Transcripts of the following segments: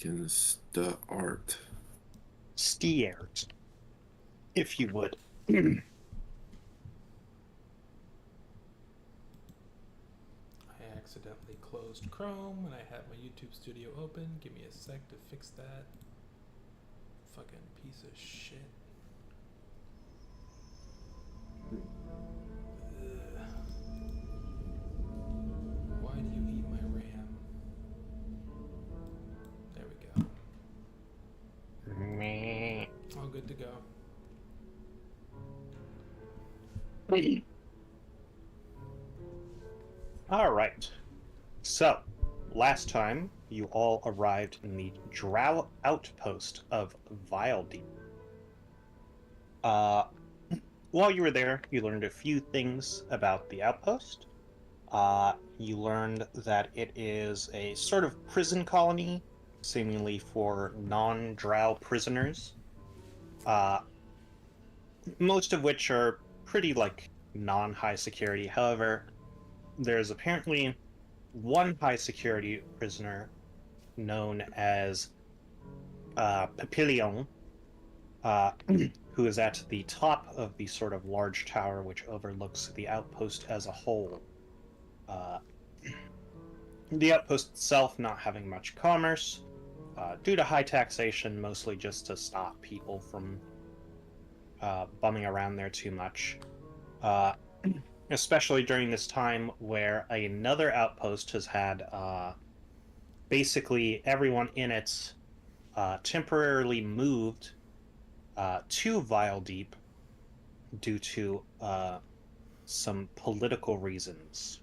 Making art. Stiert, if you would. I accidentally closed Chrome when I had my YouTube studio open. Give me a sec to fix that. Fucking piece of shit. Ugh. Why do you eat my RAM? There we go. Meh. All good to go. All right. So, last time you all arrived in the Drow outpost of Viledeep. While you were there, you learned a few things about the outpost. You learned that it is a sort of prison colony, seemingly for non-Drow prisoners. Most of which are pretty, non-high security. However, there's apparently one high security prisoner known as Petillent, who is at the top of the sort of large tower which overlooks the outpost as a whole. The outpost itself not having much commerce, due to high taxation, mostly just to stop people from bumming around there too much. Especially during this time where another outpost has had basically everyone in it temporarily moved to Viledeep due to some political reasons.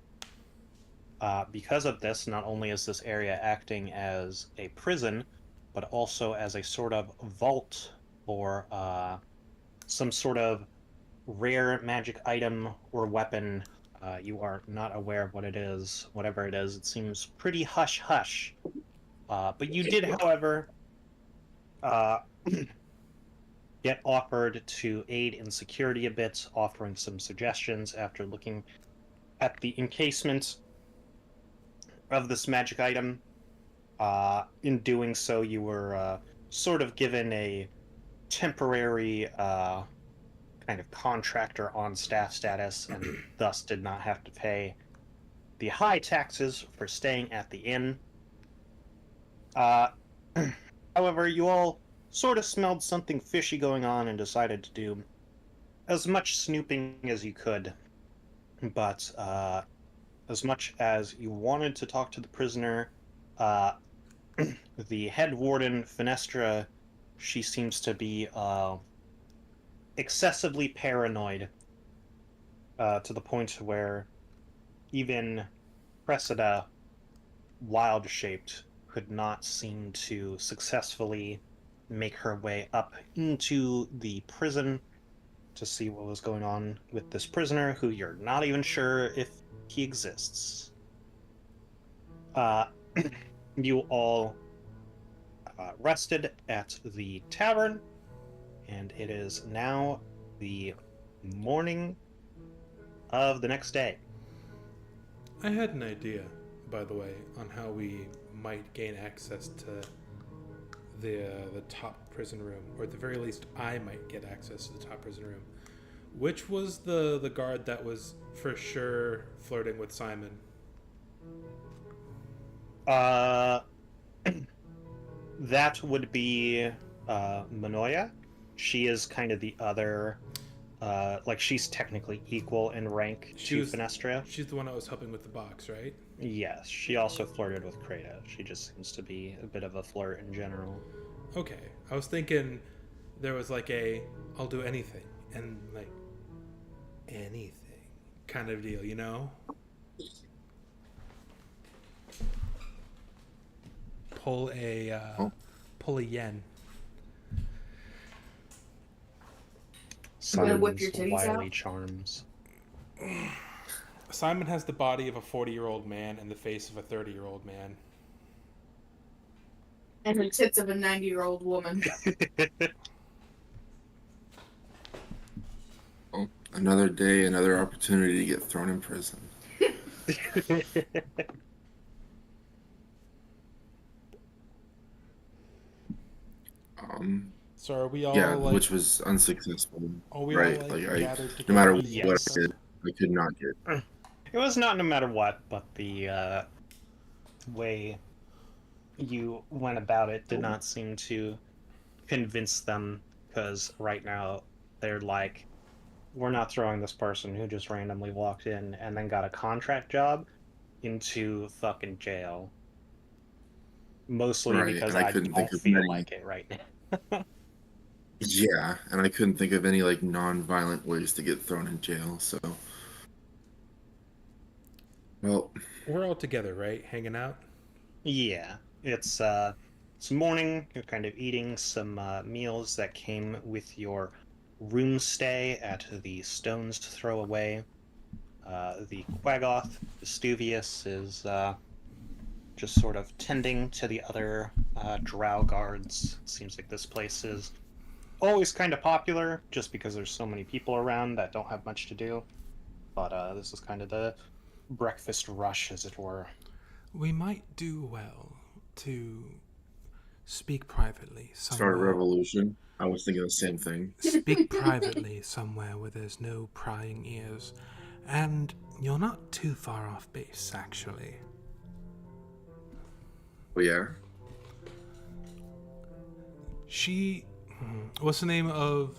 Because of this, not only is this area acting as a prison, but also as a sort of vault or some sort of rare magic item or weapon. You are not aware of what it is. Whatever it is, it seems pretty hush-hush. But you did, however, get offered to aid in security a bit, offering some suggestions after looking at the encasement of this magic item. In doing so, you were sort of given a temporary kind of contractor on staff status, and thus did not have to pay the high taxes for staying at the inn. However, you all sort of smelled something fishy going on and decided to do as much snooping as you could. But as much as you wanted to talk to the prisoner, the head warden, Fenestra, she seems to be excessively paranoid to the point where even Cressida, wild-shaped, could not seem to successfully make her way up into the prison to see what was going on with this prisoner, who you're not even sure if he exists. You all rested at the tavern, and it is now the morning of the next day. I had an idea, by the way, on how we might gain access to the top prison room, or at the very least, I might get access to the top prison room. Which was the guard that was for sure flirting with Simon? That would be Manoia. She is kind of the other, she's technically equal in rank to Fenestra. She's the one that was helping with the box, right? Yes, she also flirted with Krata. She just seems to be a bit of a flirt in general. Okay, I was thinking there was I'll do anything, and anything kind of deal, you know? Pull a yen. Simon's whip your titties wily out? charms. Simon has the body of a 40-year-old man and the face of a 30-year-old man. And the tits of a 90-year-old woman. Oh, another day, another opportunity to get thrown in prison. So are we all Yeah, like? which was unsuccessful. Are we Right? all like Like gathered no together? matter to the what Yes. I access? did, I could not get. It was not no matter what, but the way you went about it did not seem to convince them, because right now they're like, we're not throwing this person who just randomly walked in and then got a contract job into fucking jail. Mostly Right, because and I I couldn't don't think of feel many. like it right now. Yeah, and I couldn't think of any like non-violent ways to get thrown in jail. So, well, We're all together, right? Hanging out. Yeah, it's morning. You're kind of eating some meals that came with your room stay at the Stones to Throw Away. The Quaggoth, Vestuvius, is just sort of tending to the other drow guards. Seems like this place is always kind of popular just because there's so many people around that don't have much to do. But this is kind of the breakfast rush, as it were. We might do well to speak privately start a somewhere. revolution. I was thinking the same thing. Speak privately somewhere where there's no prying ears. And you're not too far off base, actually. But yeah, She. What's the name of.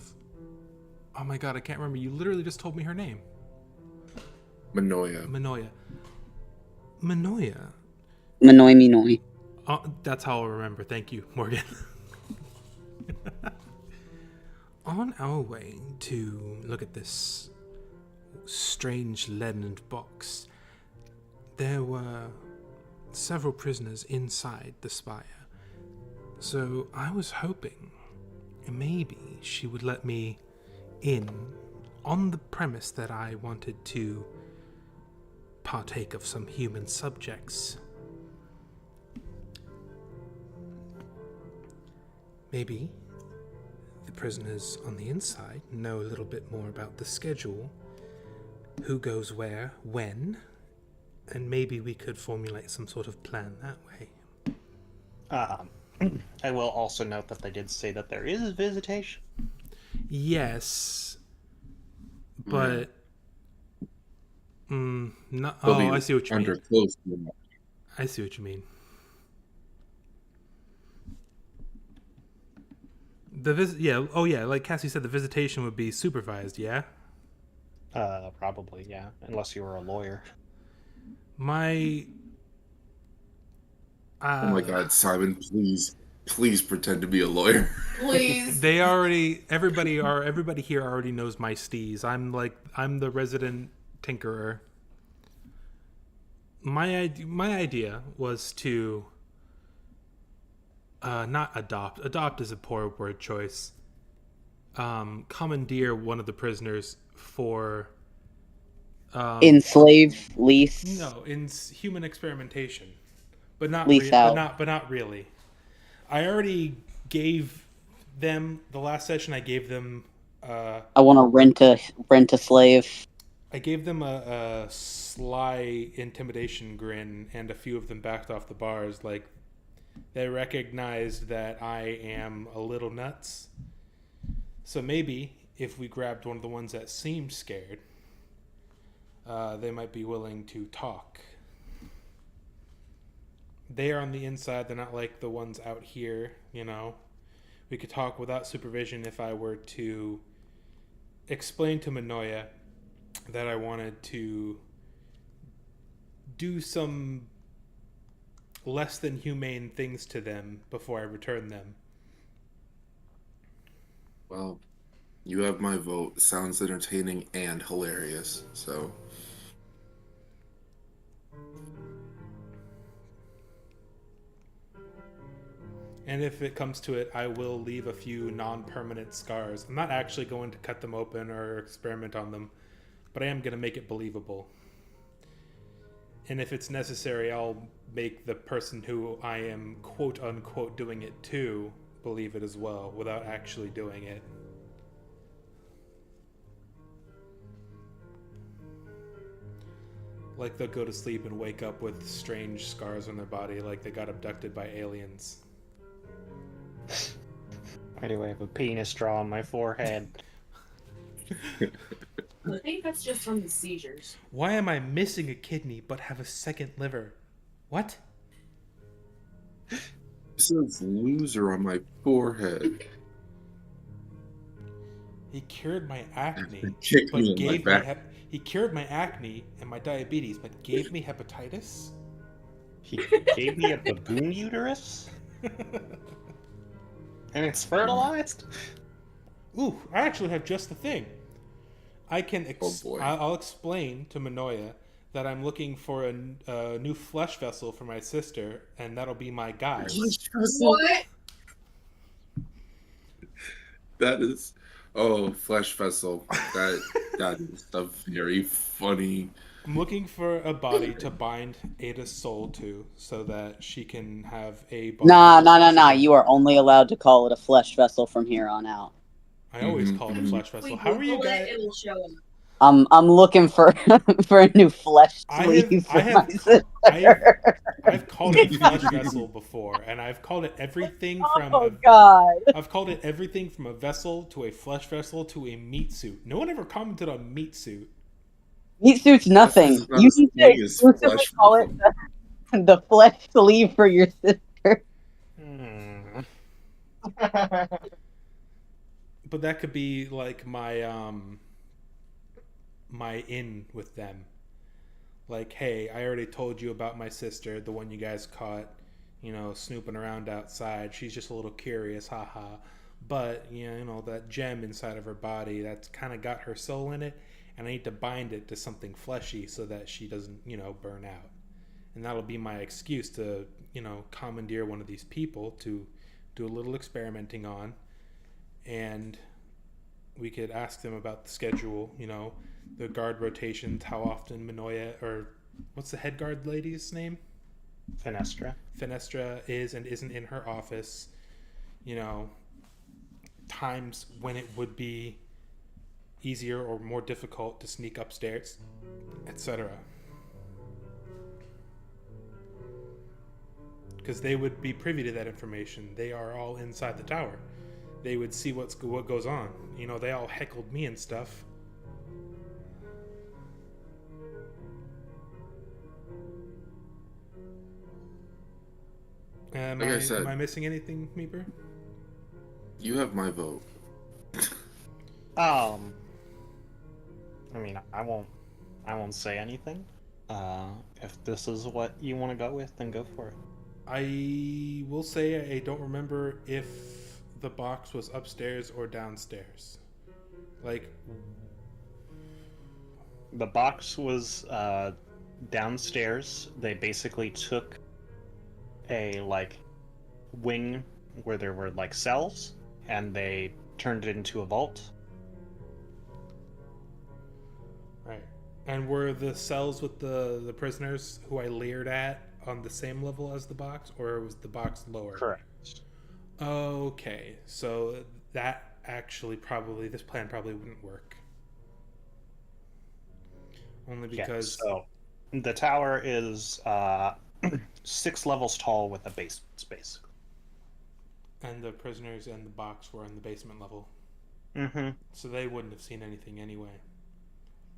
Oh my god, I can't remember. You literally just told me her name. Manoia. Manoia. Manoia. Manoi Minoi. Oh, that's how I'll remember. Thank you, Morgan. On our way to look at this strange leaden box, there were several prisoners inside the spire. So I was hoping maybe she would let me in on the premise that I wanted to partake of some human subjects. Maybe the prisoners on the inside know a little bit more about the schedule, who goes where, when, and maybe we could formulate some sort of plan that way. I will also note that they did say that there is visitation. Yes, but no. They'll Oh, be I see what you under mean. close. I see what you mean. Yeah. Oh, yeah. Like Cassie said, the visitation would be supervised. Yeah. Probably, yeah, unless you were a lawyer. My. Oh my God, Simon! Please pretend to be a lawyer. Please. They already. Everybody here already knows my steez. I'm the resident tinkerer. My idea was to. Not adopt. Adopt is a poor word choice. Commandeer one of the prisoners for. Enslave, lease. No, in human experimentation, but not Lease out. but not really. I already gave them the last session. I gave them. I want to rent a slave. I gave them a sly intimidation grin, and a few of them backed off the bars. Like they recognized that I am a little nuts. So maybe if we grabbed one of the ones that seemed scared, they might be willing to talk. They are on the inside. They're not like the ones out here, you know. We could talk without supervision if I were to explain to Manoia that I wanted to do some less than humane things to them before I return them. Well, you have my vote. Sounds entertaining and hilarious. So, And if it comes to it, I will leave a few non-permanent scars. I'm not actually going to cut them open or experiment on them, but I am going to make it believable. And if it's necessary, I'll make the person who I am quote-unquote doing it to believe it as well, without actually doing it. Like they'll go to sleep and wake up with strange scars on their body, like they got abducted by aliens. Why do I have a penis draw on my forehead? I think that's just from the seizures. Why am I missing a kidney but have a second liver? What? It says loser on my forehead. He cured my acne, Kicked but me in my gave me back. he cured my acne and my diabetes, but gave me hepatitis. He gave me a baboon uterus? And it's fertilized? Ooh, I actually have just the thing. I can. Oh, boy. I'll explain to Manoia that I'm looking for a new flesh vessel for my sister, and that'll be my guise. What? That is, flesh vessel. That is a very funny. I'm looking for a body to bind Ada's soul to, so that she can have a body. Nah. You are only allowed to call it a flesh vessel from here on out. I always call it a flesh vessel. How are you guys? It'll show up. I'm looking for for a new flesh sleeve for my sister. I've called it flesh vessel before, and I've called it everything from Oh God! I've called it everything from a vessel to a flesh vessel to a meat suit. No one ever commented on meat suit. Meat suit's nothing. This is not You as need to big as exclusively flesh call it the flesh sleeve for your sister. Hmm. But that could be like my my in with them. Like, hey, I already told you about my sister, the one you guys caught, snooping around outside. She's just a little curious, haha. But, that gem inside of her body, that's kind of got her soul in it, and I need to bind it to something fleshy so that she doesn't, burn out. And that'll be my excuse to, commandeer one of these people to do a little experimenting on. And we could ask them about the schedule, the guard rotations, how often Manoia, or what's the head guard lady's name? Fenestra is and isn't in her office, times when it would be easier or more difficult to sneak upstairs, etc. Because they would be privy to that information. They are all inside the tower. They would see what goes on. They all heckled me and stuff. Am I missing anything, Meeper? You have my vote. I mean, I won't say anything. If this is what you want to go with, then go for it. I will say I don't remember if the box was upstairs or downstairs. Like, the box was downstairs. They basically took a wing where there were cells, and they turned it into a vault. Right. And were the cells with the prisoners who I leered at on the same level as the box, or was the box lower? Correct. Okay, so that actually this plan probably wouldn't work. Only because... Yeah, so the tower is 6 levels tall with a basement space. And the prisoners and the box were on the basement level. Mm-hmm. So they wouldn't have seen anything anyway.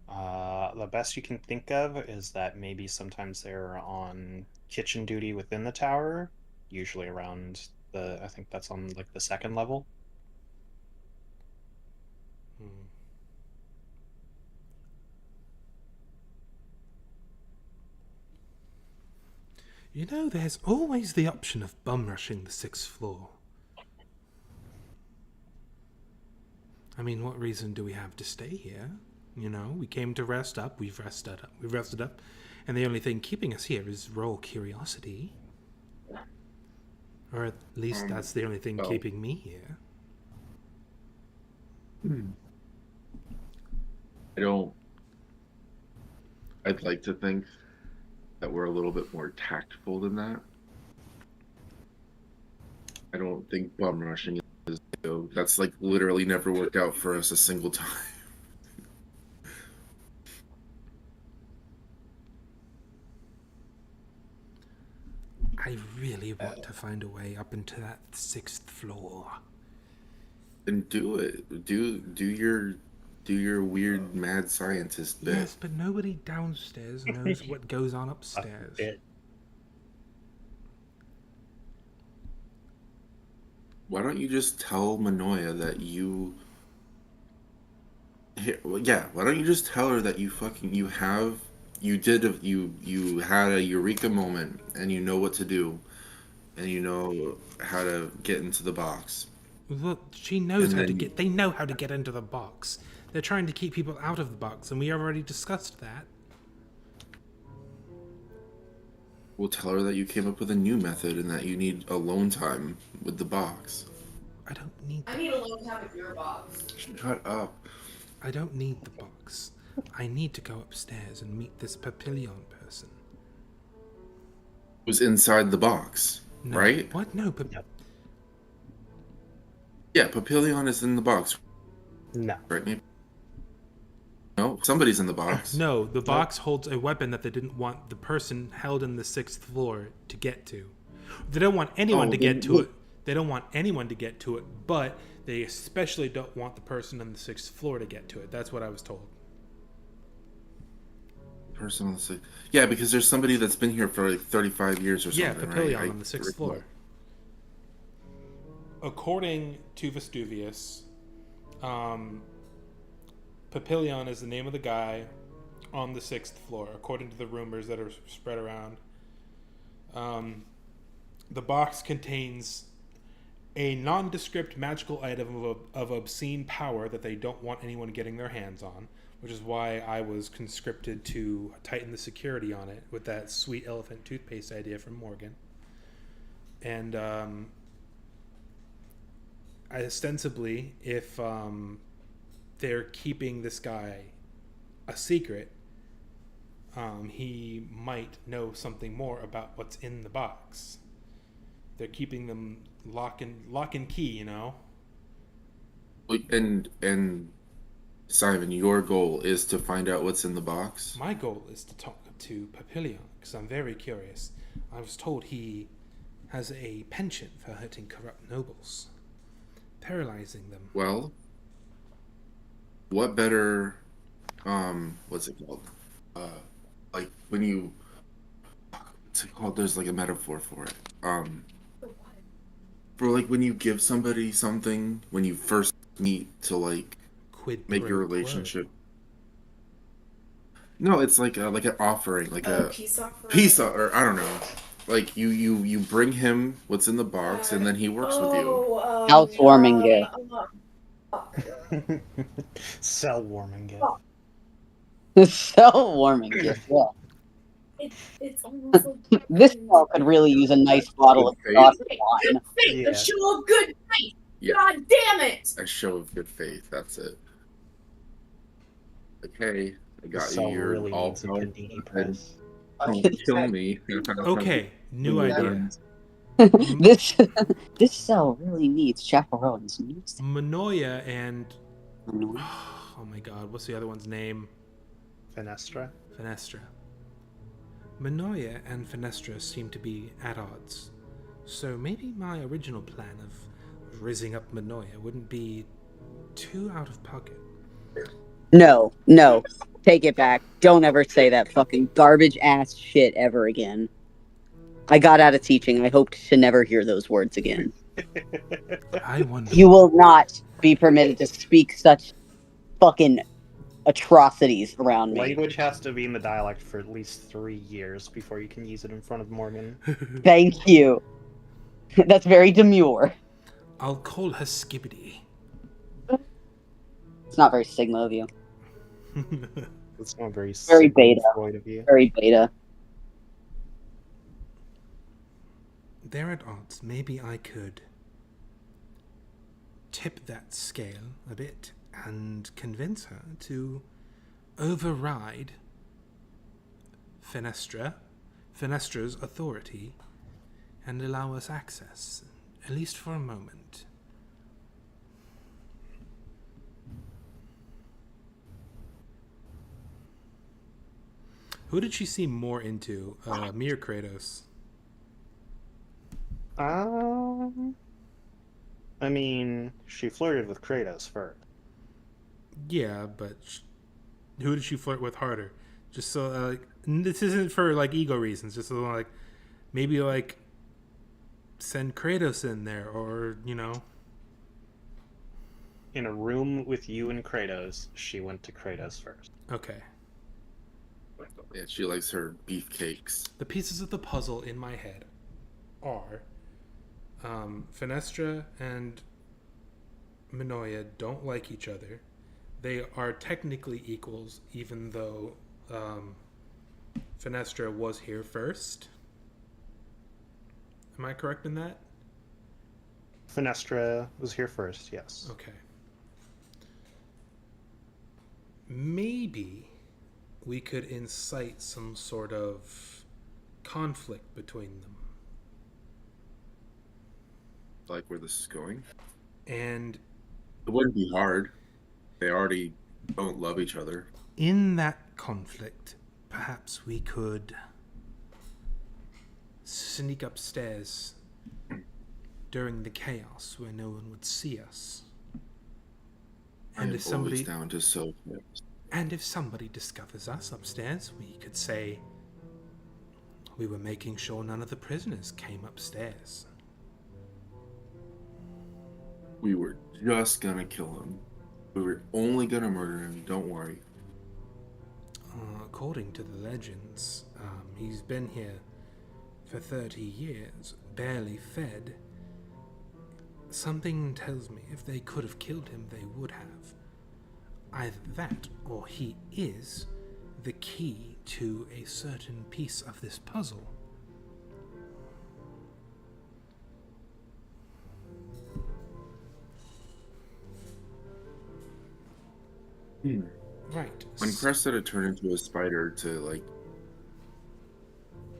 The best you can think of is that maybe sometimes they're on kitchen duty within the tower, usually around I think that's on the 2nd level. There's always the option of bum rushing the 6th floor. I mean, what reason do we have to stay here? We came to rest up. We've rested up. And the only thing keeping us here is royal curiosity. Or at least that's the only thing keeping me here. I'd like to think that we're a little bit more tactful than that. I don't think bum rushing is... That's literally never worked out for us a single time. I really want to find a way up into that 6th floor. And do it. Do your weird mad scientist bit. Yes, but nobody downstairs knows what goes on A upstairs. bit. Why don't you just tell Manoia that you? Yeah. Why don't you just tell her that you had a eureka moment and you know what to do and you know how to get into the box. Look, she knows And how to then get. They know how to get into the box. They're trying to keep people out of the box, and we already discussed that. we'll tell her that you came up with a new method and that you need alone time with the box. I don't need. I need a long time with your box. Shut up. I don't need the box. I need to go upstairs and meet this Petillent person. Who's inside the box, No, right? What? No, No. Yeah, Petillent is in the box, No. right? Maybe. No, somebody's in the box. No, the box holds a weapon that they didn't want the person held in the 6th floor to get to. They don't want anyone to get to it. They don't want anyone to get to it, but they especially don't want the person on the 6th floor to get to it. That's what I was told. Person on the sixth. Yeah, because there's somebody that's been here for like 35 years or Yeah, something, Petillent right? on the 6th floor. According to Vestuvius, Petillent is the name of the guy on the 6th floor, according to the rumors that are spread around. The box contains a nondescript magical item of obscene power that they don't want anyone getting their hands on, which is why I was conscripted to tighten the security on it with that sweet elephant toothpaste idea from Morgan. And ostensibly, if they're keeping this guy a secret, he might know something more about what's in the box. They're keeping them lock and key, you know. And Simon, your goal is to find out what's in the box. My goal is to talk to Petillent because I'm very curious. I was told he has a penchant for hurting corrupt nobles, paralyzing them. Well, what better what's it called? Like when you what's it called? There's like a metaphor for it. For like when you give somebody something when you first meet to like Quid make pro your quo. relationship. No, it's like an offering, like a Peace offering. peace, or I don't know. Like you bring him what's in the box, and then he works with you. Housewarming gift. Cell warming gift. So warming gift. Yeah. It's almost like This girl could really use a nice bottle of Good sauce faith. wine. faith, Yeah. a show of good faith. Yeah. God damn it! A show of good faith. That's it. Okay, I got you. Cell You're really all needs a powerful. panini press. Don't kill me. Okay, new idea. This cell really needs chaperones. Manoia and oh my god, what's the other one's name? Fenestra. Fenestra. Manoia and Fenestra seem to be at odds. So maybe my original plan of rizzing up Manoia wouldn't be too out of pocket. No. Take it back. Don't ever say that fucking garbage ass shit ever again. I got out of teaching. I hoped to never hear those words again. I wonder. You will not be permitted to speak such fucking atrocities around me. Language has to be in the dialect for at least 3 years before you can use it in front of Morgan. Thank you. That's very demure. I'll call her Skibbity. It's not very Sigma of you. It's not very Very beta. Freud of you. Very beta. They're at odds. Maybe I could tip that scale a bit and convince her to override Fenestra's authority and allow us access, at least for a moment. Who did she seem more into, me or Kratos? I mean, she flirted with Kratos first. Yeah, but who did she flirt with harder? Just so like this isn't for like ego reasons. Just so like maybe like send Kratos in there, or In a room with you and Kratos, she went to Kratos first. Okay. Yeah, she likes her beefcakes. The pieces of the puzzle in my head are Fenestra and Minoya don't like each other. They are technically equals, even though Fenestra was here first. Am I correct in that? Fenestra was here first, yes. Okay. Maybe we could incite some sort of conflict between them. Like where this is going. And It wouldn't be hard. They already don't love each other. in that conflict, perhaps we could sneak upstairs during the chaos where no one would see us. And if somebody down to so. and if somebody discovers us upstairs, we could say we were making sure none of the prisoners came upstairs. We were just gonna kill him. We were only gonna murder him. Don't worry. According to the legends, he's been here for 30 years, barely fed. Something tells me if they could have killed him, they would have. Either that, or he is the key to a certain piece of this puzzle. Right. When Cressida turned into a spider to like,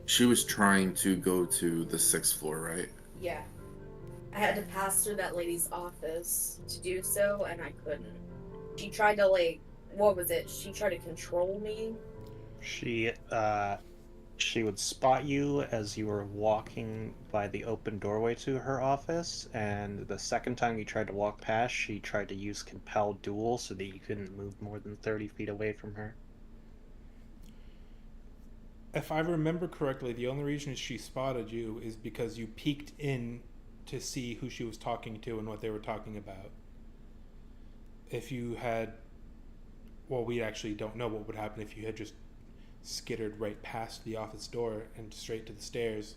she was trying to go to the 6th floor, right? Yeah. I had to pass through that lady's office to do so, and I couldn't. She tried to, like, what was it? She tried to control me. She would spot you as you were walking by the open doorway to her office, and the second time you tried to walk past, she tried to use Compel Duel so that you couldn't move more than 30 feet away from her. If I remember correctly, the only reason she spotted you is because you peeked in to see who she was talking to and what they were talking about. If you had... Well, we actually don't know what would happen if you had just skittered right past the office door and straight to the stairs.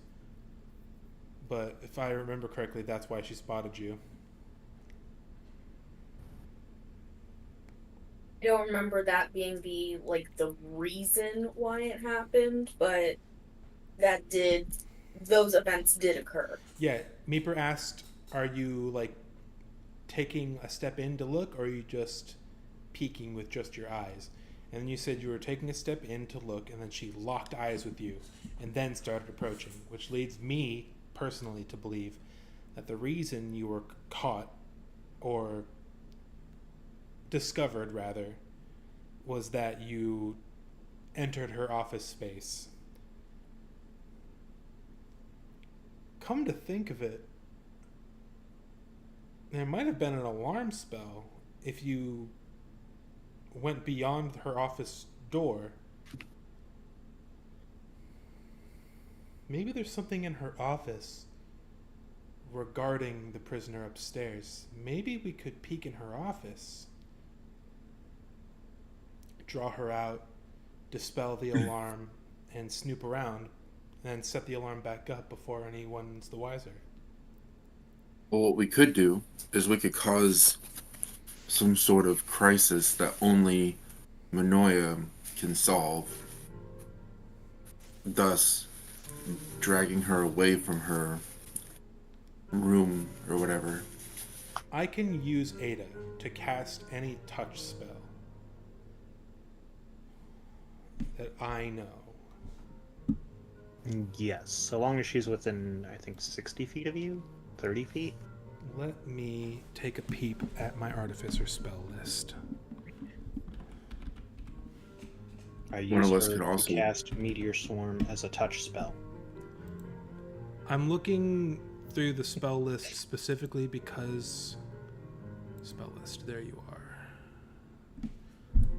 But if I remember correctly, that's why she spotted you. I don't remember that being the reason why it happened, but those events did occur. Yeah, Meeper asked, are you, like, taking a step in to look, or are you just peeking with just your eyes? And then you said you were taking a step in to look, and then she locked eyes with you, and then started approaching, which leads me, personally, to believe that the reason you were caught, or discovered, rather, was that you entered her office space. Come to think of it, there might have been an alarm spell if you went beyond her office door. Maybe there's something in her office regarding the prisoner upstairs. Maybe we could peek in her office, draw her out, dispel the alarm, and snoop around, and then set the alarm back up before anyone's the wiser. Well, what we could do is we could cause some sort of crisis that only Minoya can solve, thus dragging her away from her room or whatever. I can use Ada to cast any touch spell that I know. Yes, so long as she's within, I think, 60 feet of you? 30 feet? Let me take a peep at my Artificer spell list. I One use of us her could to also- cast Meteor Swarm as a touch spell. I'm looking through the spell list specifically because... Spell list, there you are.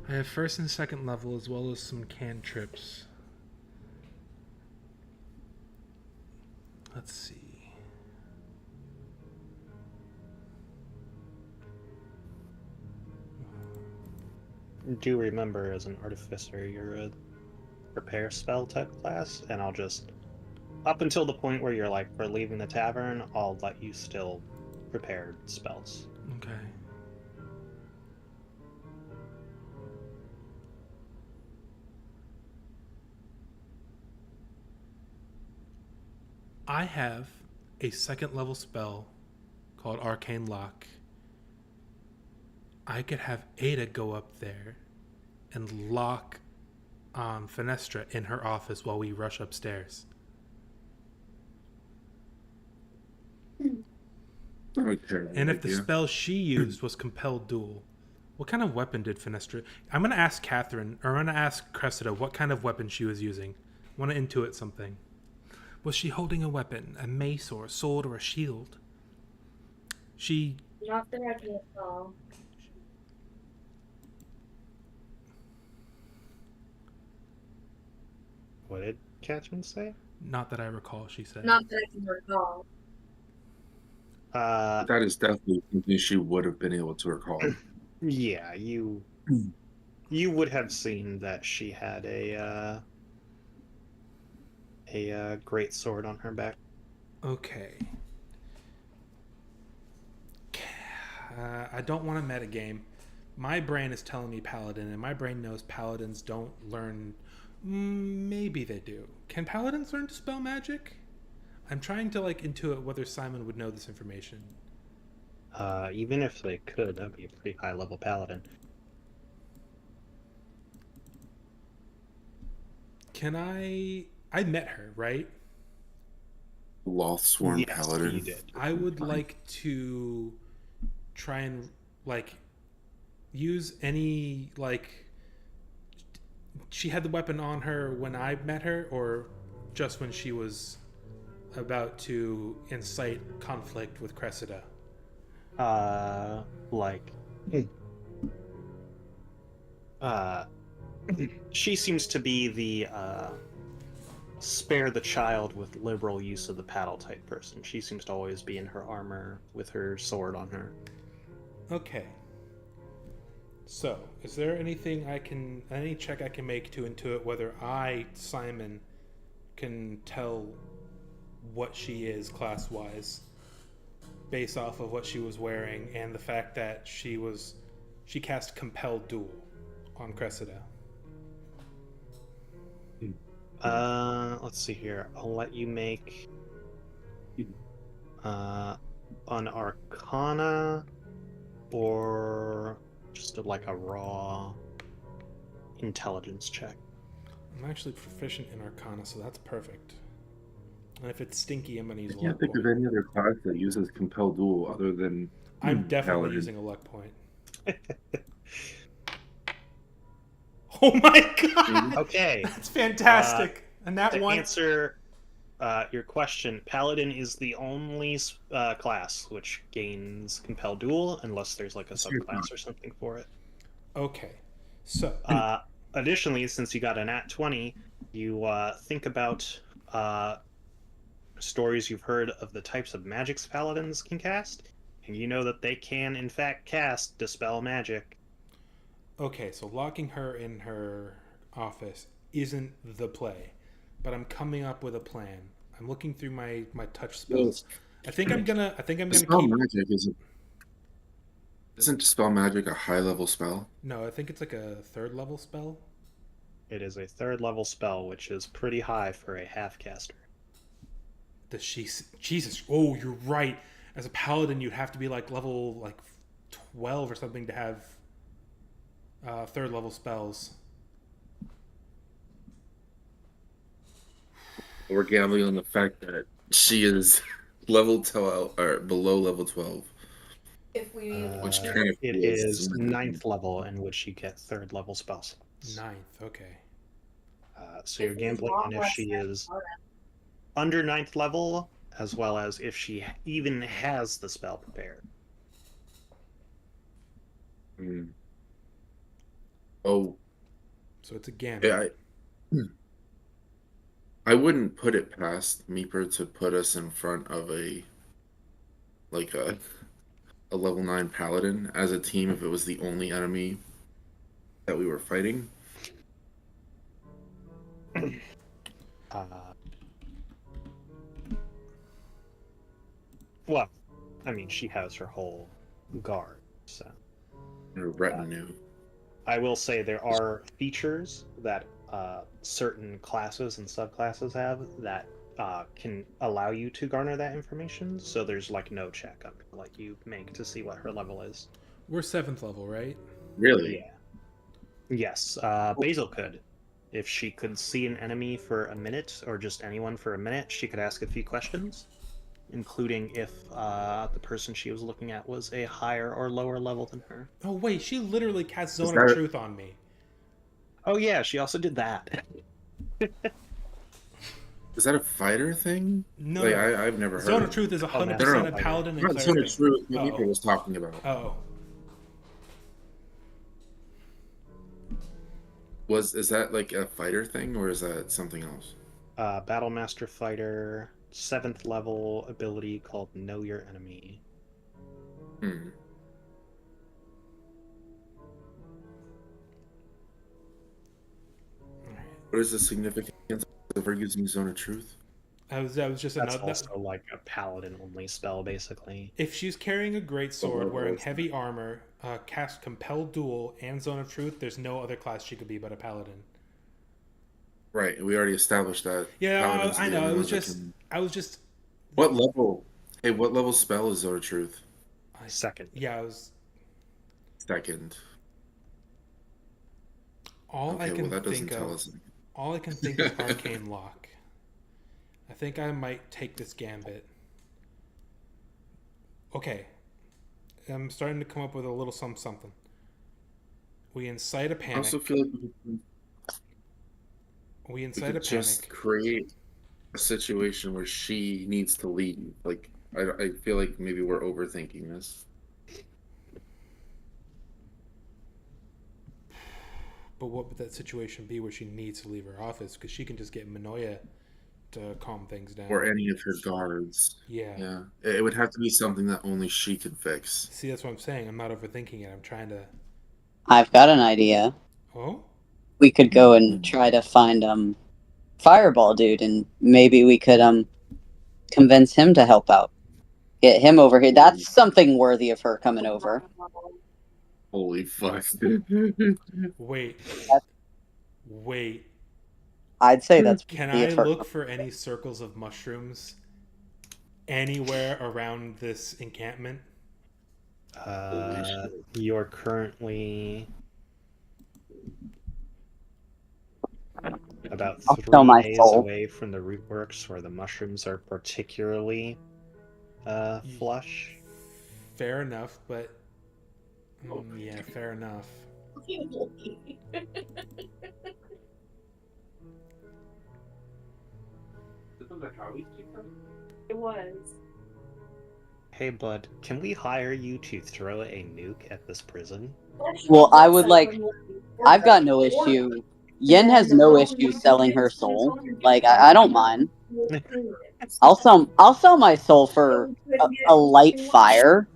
I have first and second level as well as some cantrips. Let's see. Do remember, as an artificer, you're a repair spell type class, and I'll just, up until the point where you're like, we're leaving the tavern, I'll let you still prepare spells. Okay. I have a second level spell called Arcane Lock. I could have Ada go up there and lock Fenestra in her office while we rush upstairs. And if the spell she used was Compelled Duel, what kind of weapon did Fenestra... I'm going to ask Catherine, or I'm going to ask Cressida what kind of weapon she was using. I want to intuit something. Was she holding a weapon, a mace or a sword or a shield? She... Not that I can recall. What did Catherine say? Not that I recall, she said. Not that I can recall. That is definitely something she would have been able to recall. Yeah, you would have seen that she had a great sword on her back. Okay. I don't want to metagame. My brain is telling me paladin, and my brain knows paladins don't learn... Maybe they do. Can paladins learn to spell magic? I'm trying to intuit whether Simon would know this information. Even if they could, that'd be a pretty high level paladin. Can I met her, right? Lothsworn Yes, paladin. you did. I would like to try and use any she had the weapon on her when I met her, or just when she was about to incite conflict with Cressida? She seems to be the spare the child with liberal use of the paddle type person. She seems to always be in her armor with her sword on her. Okay. So, is there any check I can make to intuit whether I, Simon, can tell what she is class-wise based off of what she was wearing and the fact that she cast Compelled Duel on Cressida? Let's see here. I'll let you make an Arcana or just a raw intelligence check. I'm actually proficient in Arcana, so that's perfect. And if it's stinky, I'm going to use I a can't luck think point. of any other class that uses Compelled Duel other than I'm definitely Paladin. using a luck point. Oh my god! Okay. That's fantastic. And that To one... answer your question, Paladin is the only class which gains Compelled Duel, unless there's a subclass or something for it. Okay. So... additionally, since you got an Nat 20, you think about stories you've heard of the types of magics paladins can cast, and you know that they can, in fact, cast Dispel Magic. Okay, so locking her in her office isn't the play, but I'm coming up with a plan. I'm looking through my touch spells. I think I'm gonna Dispel keep... Magic isn't Dispel Magic a high level spell? No, I think it's a third level spell. It is a third level spell, which is pretty high for a half caster. Does she... Jesus. Oh, you're right. As a paladin, you'd have to be level 12 or something to have third level spells. We're gambling on the fact that she is level 12 or below level 12. If we Which kind of it feels is similar. 9th level in which you get third level spells. 9th, okay. So you're gambling on if she is under 9th level as well as if she even has the spell prepared. Hmm. Oh, So it's a gambit. yeah. I wouldn't put it past Meeper to put us in front of like a level 9 paladin as a team if it was the only enemy that we were fighting. Uh, well, I mean, she has her whole guard, so. Or retinue. I will say there are features that certain classes and subclasses have that can allow you to garner that information. So there's like no check I'm gonna let you make to see what her level is. We're 7th level, right? Really? Yeah. Yes. Basil could. If she could see an enemy for a minute, or just anyone for a minute, she could ask a few questions, including if the person she was looking at was a higher or lower level than her. Oh wait, she literally cast Is Zone of that Truth on me. Oh yeah, she also did that. is that a fighter thing? No, Like no. I've never heard Zone of of Truth is it. 100% No, no, a no. paladin and Not cleric Zone of thing. Truth. What Uh-oh. Meeper was talking about. Oh, Is that like a fighter thing or is that something else? Battlemaster Fighter, 7th level ability called Know Your Enemy. Hmm. What is the significance of her using Zone of Truth? that was just That's another. also like a paladin only spell, basically. If she's carrying a great sword, what wearing was heavy armor, cast Compel Duel and Zone of Truth, there's no other class she could be but a paladin. Right, we already established that Yeah, paladins are I the know. only It was ones that just, can. I was just, What level? Hey, what level spell is Zone of Truth? Second. yeah, I was. Second. All I Okay, can well that doesn't think tell of, us anything. all I can think is Arcane Lock. I think I might take this gambit. Okay, I'm starting to come up with a little something. We incite a I panic. also feel like We we incite a could just panic. create a situation where she needs to leave. Like I feel like maybe we're overthinking this. But what would that situation be where she needs to leave her office? Because she can just get Manoia to calm things down. Or any of her guards. Yeah. Yeah. It would have to be something that only she could fix. See, that's what I'm saying. I'm not overthinking it. I'm trying to. I've got an idea. Oh? We could go and try to find Fireball dude, and maybe we could convince him to help out. Get him over here. That's something worthy of her coming over. Holy fuck. Wait. Wait. I'd say that's Can worthy I of her. look for any circles of mushrooms anywhere around this encampment? You're currently about I'll sell 3 my days soul. away from the rootworks where the mushrooms are particularly flush. Fair enough, but. Yeah, fair enough. It was. Hey, bud, can we hire you to throw a nuke at this prison? Well, I would like. I've got no issue. Yen has no issue selling her soul. Like I don't mind. I'll sell my soul for a light fire.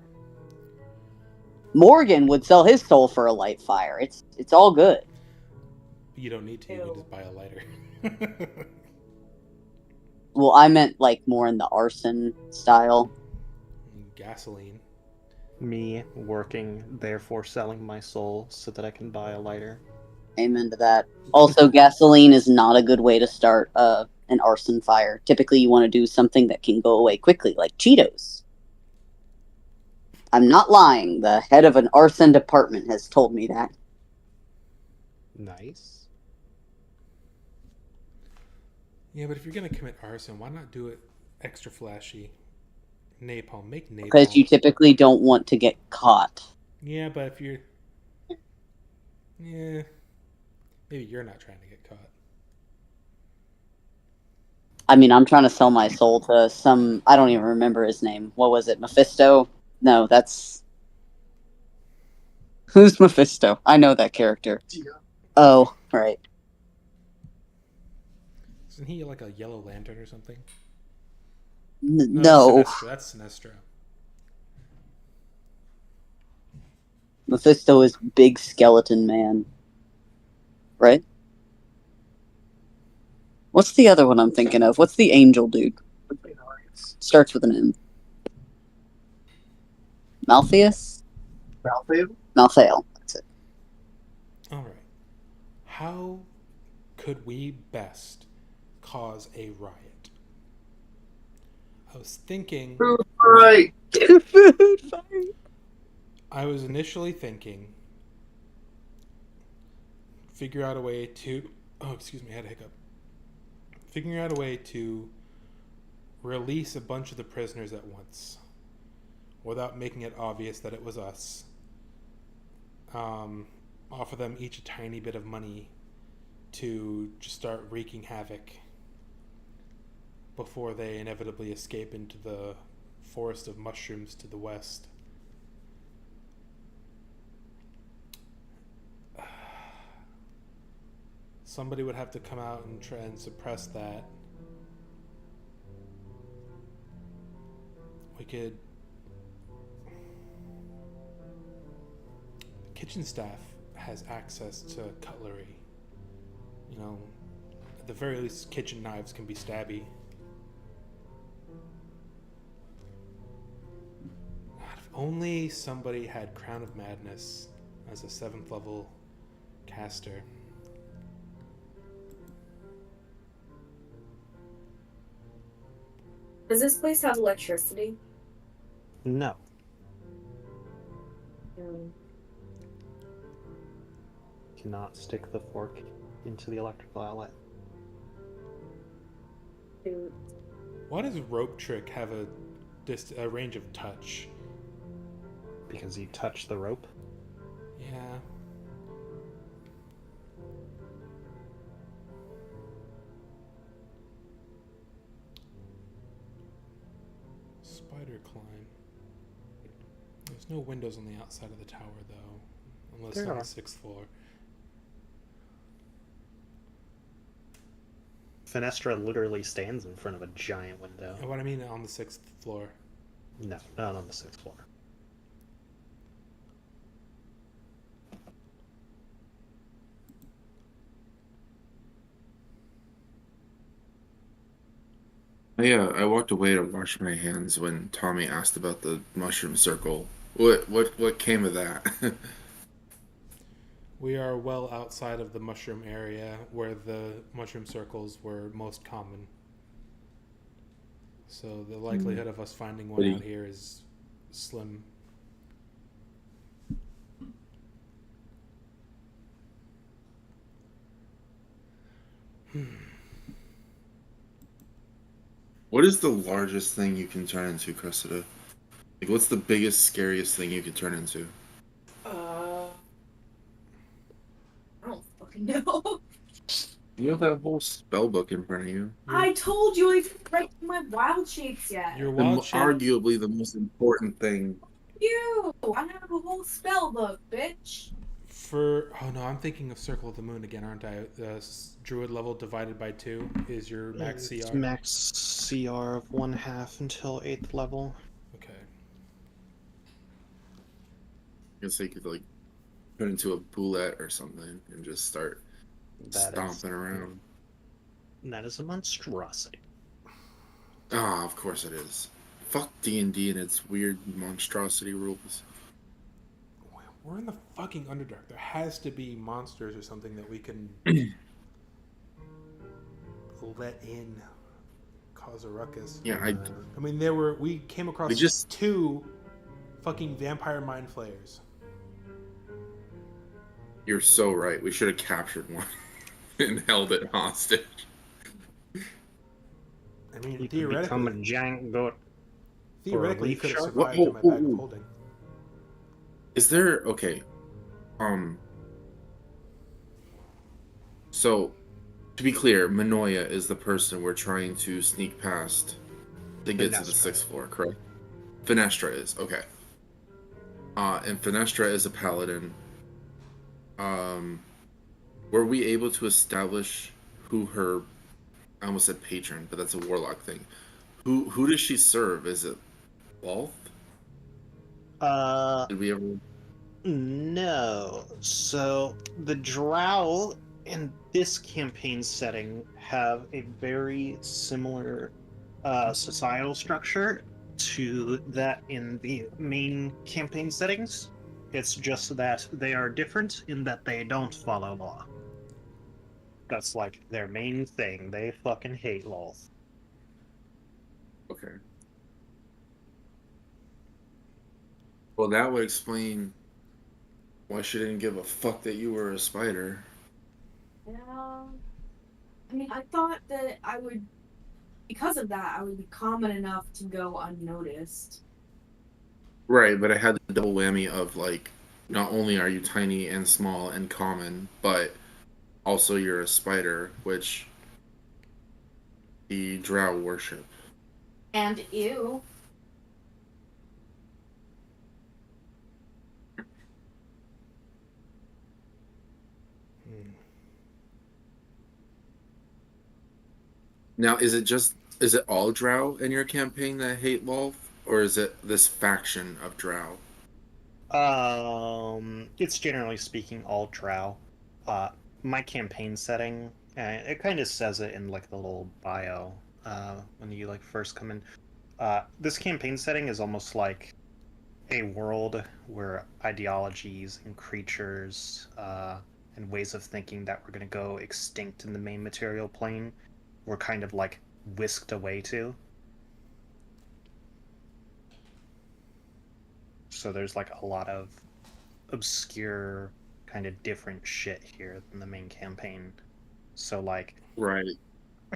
Morgan would sell his soul for a light fire. It's all good. You don't need to. You can just buy a lighter. Well, I meant like more in the arson style. Gasoline. Me working, therefore selling my soul so that I can buy a lighter. Amen to that. Also, gasoline is not a good way to start an arson fire. Typically, you want to do something that can go away quickly, like Cheetos. I'm not lying. The head of an arson department has told me that. Nice. Yeah, but if you're gonna commit arson, why not do it extra flashy? Napalm. Make napalm. Because you typically don't want to get caught. Yeah, but if you're. Yeah. Maybe you're not trying to get caught. I mean, I'm trying to sell my soul to some. I don't even remember his name. What was it? Mephisto? No, that's. Who's Mephisto? I know that character. Oh, right. Isn't he like a yellow lantern or something? No. Sinestro. That's Sinestro. Mephisto is big skeleton man. Right? What's the other one I'm thinking of? What's the angel dude? Starts with an M. Malthaeus? Malthael. That's it. All right. How could we best cause a riot? I was thinking. Right. Food fight. I was initially thinking. Figure out a way to. Oh, excuse me, I had a hiccup. Figuring out a way to release a bunch of the prisoners at once without making it obvious that it was us. Offer them each a tiny bit of money to just start wreaking havoc before they inevitably escape into the forest of mushrooms to the west. Somebody would have to come out and try and suppress that. We could. The kitchen staff has access to cutlery. You know, at the very least, kitchen knives can be stabby. God, if only somebody had Crown of Madness as a 7th level caster. Does this place have electricity? No. Mm. Cannot stick the fork into the electrical outlet. Dude. Why does Rope Trick have a range of touch? Because you touch the rope. Yeah. Spider climb. There's no windows on the outside of the tower, though, unless There on are. the 6th floor. Fenestra literally stands in front of a giant window. And what I mean on the 6th floor. No, not on the 6th floor. Yeah, I walked away to wash my hands when Tommy asked about the mushroom circle. What came of that? We are well outside of the mushroom area where the mushroom circles were most common. So the likelihood of us finding one out here is slim. What is the largest thing you can turn into, Cressida? Like, what's the biggest, scariest thing you can turn into? I don't fucking know. You have that whole spell book in front of you. I told you I didn't write my wild shapes yet. Your The wild shape. arguably the most important thing. You! I have a whole spell book, bitch. Oh no, I'm thinking of Circle of the Moon again, aren't I? Druid level divided by 2 is your max It's CR. max CR of 1/2 until 8th level. Okay. I guess they could like turn into a boulette or something and just start stomping around. That is a monstrosity. Ah, of course it is. Fuck D&D and its weird monstrosity rules. We're in the fucking Underdark. There has to be monsters or something that we can let in, cause a ruckus. Yeah, I mean, we came across 2 fucking vampire mind flayers. You're so right. We should have captured one and held it hostage. I mean, You could become a giant goat. theoretically, you leaf could have shark? survived in my bag of holding. Is there okay? So To be clear, Manoia is the person we're trying to sneak past to get to the Finestra. 6th floor, correct? Finestra is, okay. And Finestra is a paladin. Were we able to establish who her, I almost said patron, but that's a warlock thing. Who does she serve? Is it Lolth? Uh, Did we ever? no. So the Drow in this campaign setting have a very similar societal structure to that in the main campaign settings. It's just that they are different in that they don't follow law. That's like their main thing. They fucking hate law. Okay. Well, that would explain why she didn't give a fuck that you were a spider. Yeah. I mean, I thought that I would, because of that, I would be common enough to go unnoticed. Right, but I had the double whammy of like, not only are you tiny and small and common, but also you're a spider, which the Drow worship. And ew. Now, is it all Drow in your campaign that hate Lolth, or is it this faction of Drow? It's generally speaking all Drow. My campaign setting, it kind of says it in like the little bio when you like first come in. This campaign setting is almost like a world where ideologies and creatures and ways of thinking that were going to go extinct in the main material plane were kind of like whisked away to. So there's like a lot of obscure kind of different shit here than the main campaign. So like Right,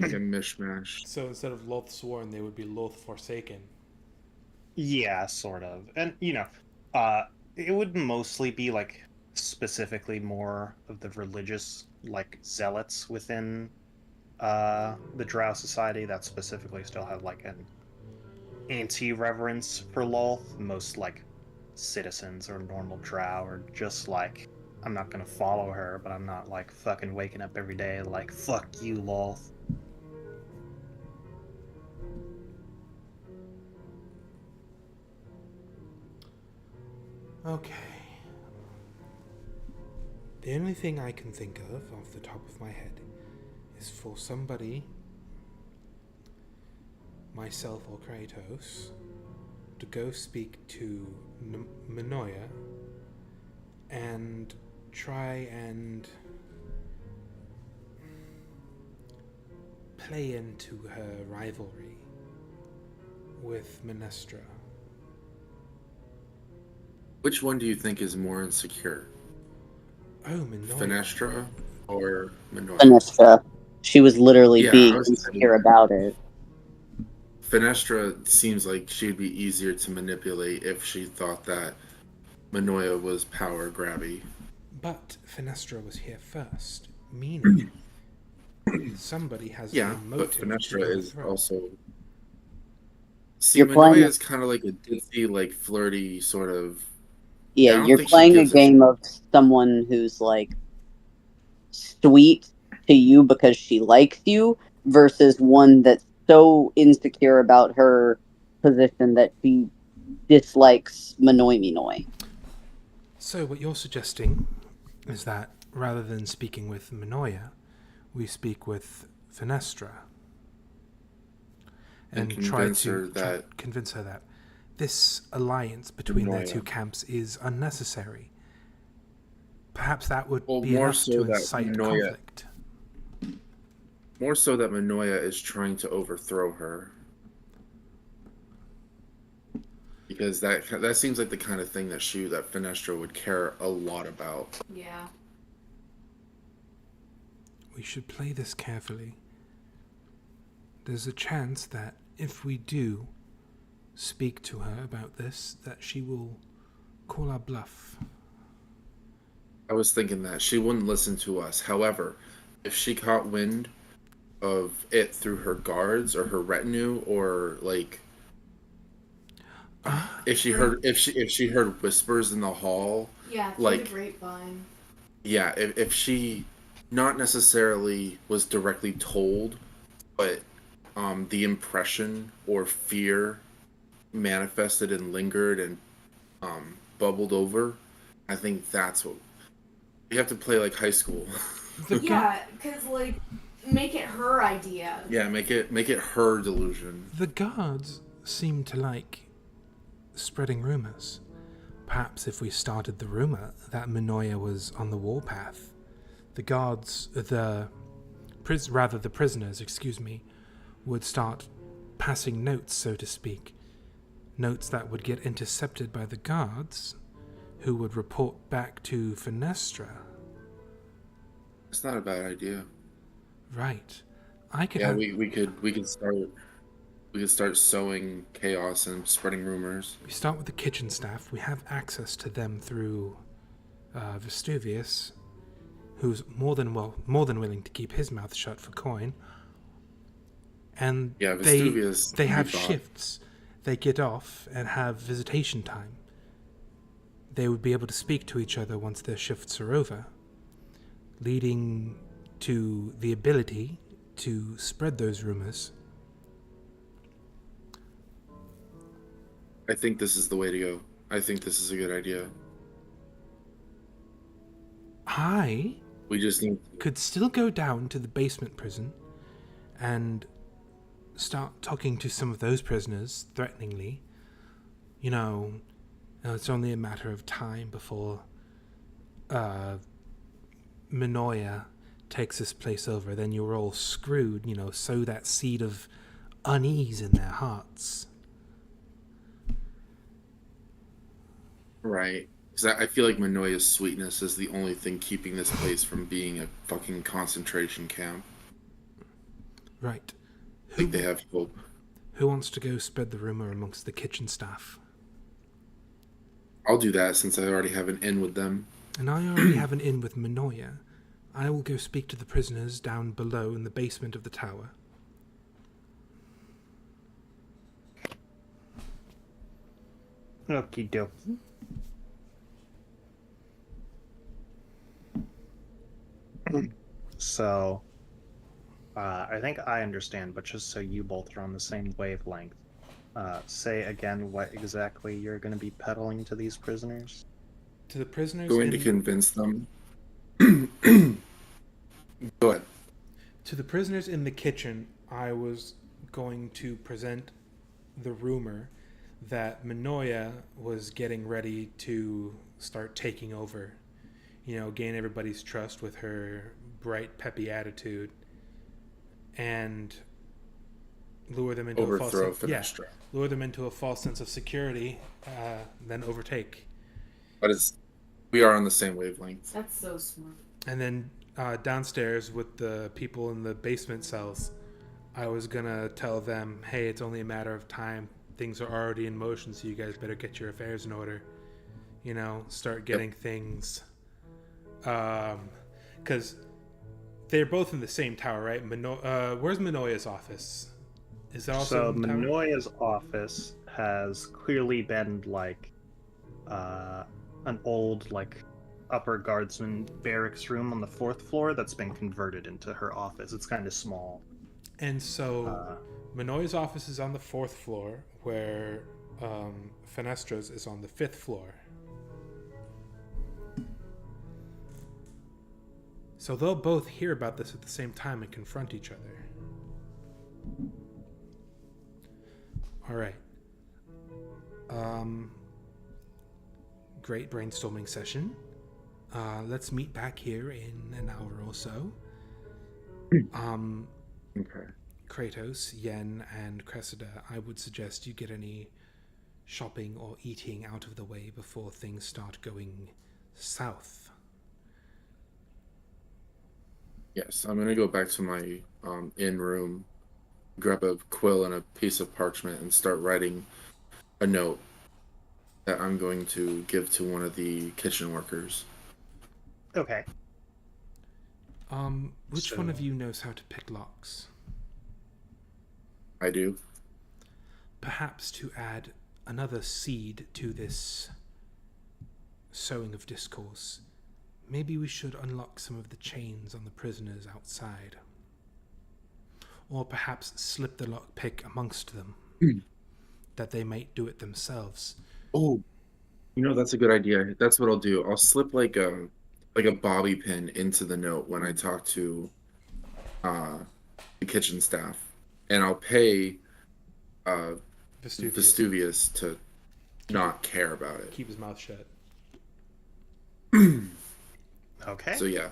like a mishmash. So instead of Loth Sworn, they would be Loth Forsaken. yeah, sort of. And it would mostly be like specifically more of the religious like zealots within the Drow society that specifically still have like an anti-reverence for Lolth. Most like citizens or normal Drow are just like, I'm not gonna follow her, but I'm not like fucking waking up every day like fuck you, Lolth. Okay. The only thing I can think of off the top of my head is for somebody, myself or Kratos, to go speak to Manoia and try and play into her rivalry with Minestra. Which one do you think is more insecure? Oh, Manoia. Finestra or Manoia? Finestra. She was literally Yeah, I being was insecure about it. Finestra seems like she'd be easier to manipulate if she thought that Manoia was power grabby. But Finestra was here first, meaning somebody has Yeah, a but motive to Finestra is overthrow. also. See, You're playing. Manoia is kind of like a ditzy, like flirty sort of. Yeah, I don't you're think she playing a gives game of someone who's like sweet to you because she likes you versus one that's so insecure about her position that she dislikes Manoy. So what you're suggesting is that rather than speaking with Manoia, we speak with Finestra And try convince her to that convince her that this alliance between their Manoia. two camps is unnecessary. Perhaps that would Well, be more enough so to that incite Manoia- conflict. more so that Manoia is trying to overthrow her. Because that seems like the kind of thing that Finestra would care a lot about. Yeah. We should play this carefully. There's a chance that if we do speak to her about this, that she will call our bluff. I was thinking that she wouldn't listen to us. However, if she caught wind of it through her guards or her retinue, or like if she heard whispers in the hall, Yeah, through the like grapevine. yeah, if she not necessarily was directly told, but the impression or fear manifested and lingered and bubbled over, I think that's what you have to play like high school. Yeah, because, like, make it her idea. Yeah, make it her delusion. The guards seem to like spreading rumors. Perhaps if we started the rumor that Minoya was on the warpath, the guards, the prisoners, excuse me, would start passing notes, so to speak. Notes that would get intercepted by the guards, who would report back to Fenestra. It's not a bad idea. Right. I could Yeah, have, we could start sowing chaos and spreading rumors. we start with the kitchen staff. We have access to them through Vestuvius, who's more than willing to keep his mouth shut for coin. And Yeah, Vestuvius. they have thought. shifts. They get off and have visitation time. They would be able to speak to each other once their shifts are over, leading to the ability to spread those rumors. I think this is the way to go. I think this is a good idea. I We just need could still go down to the basement prison and start talking to some of those prisoners threateningly. You know, it's only a matter of time before Minoya takes this place over. Then you're all screwed, sow that seed of unease in their hearts. right. Because I feel like Minoya's sweetness is the only thing keeping this place from being a fucking concentration camp. Right. I think they have hope. Who wants to go spread the rumor amongst the kitchen staff? I'll do that since I already have an in with them. And I already have an in with Minoya. I will go speak to the prisoners down below in the basement of the tower. Okie dokie. So, I think I understand, but just so you both are on the same wavelength, say again what exactly you're going to be peddling to these prisoners. To the prisoners Going in, to convince them. Go ahead. To the prisoners in the kitchen, I was going to present the rumor that Minoya was getting ready to start taking over. Gain everybody's trust with her bright, peppy attitude, and lure them into Overthrow Fenestra. lure them into a false sense of security, then overtake. But we are on the same wavelength. That's so smart. And then downstairs with the people in the basement cells, I was gonna tell them, hey, it's only a matter of time. Things are already in motion, so you guys better get your affairs in order. Start getting things. Because they're both in the same tower, right? Where's Minoya's office? Is that also So in the tower? Minoya's office has clearly been an old upper guardsman barracks room on the 4th floor that's been converted into her office. It's kind of small. And so Minoya's office is on the 4th floor, where Fenestra's is on the 5th floor. So they'll both hear about this at the same time and confront each other. All right. Great brainstorming session. Let's meet back here in an hour or so. Okay. Kratos, Yen, and Cressida, I would suggest you get any shopping or eating out of the way before things start going south. Yes, I'm gonna go back to my in room, grab a quill and a piece of parchment, and start writing a note that I'm going to give to one of the kitchen workers. Okay. Which So- one of you knows how to pick locks? I do. Perhaps to add another seed to this sowing of discourse, maybe we should unlock some of the chains on the prisoners outside. Or perhaps slip the lockpick amongst them, that they might do it themselves. Oh, that's a good idea. That's what I'll do. I'll slip like a bobby pin into the note when I talk to uh the kitchen staff, and I'll pay Vestuvius to not care about it. Keep his mouth shut. Okay. So yeah,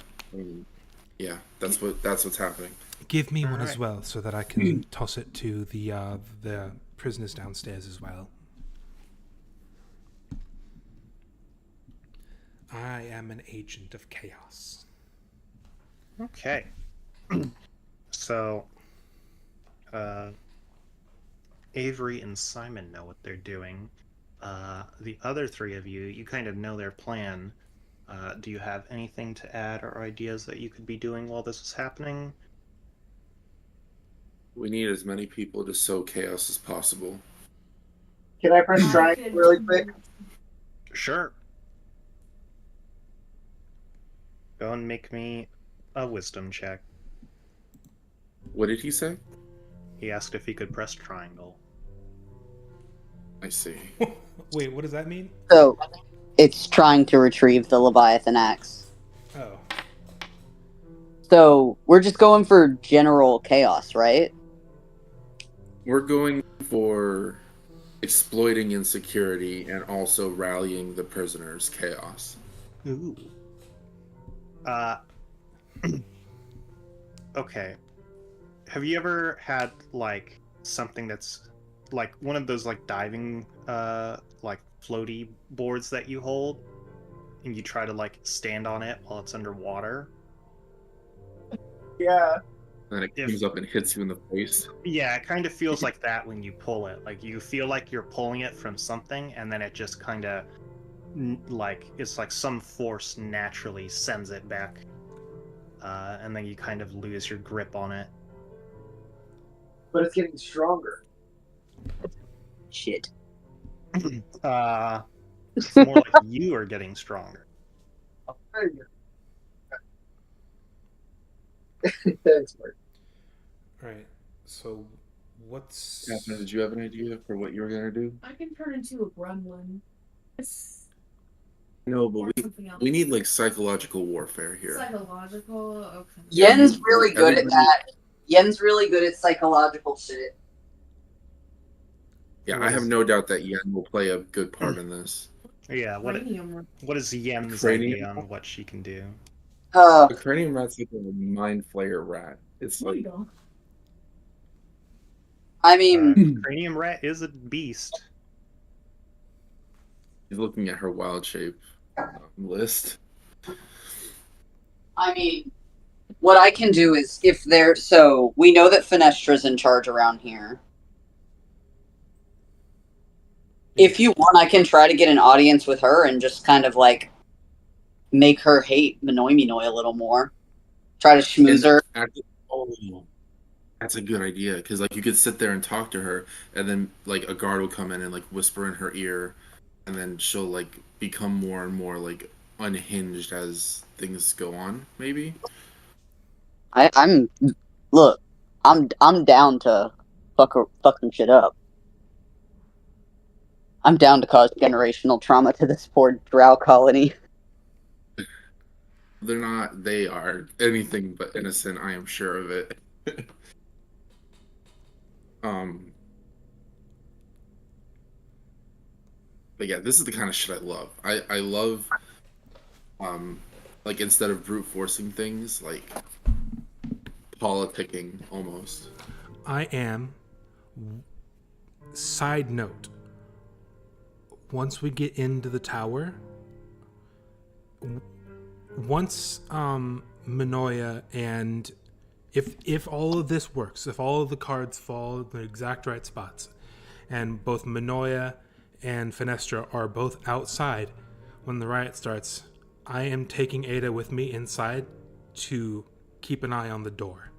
yeah, that's what's happening. Give me All one as right. well, so that I can toss it to the prisoners downstairs as well. I am an agent of chaos. Okay. So, Avery and Simon know what they're doing. The other three of you, you kind of know their plan. Do you have anything to add or ideas that you could be doing while this is happening? We need as many people to sow chaos as possible. Can I press triangle really quick? Sure. Go and make me a wisdom check. What did he say? He asked if he could press triangle. I see. Wait, what does that mean? So, it's trying to retrieve the Leviathan axe. Oh, So, we're just going for general chaos, right? We're going for exploiting insecurity and also rallying the prisoners' chaos. Ooh. Okay. Have you ever had like something that's like one of those like diving like floaty boards that you hold and you try to like stand on it while it's underwater? Yeah. And it If- comes up and hits you in the face. Yeah, it kind of feels like that when you pull it. Like you feel like you're pulling it from something and then it just kind of like it's like some force naturally sends it back. And then you kind of lose your grip on it. But it's getting stronger. Shit. It's more like you are getting stronger. Oh, there you go. Thanks, Mark. alright. So, what's... Catherine, did you have an idea for what you were gonna do? I can turn into a gremlin. No, Or but something else. we need like psychological warfare here. Psychological. Okay. Yen's really good at Everybody- that. Yen's really good at psychological shit. Yeah, I have no doubt that Yen will play a good part in this. Yeah, Cranium. what is Yen's Cranium? idea on what she can do? The cranium rat's like a mind flayer rat. It's There you like go. I mean, Cranium Rat is a beast. he's looking at her wild shape list. what I can do is if they're so we know that Finestra's in charge around here. If you want, I can try to get an audience with her and just kind of like make her hate Minoy a little more. Try to schmooze her. Oh, that's a good idea because like you could sit there and talk to her, and then like a guard will come in and like whisper in her ear, and then she'll like become more and more like unhinged as things go on. Maybe. I'm down to fuck some shit up. I'm down to cause generational trauma to this poor drow colony. They're not. They are anything but innocent. I am sure of it. But yeah, this is the kind of shit I love. I love, like instead of brute forcing things, like politicking almost. I am... Side note. Once we get into the tower... Once Minoya and... If all of this works, if all of the cards fall in the exact right spots, and both Minoya and Finestra are both outside when the riot starts, I am taking Ada with me inside to keep an eye on the door.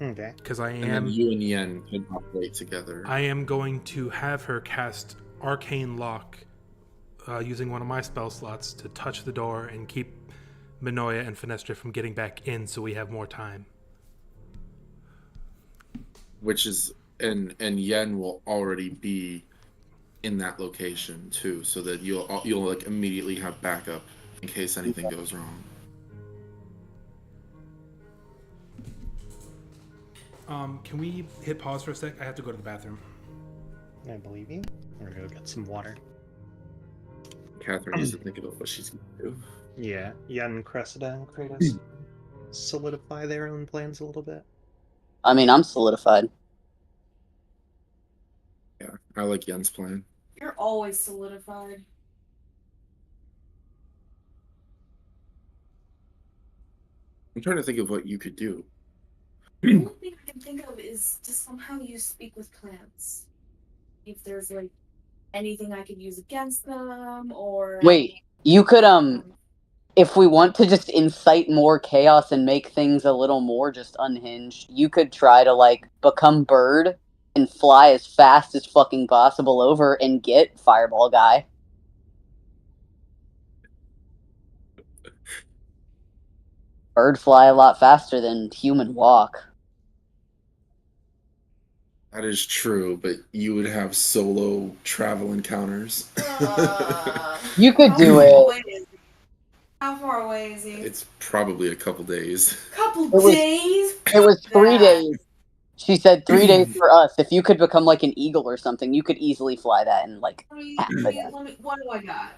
Okay. Because I And then am you and Yen can operate together. I am going to have her cast Arcane Lock using one of my spell slots to touch the door and keep Minoya and Finestra from getting back in so we have more time. Which is and Yen will already be in that location too, so that you'll like immediately have backup in case anything goes wrong. Can we hit pause for a sec? I have to go to the bathroom. I believe you. We're gonna go get some water. Catherine needs to think about what she's gonna do. Yeah, Yen, Cressida, and Kratos solidify their own plans a little bit. I mean, I'm solidified. Yeah, I like Yen's plan. You're always solidified. I'm trying to think of what you could do. The only thing I can think of is to somehow use speak with plants. If there's like anything I could use against them, or Wait, you could if we want to just incite more chaos and make things a little more just unhinged, you could try to like become bird and fly as fast as fucking possible over and get Fireball Guy. Bird fly a lot faster than human walk. That is true, but you would have solo travel encounters. You could how do far it. away is he? How far away is he? It's probably a couple days. Couple was- days. It was 3 That. days. She said 3 days for us. If you could become like an eagle or something, you could easily fly that in like half a day. What do I got?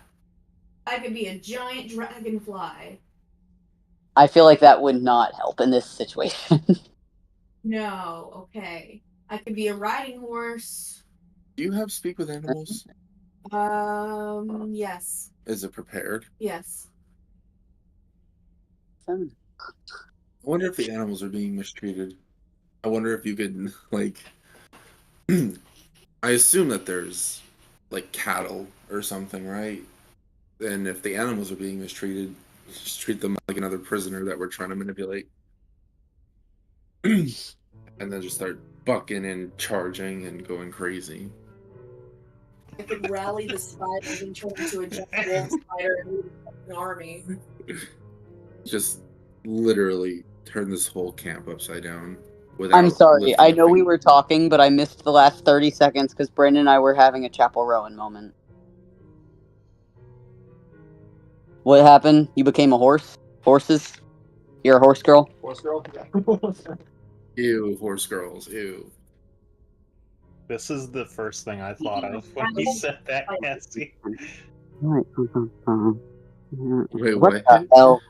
I could be a giant dragonfly. I feel like that would not help in this situation. No, okay. I could be a riding horse. Do you have speak with animals? Yes. Is it prepared? Yes. I wonder if the animals are being mistreated. I wonder if you could like I assume that there's like cattle or something, right? And if the animals are being mistreated, just treat them like another prisoner that we're trying to manipulate. And then just start bucking and charging and going crazy. I could rally the spiders and turn into a giant wolf spider and lead an army. Just literally turn this whole camp upside down without I'm sorry. lifting I a know we finger. were talking, but I missed the last 30 seconds because Brandon and I were having a Chapel Rowan moment. What happened? You became a horse? Horses? You're a horse girl? Horse girl? Ew, horse girls, ew. This is the first thing I thought of when he said that, Cassie. Wait, What what? the hell?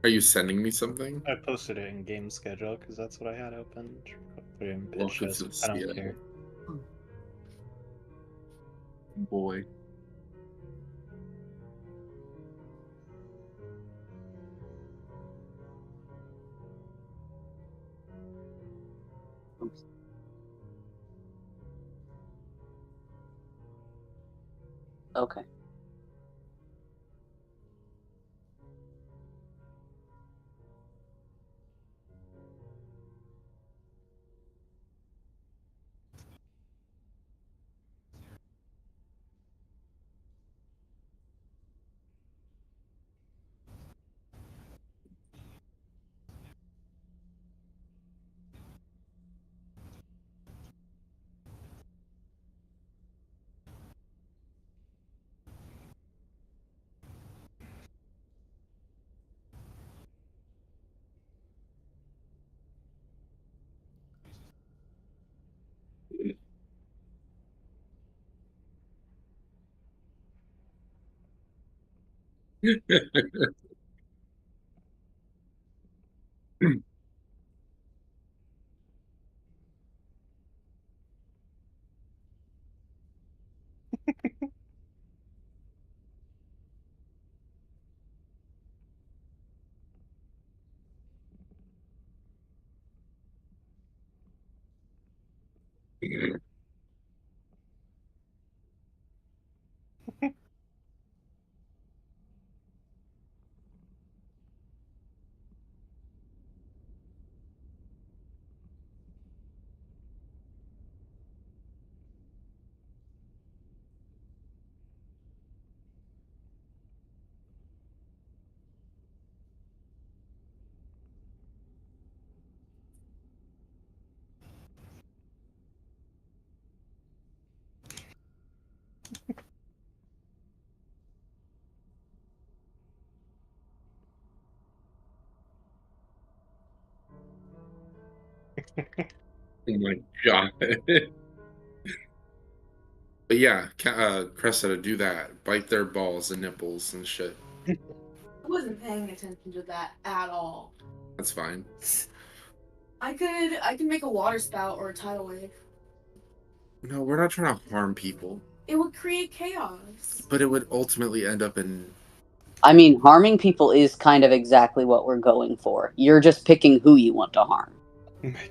Are you sending me something? I posted it in game schedule because that's what I had open. Put it in pitch Welcome shows. to I don't Seattle. care. Boy. Okay. Oh my god. But yeah, Cressida, do that. Bite their balls and nipples and shit. I wasn't paying attention to that at all. That's fine. I could make a water spout or a tidal wave. No, we're not trying to harm people. It would create chaos. But it would ultimately end up in... I mean, harming people is kind of exactly what we're going for. You're just picking who you want to harm.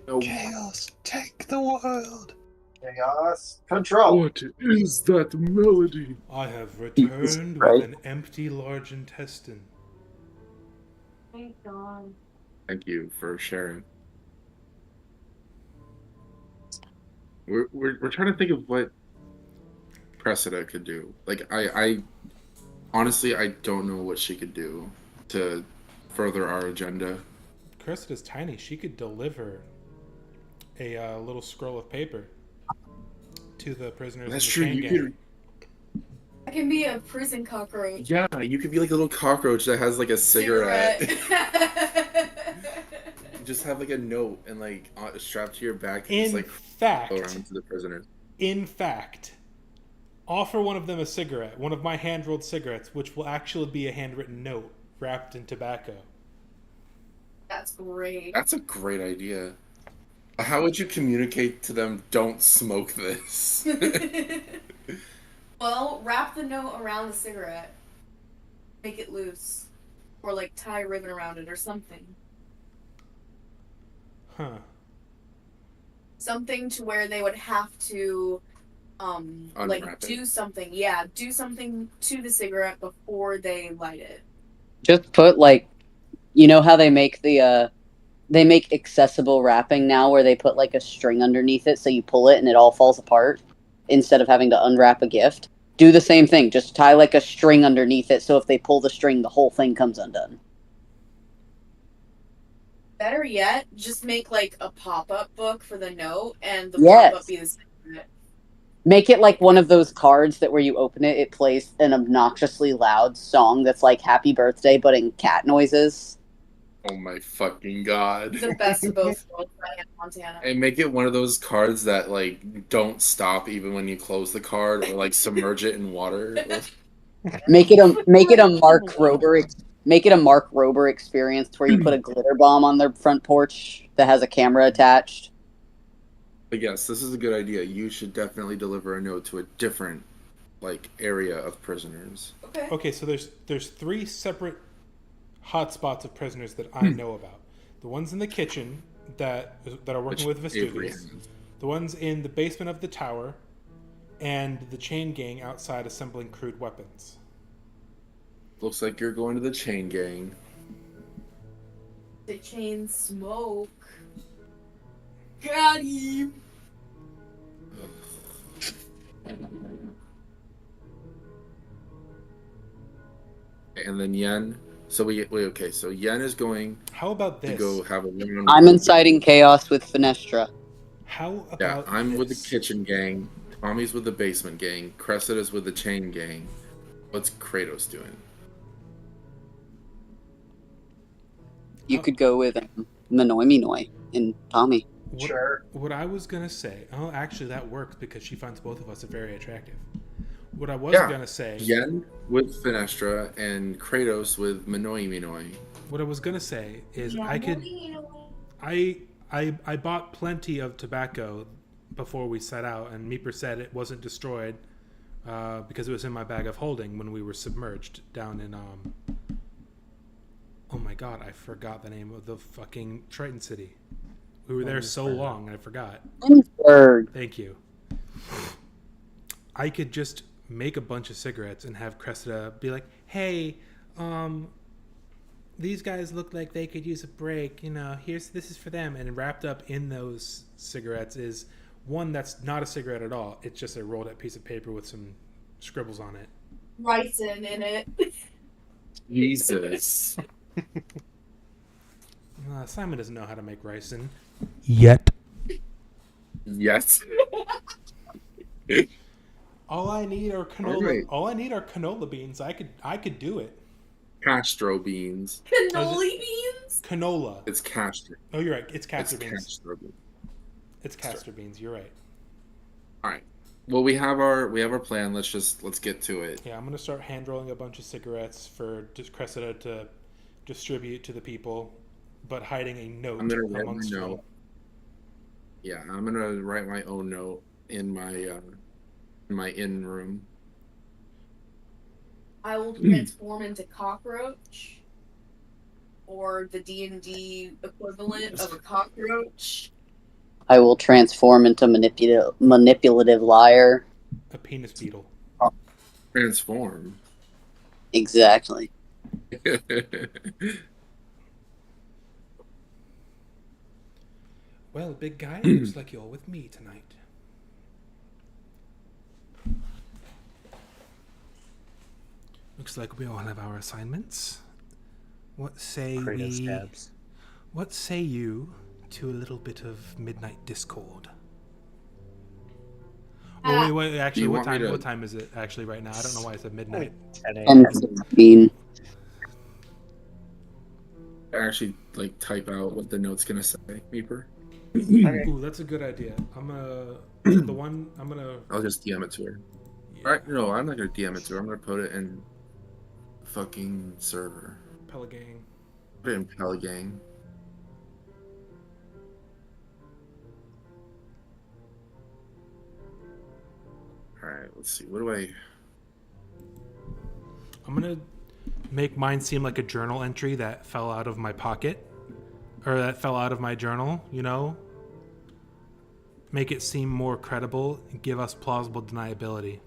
No. Chaos, take the world. Chaos. Control. What is that melody? I have returned Right. with an empty large intestine. Thank God. Thank you for sharing. We're trying to think of what Cressida could do. Like, I honestly, I don't know what she could do to further our agenda. Cressida's tiny. She could deliver a little scroll of paper to the prisoners. That's in true. the chain You gang. could, I can be a prison cockroach. yeah, you could be like a little cockroach that has like a cigarette. Just have like a note and like strapped to your back and just In like fact, go around to the prisoners. in fact, offer one of them a cigarette, one of my hand-rolled cigarettes, which will actually be a handwritten note wrapped in tobacco. That's great. That's a great idea. How would you communicate to them, don't smoke this? Well, wrap the note around the cigarette. Make it loose. Or like tie a ribbon around it or something. Huh. Something to where they would have to like Unwrap it. do something. Yeah, do something to the cigarette before they light it. Just put like, you know how they make they make accessible wrapping now, where they put like a string underneath it, so you pull it and it all falls apart instead of having to unwrap a gift. Do the same thing. Just tie like a string underneath it, so if they pull the string, the whole thing comes undone. Better yet, just make like a pop-up book for the note and the Yes. pop-up be the cigarette. Make it like one of those cards that where you open it, it plays an obnoxiously loud song that's like "Happy Birthday" but in cat noises. Oh my fucking god. The best of both worlds by Hannah Montana. And make it one of those cards that like don't stop even when you close the card, or like submerge it in water. Make it a Mark Rober make it a Mark Rober experience where you put a glitter bomb on their front porch that has a camera attached. But yes, this is a good idea. You should definitely deliver a note to a different like area of prisoners. Okay. Okay, so there's three separate hotspots of prisoners that I know about. The ones in the kitchen that are working with Avery Vesuvius, has. the ones in the basement of the tower, and the chain gang outside assembling crude weapons. Looks like you're going to the chain gang. The chain smoke. Got him. And then Yen. So okay. So Yen is going How about to this? go have a one-on-one. I'm inciting chaos with Finestra. How about Yeah, I'm with the this? kitchen gang. Tommy's with the basement gang. Cressida's with the chain gang. What's Kratos doing? You could go with Minoi Minoi and Tommy. What, Sure. what I was gonna say. Oh, actually, that works because she finds both of us very attractive. What I was Yeah. gonna say. Yen with Finestra and Kratos with Minoi Minoi. What I was gonna say is Yeah, I could. no. I bought plenty of tobacco before we set out, and Meeper said it wasn't destroyed because it was in my bag of holding when we were submerged down in oh my god, I forgot the name of the fucking Triton City. We were there so long, I forgot. Bird. Thank you. I could just make a bunch of cigarettes and have Cressida be like, "Hey, these guys look like they could use a break. You know, this is for them." And wrapped up in those cigarettes is one that's not a cigarette at all. It's just a rolled up piece of paper with some scribbles on it. Ricin in it. Jesus. Simon doesn't know how to make ricin yet. Yes. All I need are canola. Alright. All I need are canola beans. I could do it. Castro beans. Cannoli beans? Canola. It's Castro. Oh, you're right. It's It's castor beans. Castro beans. It's castor beans. You're right. All right. Well, we have our plan. Let's get to it. Yeah, I'm gonna start hand rolling a bunch of cigarettes for Cressida to distribute to the people, but hiding a note I'm gonna write my amongst them. note. Yeah, I'm gonna write my own note in my in room. I will transform into cockroach, or the D&D equivalent of a cockroach. I will transform into manipulative liar. A penis beetle. Transform. Exactly. Well, big guy, looks like you're with me tonight. Looks like we all have our assignments. What say Kratos we? dabs. What say you to a little bit of midnight discord? Oh, wait. Actually, you what want me time? to- What time is it actually right now? I don't know why I said midnight. 10 And a.m. 16. I actually like type out what the note's gonna say, Meeper. Okay. Ooh, that's a good idea. I'm gonna. I'll just DM it to her. Yeah, All right, no, I'm not gonna DM it to her. I'm gonna put it in fucking server. Pelagang. Put it in Pelagang. All right, let's see. What do I? I'm gonna make mine seem like a journal entry that fell out of my pocket, or that fell out of my journal. You know, make it seem more credible and give us plausible deniability.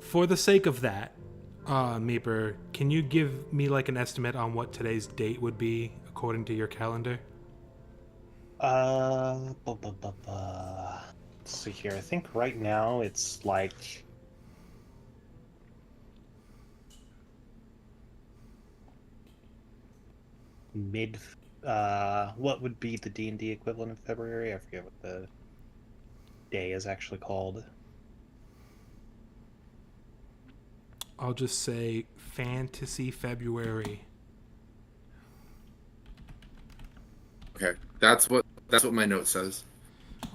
For the sake of that, Meeper, can you give me like an estimate on what today's date would be according to your calendar? Let's see here. I think right now it's like mid. What would be the D&D equivalent of February? I forget what the day is actually called. I'll just say Fantasy February. Okay, that's what my note says.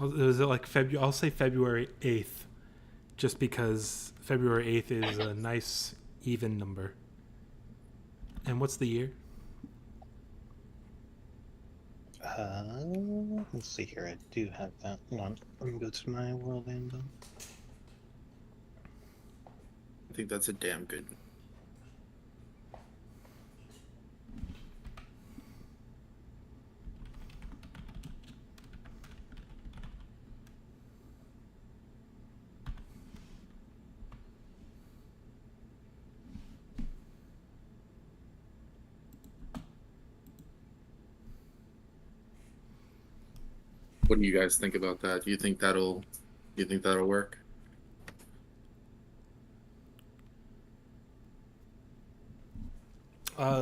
Is it like February? I'll say February 8th, just because February 8th is a nice even number. And what's the year? Let's see here. I do have that. Hold on. Let me go to my world info. I think that's a damn good. What do you guys think about that? Do you think that'll work?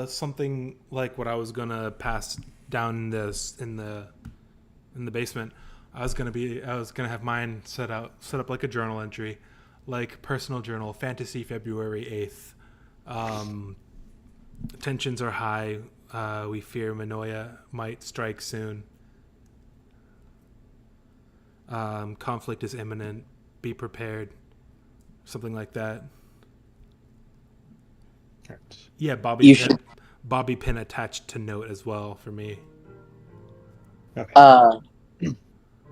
Something like what I was gonna pass down in the basement. I was gonna have mine set up like a journal entry, like personal journal, Fantasy February 8th. Tensions are high. We fear Manoia might strike soon. Conflict is imminent. Be prepared. Something like that. Right. Yeah, You should- Bobby pin attached to note as well for me. Okay.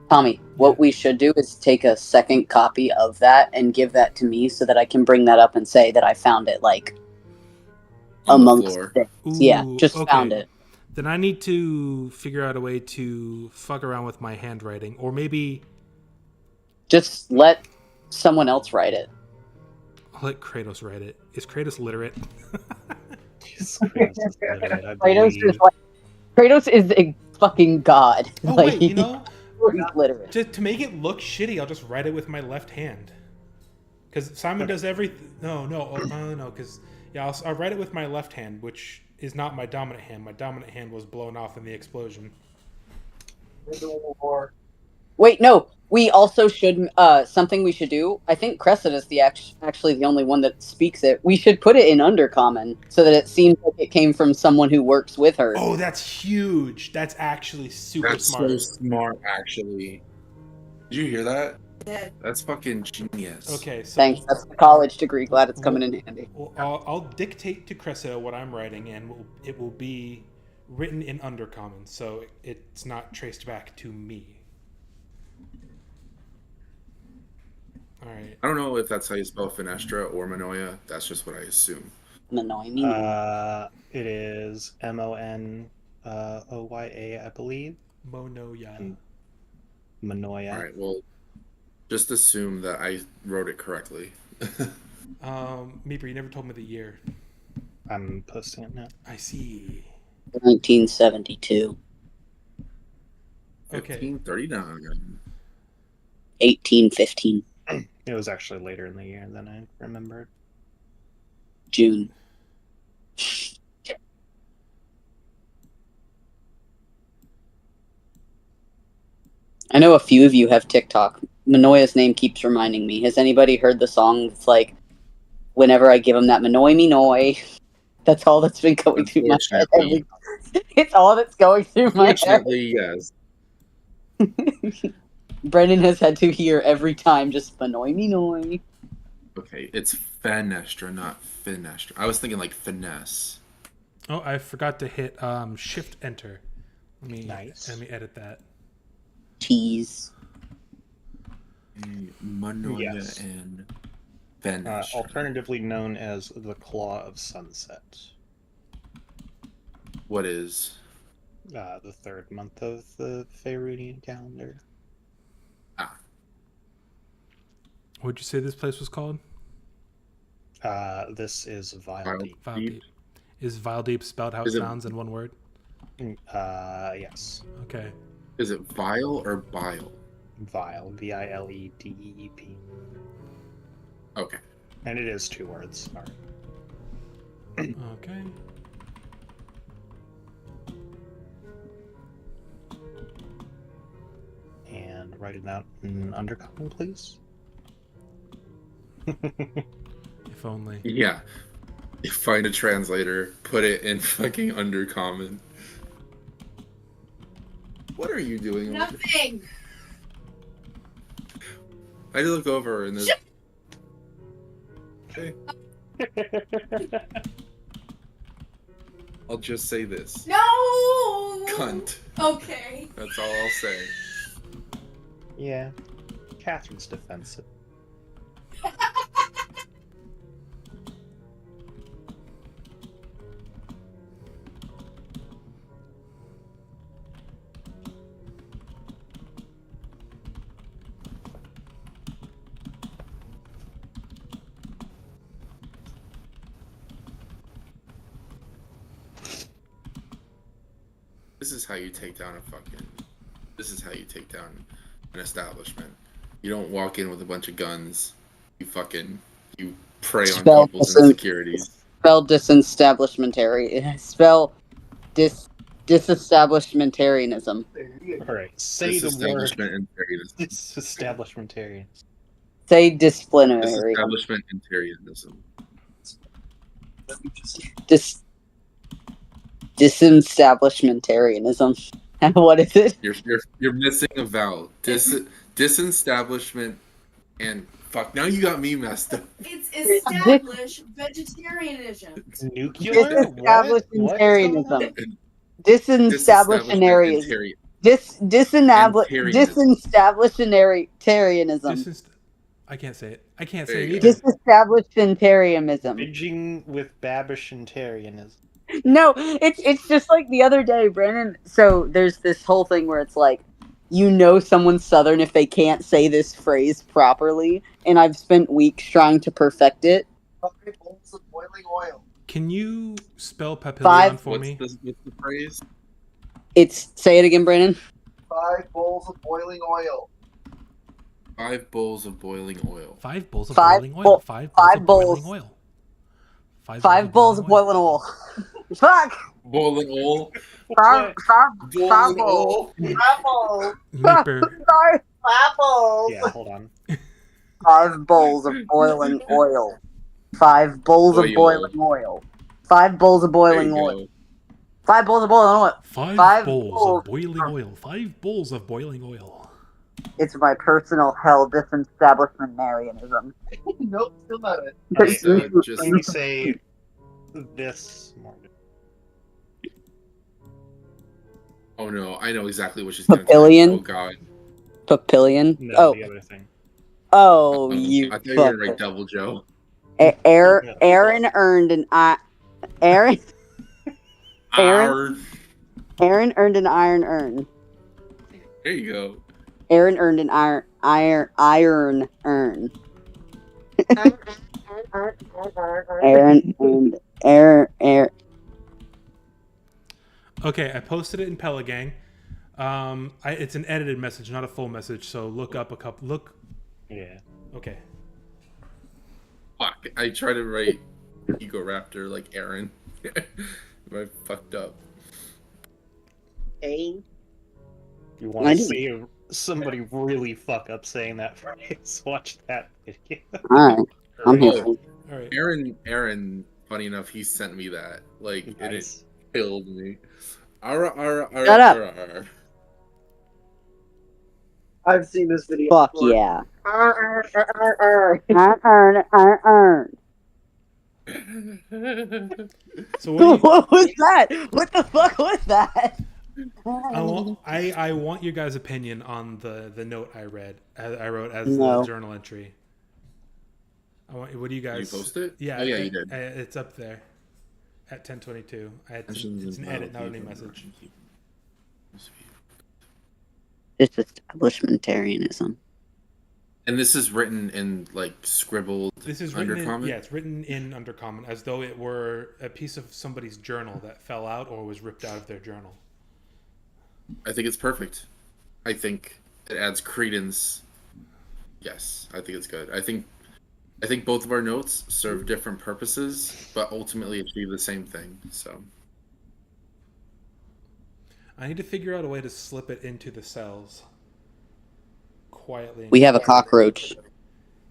Tommy, what we should do is take a second copy of that and give that to me so that I can bring that up and say that I found it like On the amongst floor. things. Yeah, Ooh, just okay. found it. Then I need to figure out a way to fuck around with my handwriting, or maybe Just let someone else write it. I'll let Kratos write it. Is Kratos literate? Kratos is a fucking god. Oh Like, wait, you know, he's literate. to make it look shitty, I'll just write it with my left hand. Because Simon does everything. No, because I'll write it with my left hand, which is not my dominant hand. My dominant hand was blown off in the explosion. Wait, no. We also should something we should do. I think Crescent is actually the only one that speaks it. We should put it in Undercommon so that it seems like it came from someone who works with her. Oh, that's huge. That's actually super That's smart. so smart, actually. Did you hear that? Yeah. That's fucking genius. Okay, so Thanks. That's the college degree. Glad it's coming in handy. Well, I'll dictate to Cressida what I'm writing, and it will be written in Undercommon, so it's not traced back to me. All right. I don't know if that's how you spell Fenestra or Manoia. That's just what I assume. Annoying me. It is Monoya, I believe. Monoya. Manoia. All right, well, just assume that I wrote it correctly. Meeper, you never told me the year. I'm posting it now. I see. 1972. Okay. 1539. 1815. It was actually later in the year than I remembered. June. I know a few of you have TikTok. Manoia's name keeps reminding me. Has anybody heard the song? It's like, whenever I give him that Manoi me noi. That's all that's been going through my head. Unfortunately. It's all that's going through my head. Unfortunately, yes. Brendan has had to hear every time just Manoi me noi. Okay, it's Fenestra, not Finestra. I was thinking like finesse. Oh, I forgot to hit Shift Enter. Let me edit that. Tease. Manoia Yes. and Fenestra. Alternatively known as the Claw of Sunset. What is? The third month of the Faerunian calendar. What'd you say this place was called? This is Vile Deep. Vile Deep. Is Vile Deep spelled how it Is it- sounds in one word? Yes. Okay. Is it vile or bile? Vile. Viledeep. Okay. And it is 2 words. Sorry. Okay. And write it out in Undercommon, please. If only. Yeah. Find a translator, put it in fucking Undercommon. What are you doing? Nothing. I look over and there's. Okay. I'll just say this. No. Cunt. Okay. That's all I'll say. Yeah. Catherine's defensive. This is how you take down a fucking. This is how you take down an establishment. You don't walk in with a bunch of guns. You fucking. You prey on Spell people's insecurities. Spell disestablishmentary. Spell disestablishmentarianism. Alright, say the word Disestablishment imperialism. disestablishmentarian. Say disciplinary. Disestablishment imperialism. Disestablishmentarianism. And what is it? You're missing a vowel. Disestablishment and fuck. Now you got me messed up. It's established vegetarianism. Nuclear? Disestablishmentarianism. Disestablishmentarianism. Imperialism. Disestablishmentarianism. I can't say it. I can't There say it you either. Disestablishmentarianism. Bridging with Babishentarianism. No, it's just like the other day, Brandon. So there's this whole thing where it's like, you know, someone's Southern if they can't say this phrase properly, and I've spent weeks trying to perfect it. 5 bowls of boiling oil. Can you spell Petillent 5 for What's me? the phrase? Say it again, Brandon. 5 bowls of boiling oil. 5 bowls of boiling oil. 5 bowls of Five boiling bowl- oil. 5 five bowls of bowls. boiling oil. 5 bowls of boiling oil. Fuck! Boiling oil. Five Boiling bowls. oil. Apple. Meeper, Apples. Yeah, hold on. 5 bowls of boiling oil. 5 bowls of Oil. boiling oil. 5 bowls of There boiling you oil. go. 5 bowls of boiling oil. 5 bowls bowls of boiling oil. 5 bowls of boiling oil. It's my personal hell disestablishmentarianism. Nope, still not it. Just, just Let me say this more. oh no, I know exactly what she's gonna say. Papillion? Oh god. Papillion? No, the other thing. Oh, you I thought you were gonna fucker. write Double Joe. Aaron earned an Aaron Arr. Aaron earned an iron urn. There you go. Aaron earned an iron urn. Aaron earned air. Okay, I posted it in Pelagang. It's an edited message, not a full message. So look up a couple. Look. Yeah. Okay. Fuck. I tried to write Ego Raptor like Aaron. I fucked up. Hey. You want to see somebody really fuck up saying that phrase? Watch that video. Alright. I'm here. Oh, All right. Aaron, funny enough, he sent me that. Like, and it Nice. killed me. Arr. Shut up. I've seen this video. Fuck before. yeah. Earn. So what? What was that? What the fuck was that? I want your guys' opinion on the note I wrote as No. the journal entry. What do you guys? Did you post it? Yeah. Oh yeah, you did. It's up there at 10:22. It's an edit, not a new message. Disestablishmentarianism. And this is written in like scribbled This is written in, undercommon. yeah, it's written in undercommon as though it were a piece of somebody's journal that fell out or was ripped out of their journal. I think it's perfect. I think it adds credence. Yes, I think it's good. I think both of our notes serve different purposes, but ultimately achieve the same thing. So I need to figure out a way to slip it into the cells quietly. We have a cockroach.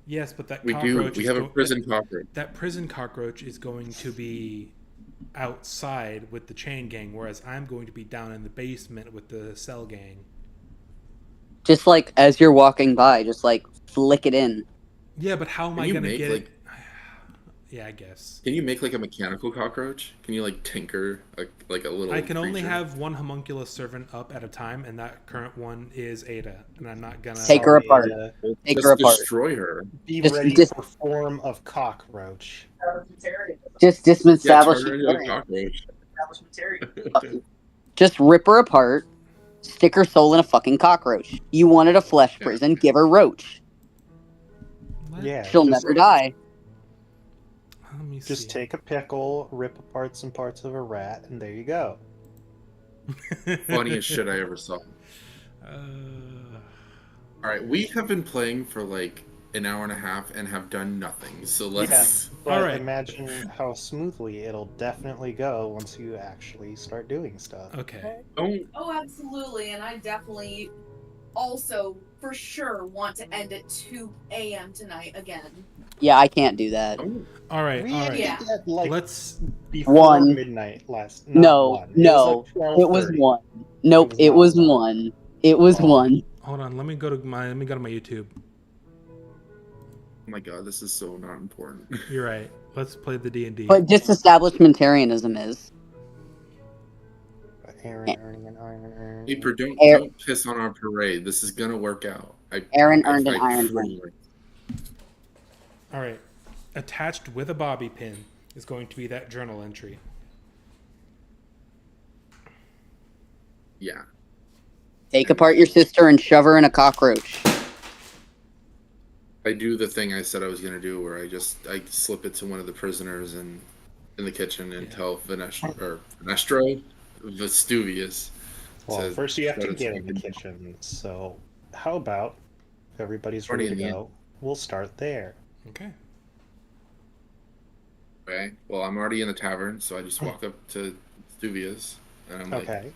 Yes, but that we cockroach do. We is have a prison cockroach. that prison cockroach is going to be outside with the chain gang, whereas I'm going to be down in the basement with the cell gang. Just like as you're walking by, just like flick it in. Yeah, but how am Can I you going to make, get like- it? Yeah, I guess. Can you make like a mechanical cockroach? Can you like tinker like a little? I can only creature? have one homunculus servant up at a time, and that current one is Ada, and I'm not gonna Take her apart. Well, Take just her apart. destroy her. Be Just- ready just- for form of cockroach. Just Yeah, turn disestablish. her into a cockroach. Just rip her apart. Stick her soul in a fucking cockroach. You wanted a flesh prison, give her roach. What? Yeah. She'll just, never die. Let me Just see. take a pickle, rip apart some parts of a rat, and there you go. Funniest shit I ever saw. All right, we have been playing for like an hour and a half and have done nothing. So let's. But All right. imagine how smoothly it'll definitely go once you actually start doing stuff. Okay. Don't. Oh, absolutely. And I definitely also, for sure, want to end at 2 a.m. tonight again. Yeah, I can't do that. don't- All right. We All ended right. Yeah. at like Let's. before 1. midnight last. No, Not 1. no, It was, like It was 12:30. 1. Nope, it It was was not 1. It was Oh. 1. Hold on. Let me go to my YouTube. Oh my god, this is so not important. You're right. Let's play the D&D. But disestablishmentarianism is. Aaron earning an iron urn. Paper, don't Air- piss on our parade. This is gonna work out. Aaron earned an iron truly- All right. Attached with a bobby pin is going to be that journal entry. Yeah. Take apart your sister and shove her in a cockroach. I do the thing I said I was gonna do, where I slip it to one of the prisoners in the kitchen and tell Vestuvius. Well, says, first you have to "Shut get us in the fucking-" kitchen. So, how about if everybody's Already ready to in the go? We'll start there. Okay. Okay. Well, I'm already in the tavern, so I just walk up to Vestuvius and I'm like, Okay.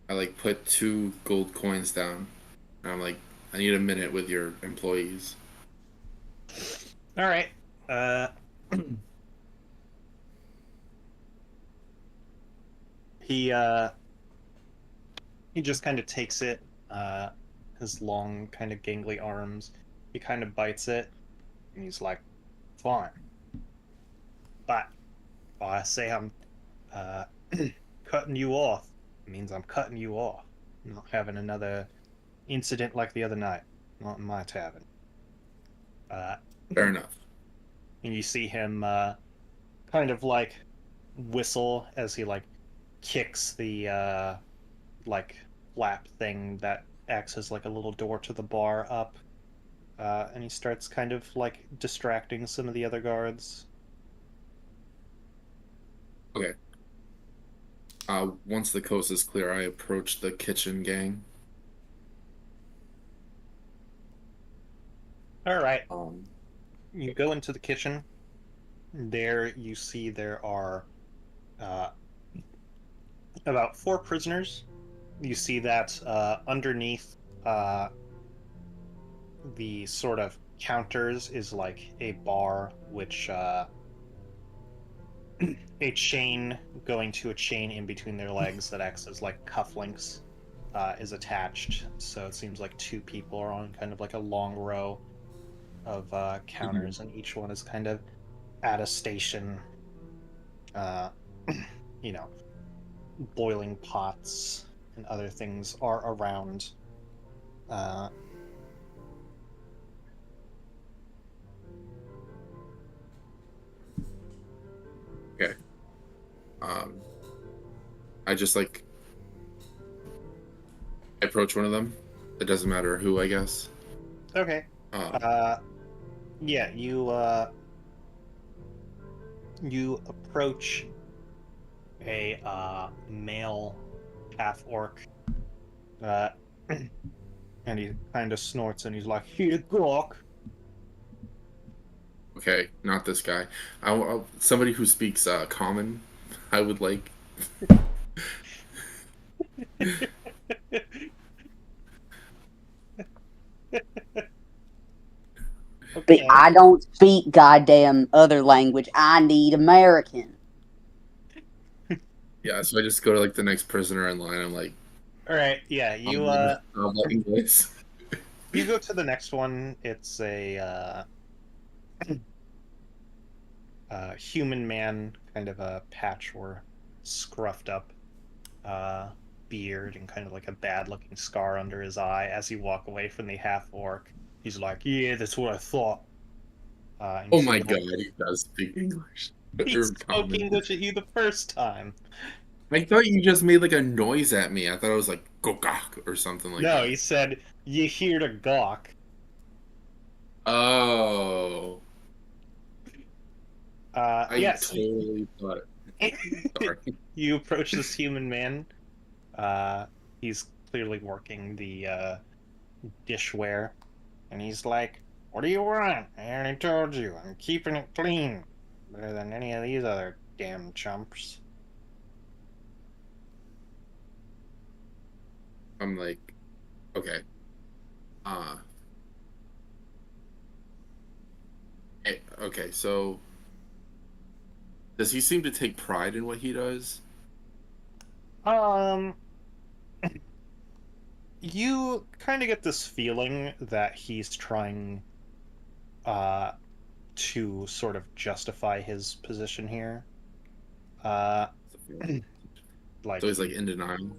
I like put 2 gold coins down. And I'm like, I need a minute with your employees. All right. Uh, he he just kind of takes it. His long, kind of gangly arms. He kind of bites it, and he's like, "Fine, but if I say I'm uh, cutting you off, it means I'm cutting you off. I'm not having another incident like the other night. Not in my tavern." Uh, Fair enough. and you see him kind of like whistle as he like kicks the like flap thing that acts as like a little door to the bar up, and he starts kind of like distracting some of the other guards. Okay. Once the coast is clear, I approach the kitchen gang. All right, Um, you go into the kitchen. There you see there are uh, about 4 prisoners. You see that underneath the sort of counters is like a bar, which a chain going to a chain in between their legs that acts as like cufflinks is attached. So it seems like 2 people are on kind of like a long row of counters, and each one is kind of at a station. Uh, you know, boiling pots and other things are around. Uh, okay. Um, I just like I approach one of them. It doesn't matter who, I guess. okay. Um, Yeah, you approach a male half orc, uh, and he kind of snorts and he's like, "Here, Gawk." okay, not this guy. Somebody who speaks common. I would like. But Okay. I don't speak goddamn other language. I need American. Yeah, so I just go to like the next prisoner in line. I'm like, All right. Yeah, English. you go to the next one. It's a human man, kind of a patch or scruffed up beard and kind of like a bad looking scar under his eye. As you walk away from the half orc, he's like, "Yeah, that's what I thought." And you Oh see my him- god, he does speak English. He Or spoke common. English at you the first time. I thought you just made like a noise at me. I thought it was like gokak or something like No, that. he said, "You here to gawk." Oh, I Yes, totally thought. Sorry. you approach this human man. He's clearly working the dishware, and he's like, "What do you want? I already told you. I'm keeping it clean, better than any of these other damn chumps." I'm like, okay. Uh, okay, so does he seem to take pride in what he does? Um, you kind of get this feeling that he's trying to sort of justify his position here. Uh, like So he's like in denial.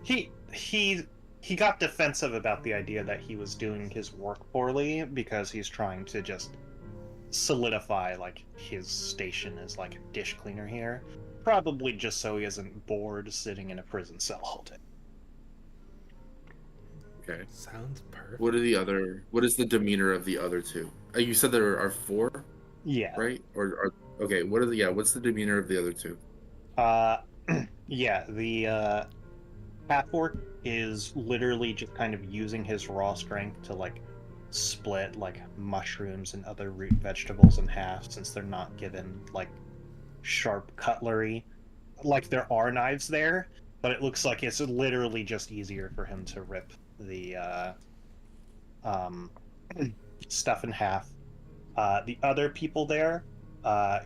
he he got defensive about the idea that he was doing his work poorly because he's trying to just solidify like his station as like a dish cleaner here, probably just so he isn't bored sitting in a prison cell all day. Okay. Sounds perfect. What is the demeanor of the other 2? You said there are 4, Yeah. right? Okay, what's the demeanor of the other 2? Yeah, the half orc is literally just kind of using his raw strength to like split like mushrooms and other root vegetables in half, since they're not given like sharp cutlery. Like there are knives there, but it looks like it's literally just easier for him to rip the um, stuff in half. The other people there,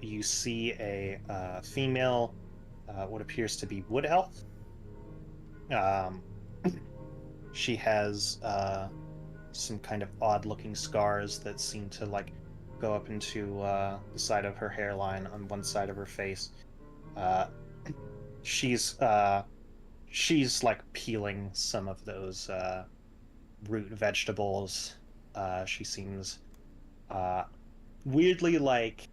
you see a female, what appears to be wood elf. Um, she has some kind of odd-looking scars that seem to like go up into the side of her hairline on one side of her face. Uh, she's like peeling some of those root vegetables. She seems uh, weirdly like,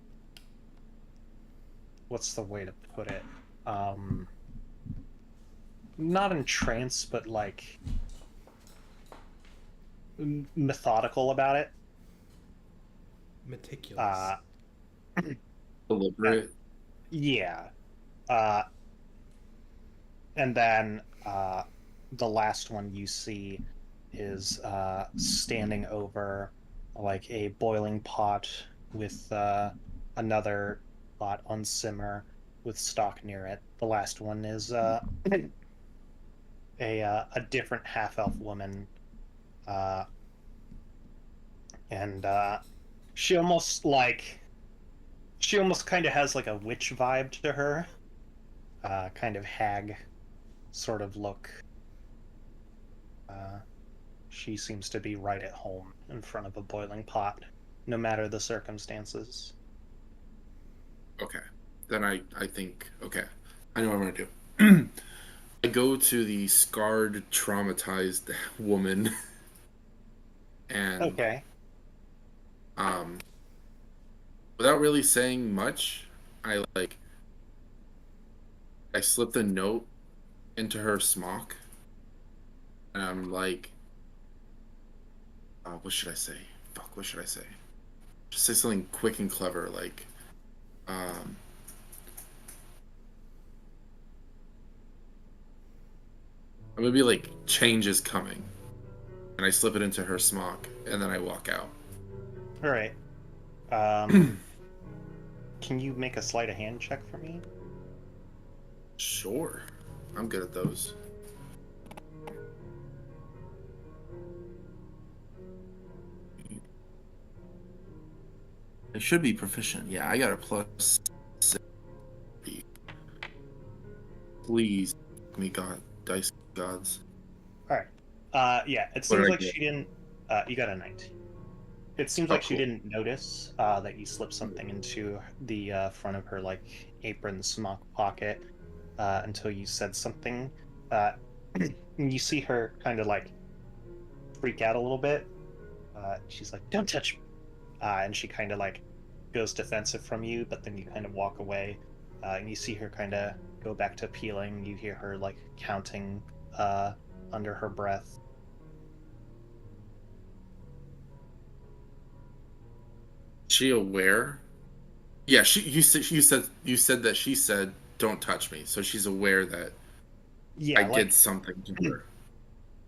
what's the way to put it? Not entranced, but like methodical about it. Meticulous. Deliberate. Yeah. And then the last one you see is standing over like a boiling pot with another pot on simmer with stock near it. The last one is a different half elf woman, and she almost kind of has like a witch vibe to her, kind of hag sort of look. She seems to be right at home in front of a boiling pot, no matter the circumstances. Okay. Then I think, okay, I know what I'm going to do. I go to the scarred, traumatized woman and Okay. without really saying much, I slipped a note into her smock, and I'm like, what should I say? Fuck, what should I say? Just say something quick and clever, like, I'm gonna be like, change is coming, and I slip it into her smock, and then I walk out. All right. Can you make a sleight of hand check for me? Sure, I'm good at those. I should be proficient. Yeah, I got a plus 60. Please, me God, dice gods. All right. Yeah, it What seems did I like get? she didn't. You got a 19. It seems Oh, like she cool. didn't notice that you slipped something into the front of her like apron smock pocket until you said something. You see her kind of like freak out a little bit. She's like, "Don't touch me," and she kind of like goes defensive from you, but then you kind of walk away, and you see her kind of go back to peeling. You hear her like counting under her breath. She aware? Yeah, you said that she said don't touch me, so she's aware that I Yeah, did like something to her.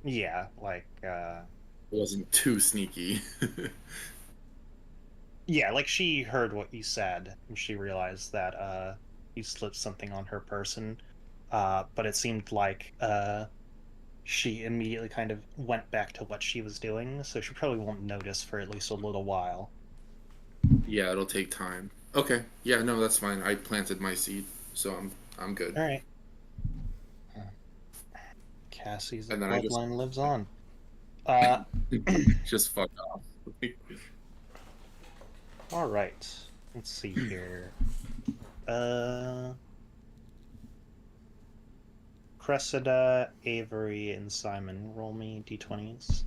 yeah, like It wasn't too sneaky. yeah, like she heard what you said and she realized that you slipped something on her person. But it seemed like she immediately kind of went back to what she was doing, so she probably won't notice for at least a little while. Yeah, it'll take time. Okay. Yeah, no, that's fine. I planted my seed, so I'm good. All right. Cassie's And then I just bloodline lives on. Uh, just fuck off. all right. Let's see here. Cressida, Avery, and Simon, roll me d20s.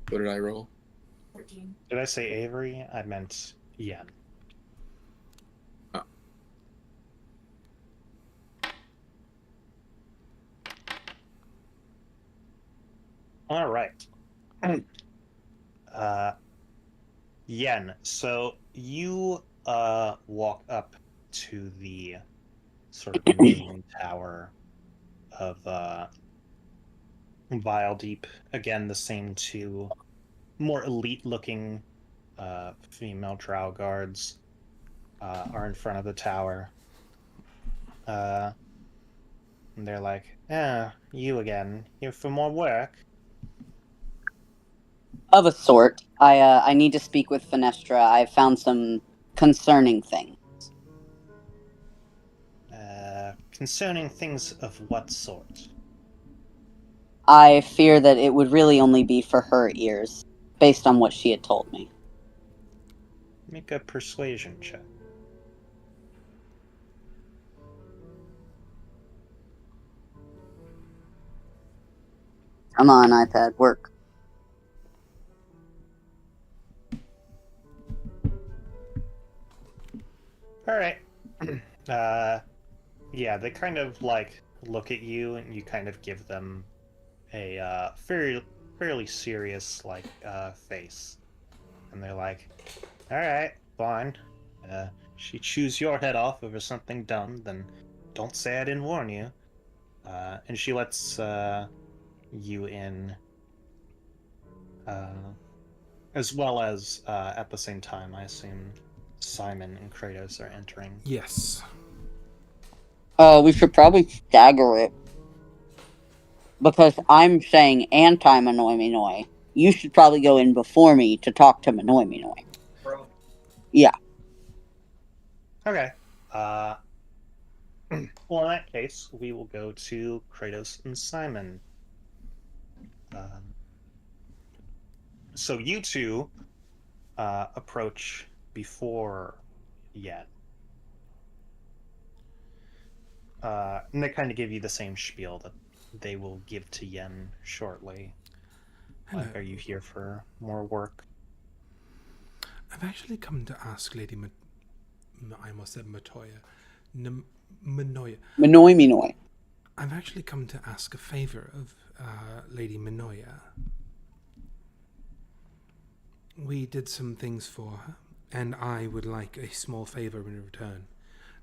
What did I roll? 14. Did I say Avery? I meant Yen. Oh. All right. Yen, so you walk up to the sort of main tower of Vile Deep. Again, the same two more elite-looking female drow guards are in front of the tower. And they're like, you again. Here for more work? Of a sort. I need to speak with Fenestra. I found some concerning things. Concerning things of what sort? I fear that it would really only be for her ears, based on what she had told me. Make a persuasion check. Come on, iPad, work. Alright. Yeah, they kind of, like, look at you, and you kind of give them a, fairly serious, like, face. And they're like, alright, fine. She chews your head off over something dumb, then don't say I didn't warn you. And she lets, you in, as well as, at the same time, I assume Simon and Kratos are entering. Yes. We should probably stagger it. Because I'm saying anti-Minoi Minoi. You should probably go in before me to talk to Minoi Minoi. Bro. Yeah. Okay. Well, in that case, we will go to Kratos and Simon. So you two approach before Yen. And they kind of give you the same spiel that they will give to Yen shortly. Like, Hello. are you here for more work? I've actually come to ask Lady I almost said Matoya. Minoya. Minoi Minoi. I've actually come to ask a favor of Lady Minoya. We did some things for her, and I would like a small favor in return.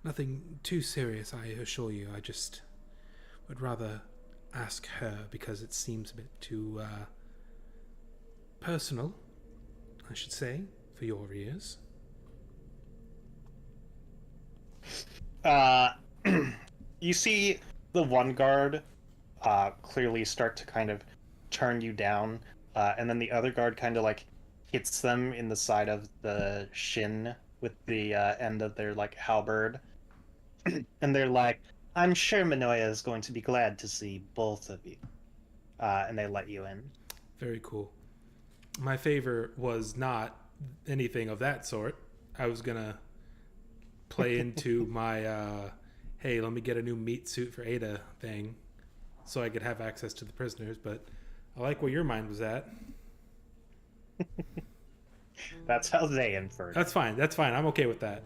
Nothing too serious, I assure you. I just would rather ask her because it seems a bit too personal, I should say, for your ears. You see the one guard clearly start to kind of turn you down, and then the other guard kind of like hits them in the side of the shin with the end of their like halberd, and they're like, "I'm sure Minoya is going to be glad to see both of you," and they let you in. Very cool. My favor was not anything of that sort. I was gonna play into my hey, let me get a new meat suit for Ada thing so I could have access to the prisoners, but I like where your mind was at. That's how they inferred. That's fine. I'm okay with that.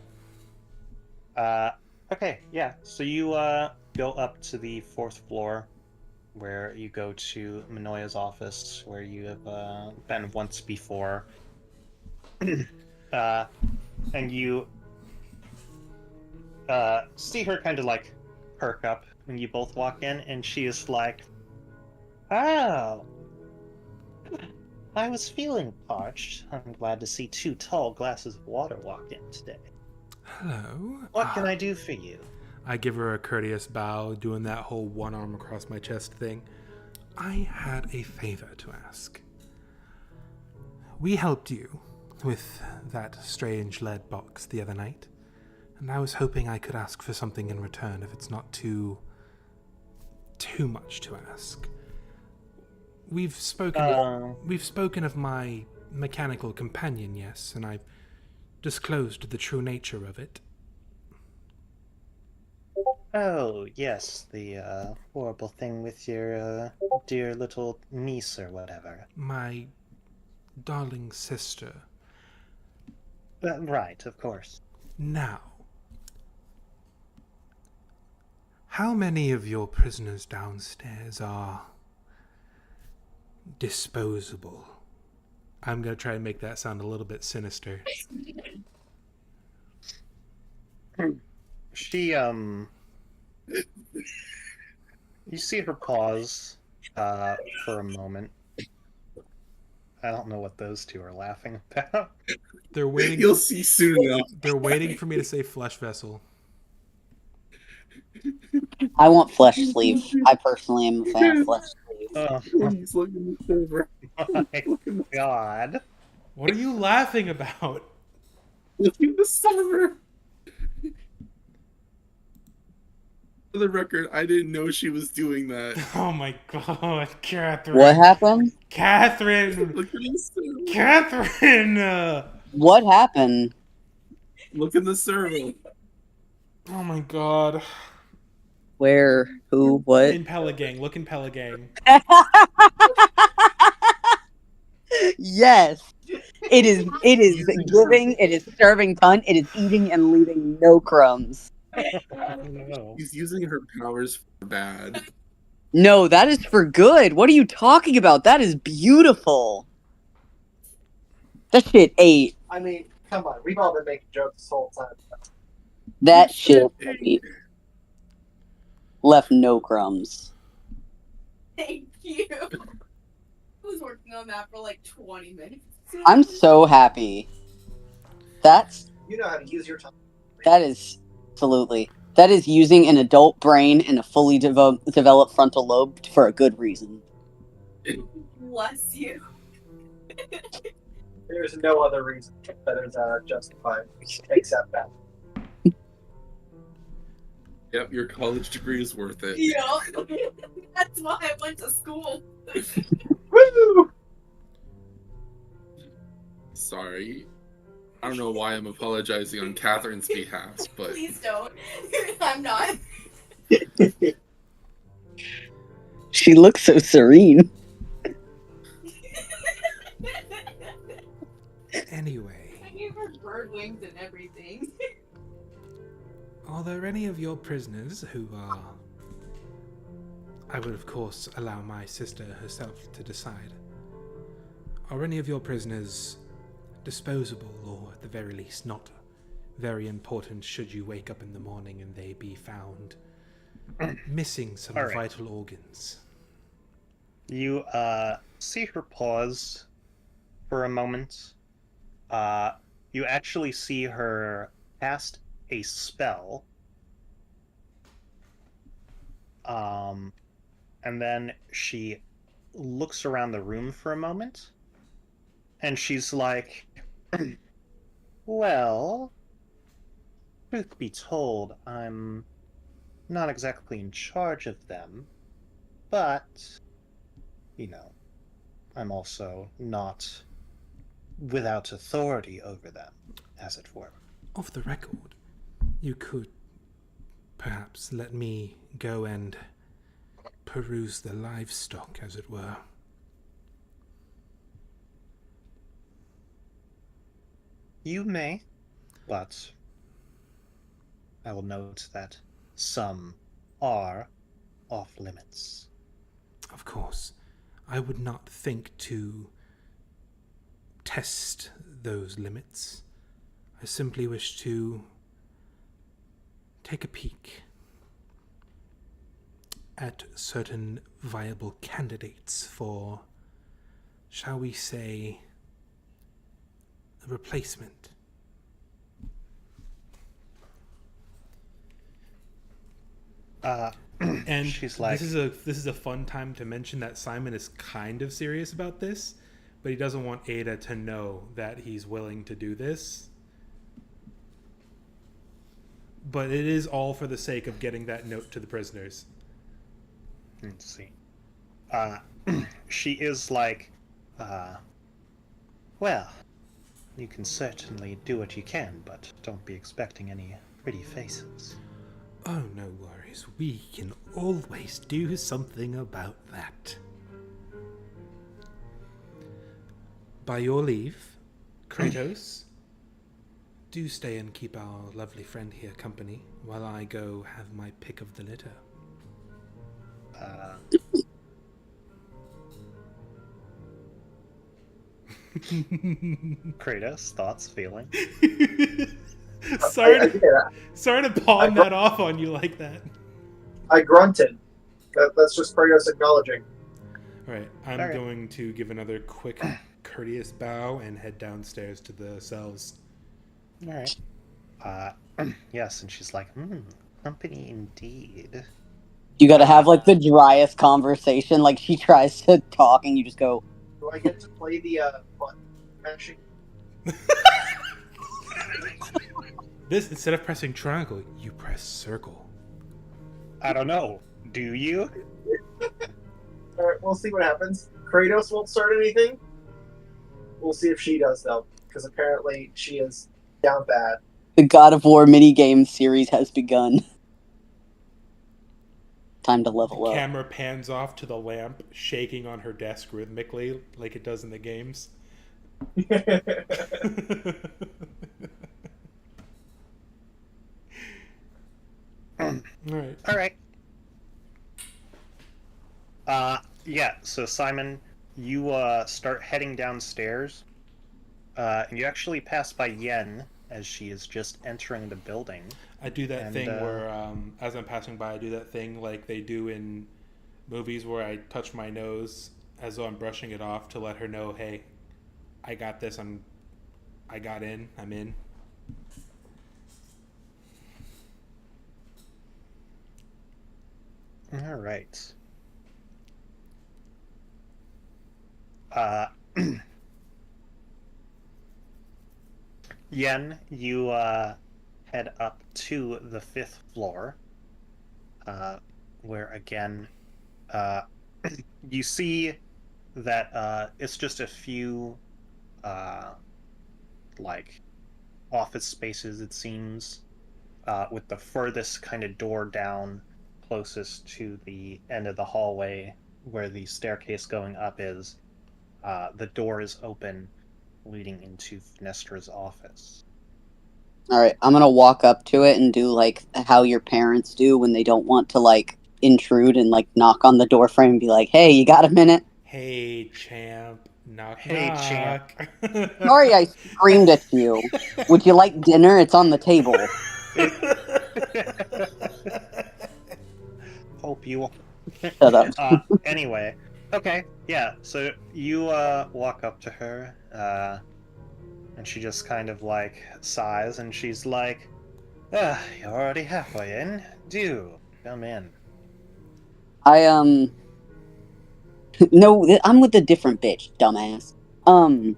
Okay, yeah. So you go up to the 4th floor, where you go to Minoya's office, where you have been once before. And you see her kind of like perk up when you both walk in, and she is like, "Oh, I was feeling parched. I'm glad to see 2 tall glasses of water walk in today. Hello. What can I do for you?" I give her a courteous bow, doing that whole one arm across my chest thing. I had a favor to ask. We helped you with that strange lead box the other night, and I was hoping I could ask for something in return if it's not too much to ask. We've spoken of my mechanical companion, yes, and I've disclosed the true nature of it. Oh, yes, the horrible thing with your dear little niece or whatever. My darling sister. Right, of course. Now, how many of your prisoners downstairs are disposable? I'm going to try and make that sound a little bit sinister. She, you see her pause, for a moment. I don't know what those two are laughing about. They're waiting. You'll see soon enough. They're waiting for me to say flesh vessel. I want flesh sleeve. I personally am a fan of flesh sleeve. Oh Please look in the server. my god. What are you laughing about? Look in the server. For the record, I didn't know she was doing that. Oh my god, Catherine. What happened? Catherine. Look in the server. Catherine. What happened? Look in the server. Oh my god. Where? Who? What? In Pelagang. Look in Pelagang. Yes. It is giving, it is serving cunt, it is eating and leaving no crumbs. No. He's using her powers for bad. No, that is for good. What are you talking about? That is beautiful. That shit ate. I mean, come on. We've all been making jokes this whole time. That shit ate. Left no crumbs. Thank you. I was working on that for like 20 minutes. I'm so happy. That's You know how to use your time. That is absolutely. That is using an adult brain and a fully developed frontal lobe for a good reason. Bless you. There's no other reason that is justified except that. Yep, your college degree is worth it. Yeah. That's why I went to school. Woo! Sorry. I don't know why I'm apologizing on Catherine's behalf, but Please don't. I'm not. She looks so serene. Anyway, I gave her bird wings and everything. are there any of your prisoners who are... I would, of course, allow my sister herself to decide. Are any of your prisoners disposable, or at the very least not very important should you wake up in the morning and they be found missing some All right. vital organs? You see her pause for a moment. You actually see her cast a spell. And then she looks around the room for a moment. And she's like, well, truth be told, I'm not exactly in charge of them, but, you know, I'm also not without authority over them, as it were. Off the record, you could perhaps let me go and peruse the livestock, as it were. You may, but I will note that some are off limits. Of course, I would not think to test those limits. I simply wish to take a peek at certain viable candidates for, shall we say, a replacement. And she's like, this is a fun time to mention that Simon is kind of serious about this, but he doesn't want Ada to know that he's willing to do this. But it is all for the sake of getting that note to the prisoners. let's see. She is like, well, you can certainly do what you can, but don't be expecting any pretty faces. Oh, no worries. We can always do something about that. By your leave, Kratos, do stay and keep our lovely friend here company while I go have my pick of the litter. Kratos, thoughts, feelings? Sorry I to pawn that off on you like that. I grunted. That's just Kratos acknowledging. All right, I'm All right. going to give another quick courteous bow and head downstairs to the cells. All right. Yes, and she's like, company indeed. You gotta have like the driest conversation. Like she tries to talk, and you just go, Do I get to play the button mashing? This, instead of pressing triangle, you press circle. I don't know. Do you? Alright, we'll see what happens. Kratos won't start anything. We'll see if she does, though, because apparently she is down bad. "The God of War minigame series has begun. Time to The level up." camera pans off to the lamp shaking on her desk rhythmically, like it does in the games. Alright. All right. Yeah. So Simon, you start heading downstairs, and you actually pass by Yen as she is just entering the building. I do that And, thing where, as I'm passing by, I do that thing like they do in movies where I touch my nose as though I'm brushing it off to let her know, hey, I got this. I'm in. All right. Yen, you head up to the 5th floor, where again, you see that it's just a few like office spaces, it seems, with the furthest kind of door down closest to the end of the hallway where the staircase going up is. The door is open, leading into Finestra's office. All right, I'm gonna walk up to it and do like how your parents do when they don't want to like intrude and like knock on the door frame and be like, "Hey, you got a minute?" Hey, champ. Knock, Hey, knock. Sorry, I screamed at you. Would you like dinner? It's on the table. Hope you. Shut up. Anyway, okay, yeah. So you walk up to her, and she just kind of like sighs, and she's like, "You're already halfway in. Do come in." I no, I'm with a different bitch, dumbass. I'm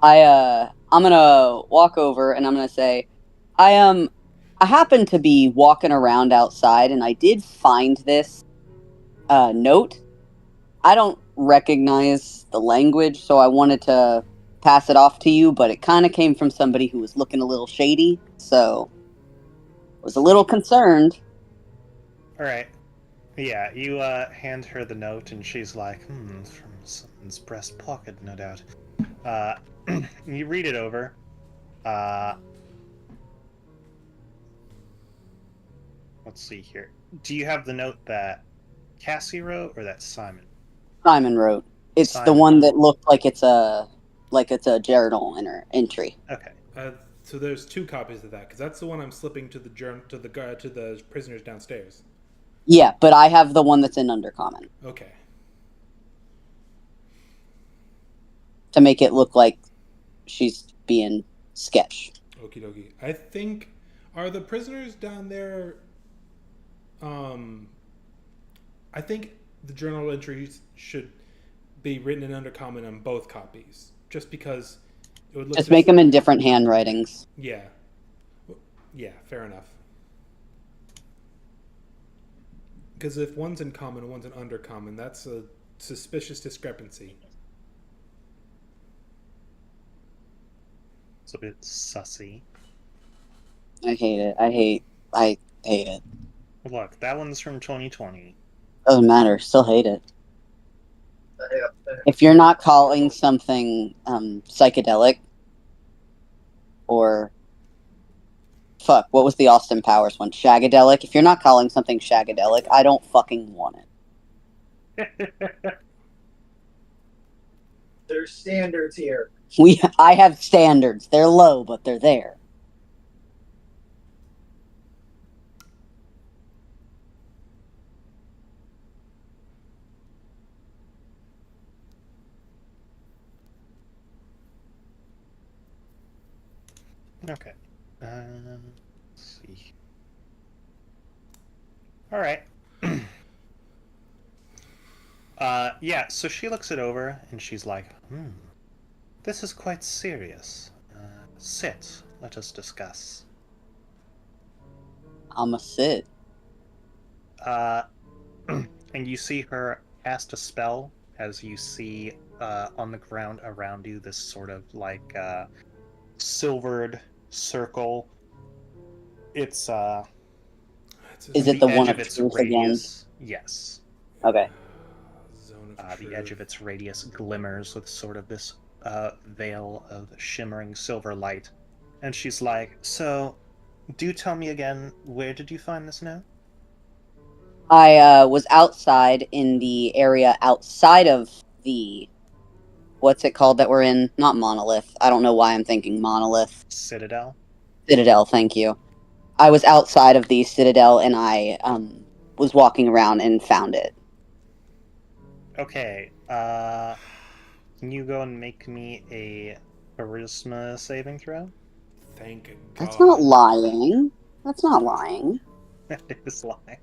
gonna walk over and I'm gonna say, I happened to be walking around outside and I did find this note. I don't recognize the language, so I wanted to pass it off to you, but it kind of came from somebody who was looking a little shady, so was a little concerned. All right. Yeah, you hand her the note, and she's like, from someone's breast pocket, no doubt. You read it over. Let's see here. Do you have the note that Cassie wrote, or that Simon? Simon wrote. It's the Simon. one that looked like it's a journal entry. Okay. So there's 2 copies of that because that's the one I'm slipping to the to the prisoners downstairs. Yeah, but I have the one that's in Undercommon Okay. to make it look like she's being sketch. Okie dokie. I think are the prisoners down there. I think the journal entries should be written in Undercommon on both copies, just because it would look. Just make them in different handwritings. Yeah. Yeah. Fair enough. Because if one's in common and one's in Undercommon, that's a suspicious discrepancy. It's a bit sussy. I hate it. I hate it. Look, that one's from 2020. Doesn't matter. Still hate it. If you're not calling something psychedelic or fuck, what was the Austin Powers one? Shagadelic. If you're not calling something shagadelic, I don't fucking want it. There's standards here. I have standards. They're low, but they're there. Okay. Let's see. All right. Yeah, so she looks it over and she's like, this is quite serious. Sit, let us discuss. I'ma sit. Uh, and you see her cast a spell as you see on the ground around you this sort of like silvered circle. It's Is it the edge one of of its truth again? radius. Yes. Okay. Zone of The edge truth. of its radius glimmers with sort of this veil of shimmering silver light. And she's like, so, do tell me again, where did you find this note? I was outside in the area outside of the what's it called that we're in? Not Monolith. I don't know why I'm thinking Monolith. Citadel? Citadel, thank you. I was outside of the Citadel and I was walking around and found it. Okay, can you go and make me a charisma saving throw? Thank God. That's not lying. That's not lying. That is lying.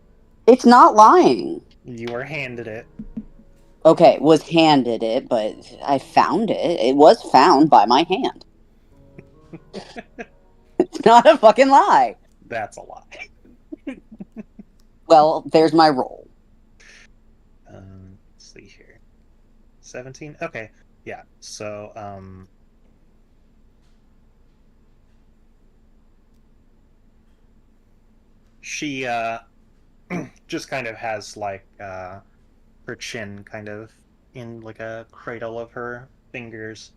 It's not lying. You were handed it. Okay, was handed it, but I found it. It was found by my hand. It's not a fucking lie. That's a lie. Well, there's my roll. Let's see here. 17? Okay, yeah, so, she, just kind of has, like, her chin kind of in, like, a cradle of her fingers,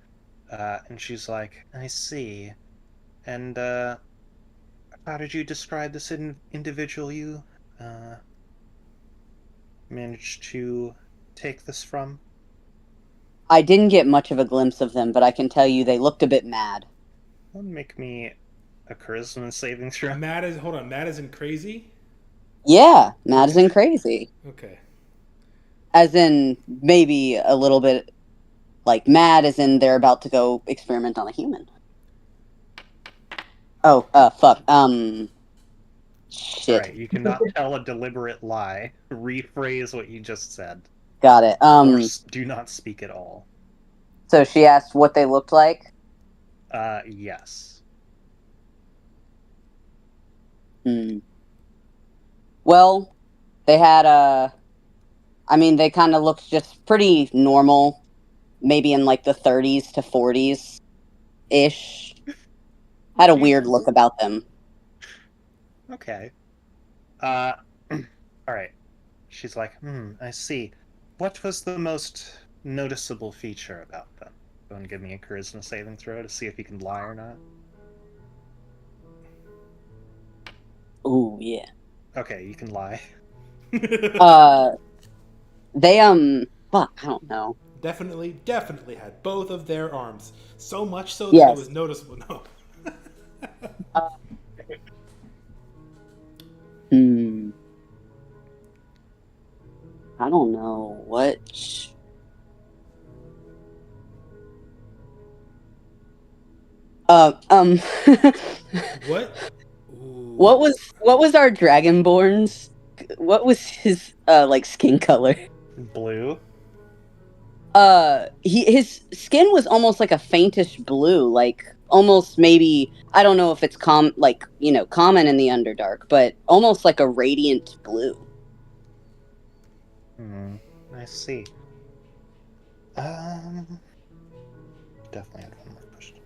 and she's like, I see. And, how did you describe this individual you, managed to take this from? I didn't get much of a glimpse of them, but I can tell you they looked a bit mad. Make me a charisma saving throw. Matt is hold on. Matt isn't crazy. Yeah, mad as in crazy. Okay. As in, maybe a little bit like mad as in they're about to go experiment on a human. Oh, fuck. Shit. Alright, you cannot tell a deliberate lie. Rephrase what you just said. Got it. Or do not speak at all. So she asked what they looked like? Yes. Well, they had I mean, they kind of looked just pretty normal. Maybe in like the 30s to 40s ish. Had a weird look about them. Okay. Alright. She's like, I see. What was the most noticeable feature about them? Go and give me a charisma saving throw to see if you can lie or not. Ooh, yeah. Okay, you can lie. They, fuck, I don't know. Definitely had both of their arms. So much so that Yes. it was noticeable. No. I don't know. What? What? Ooh. What was our Dragonborn's? What was his like skin color? Blue? His skin was almost like a faintish blue, like almost maybe I don't know if it's common in the Underdark, but almost like a radiant blue. I see. Definitely had one more question.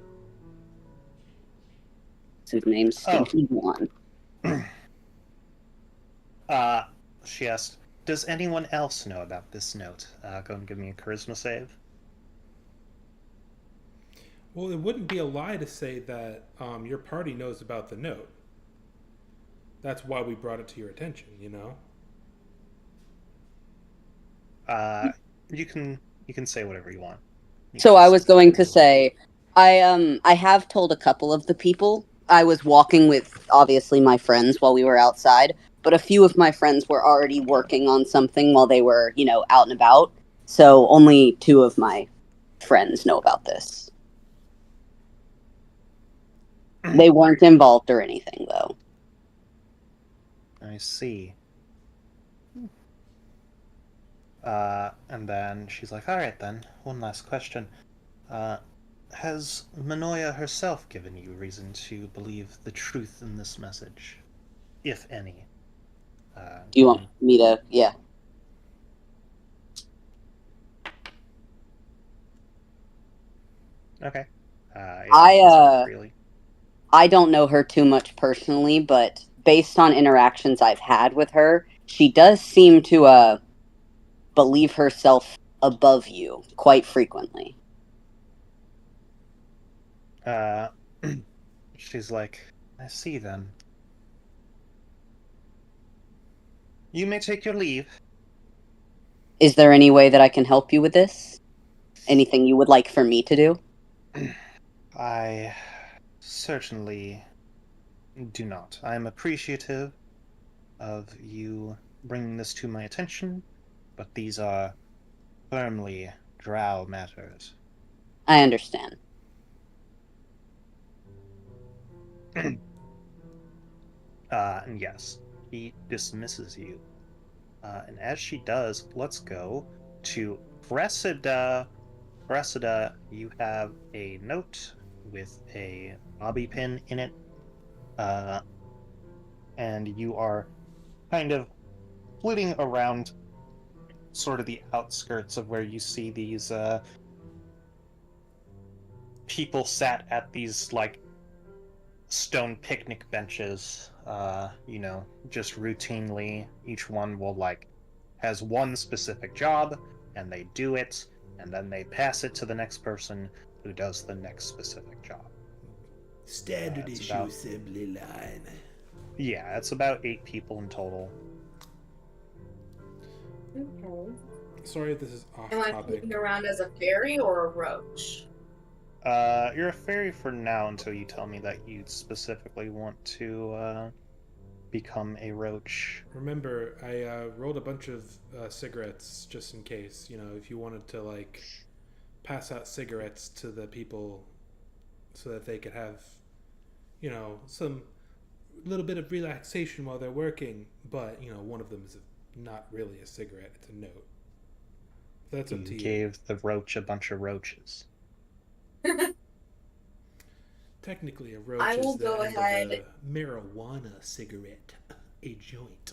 His name's Stinky One. She asked, does anyone else know about this note? Go and give me a charisma save. Well, it wouldn't be a lie to say that your party knows about the note. That's why we brought it to your attention, you know? You can say whatever you want. So I was going to say, I have told a couple of the people. I was walking with obviously my friends while we were outside, but a few of my friends were already working on something while they were, out and about. So only 2 of my friends know about this. They weren't involved or anything, though. I see. And then she's like, alright then, one last question. Has Manoia herself given you reason to believe the truth in this message? If any. Do you want me to? Yeah. Okay. Really. I don't know her too much personally, but based on interactions I've had with her, she does seem to believe herself above you quite frequently. She's like, I see then. You may take your leave. Is there any way that I can help you with this? Anything you would like for me to do? I certainly do not. I am appreciative of you bringing this to my attention, but these are firmly drow matters. I understand. And yes, he dismisses you. And as she does, let's go to Cressida. Cressida, you have a note with a bobby pin in it. And you are kind of flitting around sort of the outskirts of where you see these people sat at these like stone picnic benches, just routinely. Each one will has one specific job, and they do it, and then they pass it to the next person who does the next specific job. Standard issue assembly line. Yeah, it's about 8 people in total. Okay. Sorry if this is off Am I topic. moving around as a fairy or a roach? You're a fairy for now until you tell me that you specifically want to become a roach. Remember, I rolled a bunch of cigarettes just in case. If you wanted to pass out cigarettes to the people so that they could have, some little bit of relaxation while they're working. But one of them is not really a cigarette; it's a note. That's up to you. Gave the roach a bunch of roaches. Technically, a roach I will is the go end ahead. of a marijuana cigarette, a joint.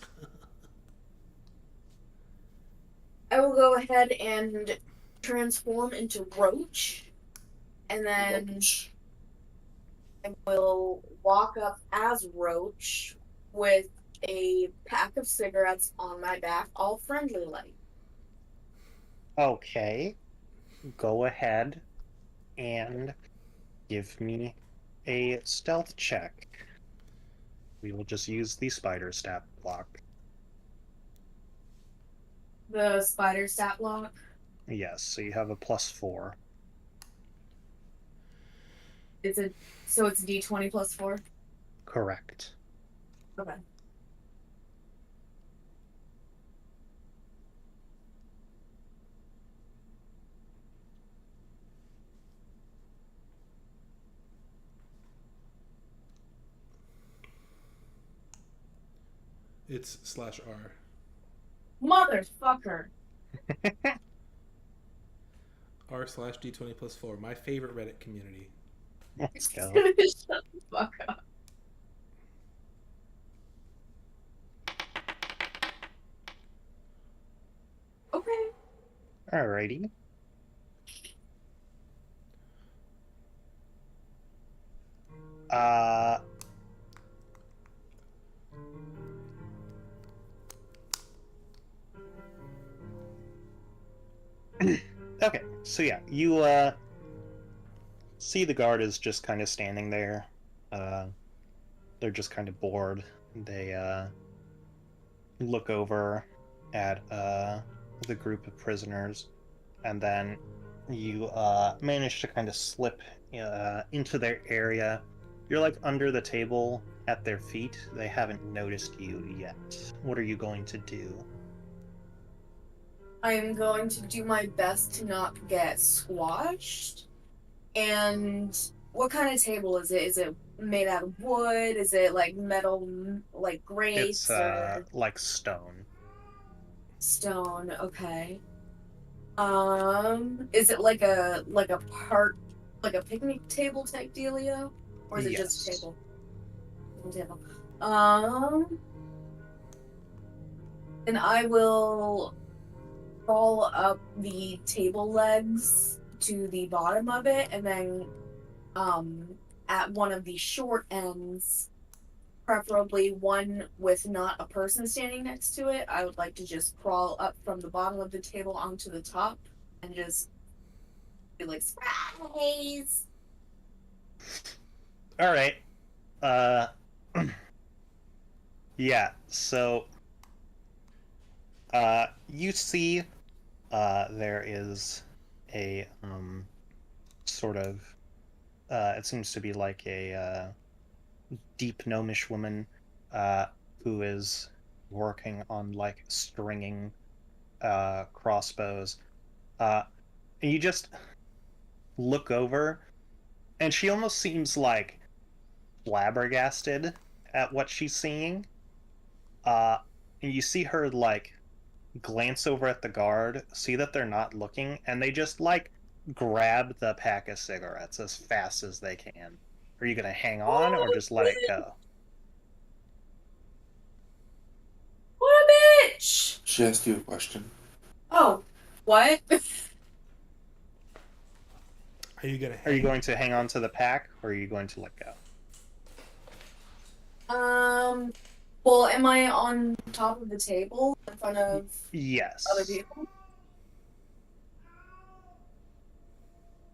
I will go ahead and transform into roach, and then I will walk up as roach with a pack of cigarettes on my back, all friendly like. Okay. Go ahead and give me a stealth check. We will just use the spider stat block. The spider stat block. Yes, so you have a +4. So it's D20 plus 4? Correct. Okay. It's /R. Motherfucker. r/D20 plus 4. My favorite Reddit community. Let's go. Shut the fuck up. Okay. Alrighty. Okay, so yeah, you see the guard is just kind of standing there. They're just kind of bored. They look over at the group of prisoners, and then you manage to kind of slip into their area. You're under the table at their feet. They haven't noticed you yet. What are you going to do? I am going to do my best to not get squashed. And what kind of table is it? Is it made out of wood? Is it like metal, like It's grates or like stone. stone? Okay. Is it like a part, like a picnic table type dealio, or is it just a Yes. table? Table. And I will roll up the table legs to the bottom of it, and then at one of the short ends, preferably one with not a person standing next to it, I would like to just crawl up from the bottom of the table onto the top and just be like, surprise! All right. Uh, yeah. So, you see, there is a sort of. It seems to be like a deep gnomish woman, who is working on like stringing crossbows. And you just look over, and she almost seems like flabbergasted at what she's seeing. And you see her like glance over at the guard, see that they're not looking, and they just like grab the pack of cigarettes as fast as they can. Are you gonna hang on or just let it go? What a bitch! She asked you a question. Oh, what? Are you gonna? Are you going to hang on to the pack or are you going to let go? Well, am I on top of the table in front of Yes. other people?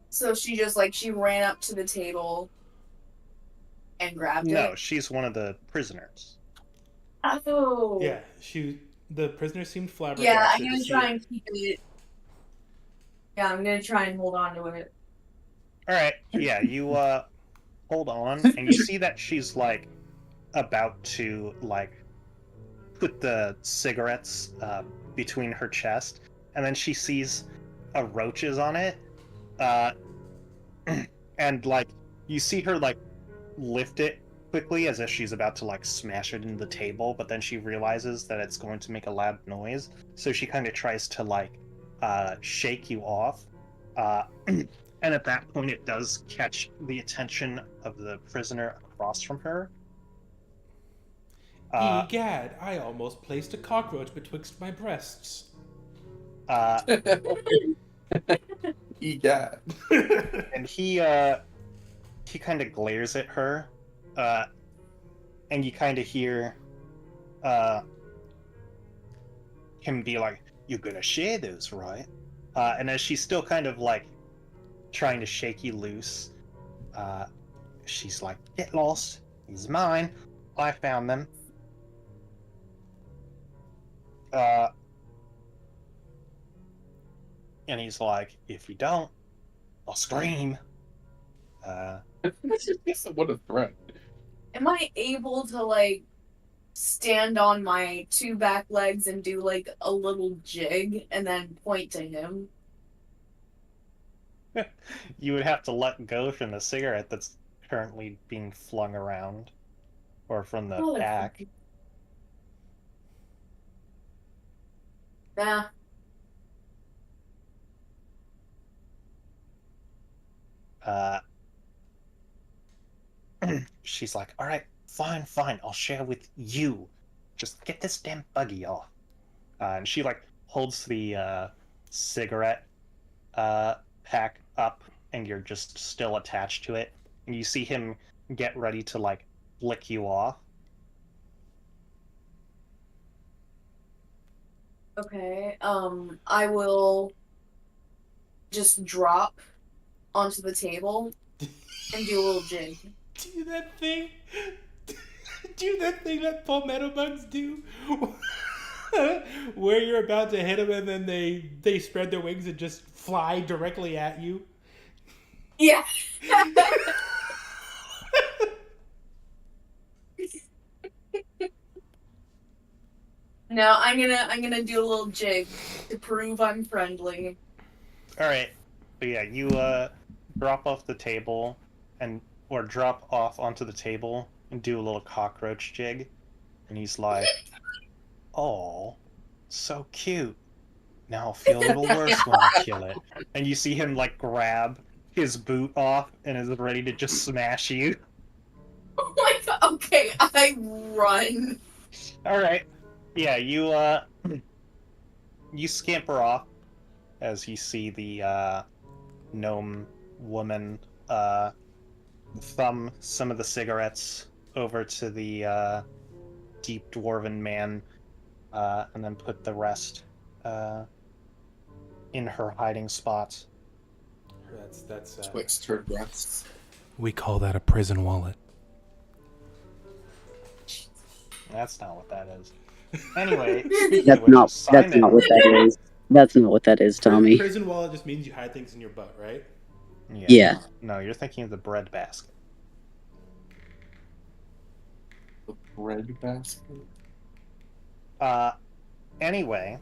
So she just like she ran up to the table and grabbed No, it. she's one of the prisoners. Oh. Yeah, the prisoner seemed Yeah, flabbergasted I'm to gonna see try it. and keep it. Yeah, I'm gonna try and hold on to it. All right. Yeah, you hold on and you see that she's like about to like put the cigarettes between her chest, and then she sees roaches on it, uh, and like you see her like lift it quickly as if she's about to like smash it into the table, but then she realizes that it's going to make a loud noise, so she kind of tries to like shake you off. And at that point, it does catch the attention of the prisoner across from her. Egad, I almost placed a cockroach betwixt my breasts. Uh, Yeah. and he kind of glares at her, and you kind of hear him be like, "You're gonna share those, right?" And as she's still kind of like trying to shake you loose, she's like, "Get lost. He's mine. I found them." And he's like, "If you don't, I'll scream." What a threat. Am I able to like stand on my two back legs and do like a little jig and then point to him? You would have to let go from the cigarette that's currently being flung around, or from the pack. Nah. She's like, "All right, fine, I'll share with you. Just get this damn buggy off." And she like holds the cigarette pack up, and you're just still attached to it. And you see him get ready to like flick you off. Okay. I will just drop onto the table and do a little jig. Do that thing. Do that thing that palmetto bugs do. Where you're about to hit them and then they spread their wings and just fly directly at you. Yeah. No, I'm gonna do a little jig to prove I'm friendly. All right, but yeah, you drop off the table, and or drop off onto the table and do a little cockroach jig. And he's like, "Oh, so cute. Now I'll feel a little worse when I kill it." And you see him like grab his boot off and is ready to just smash you. Oh my god. Okay, I run. All right. Yeah, you scamper off as you see the gnome woman thumb some of the cigarettes over to the deep dwarven man, and then put the rest in her hiding spot. That's Twixt her breasts. We call that a prison wallet. That's not what that is. Anyway, That's not what that is. That's not what that is, Tommy. Prison wallet just means you hide things in your butt, right? Yeah. No, you're thinking of the bread basket. The bread basket. Anyway,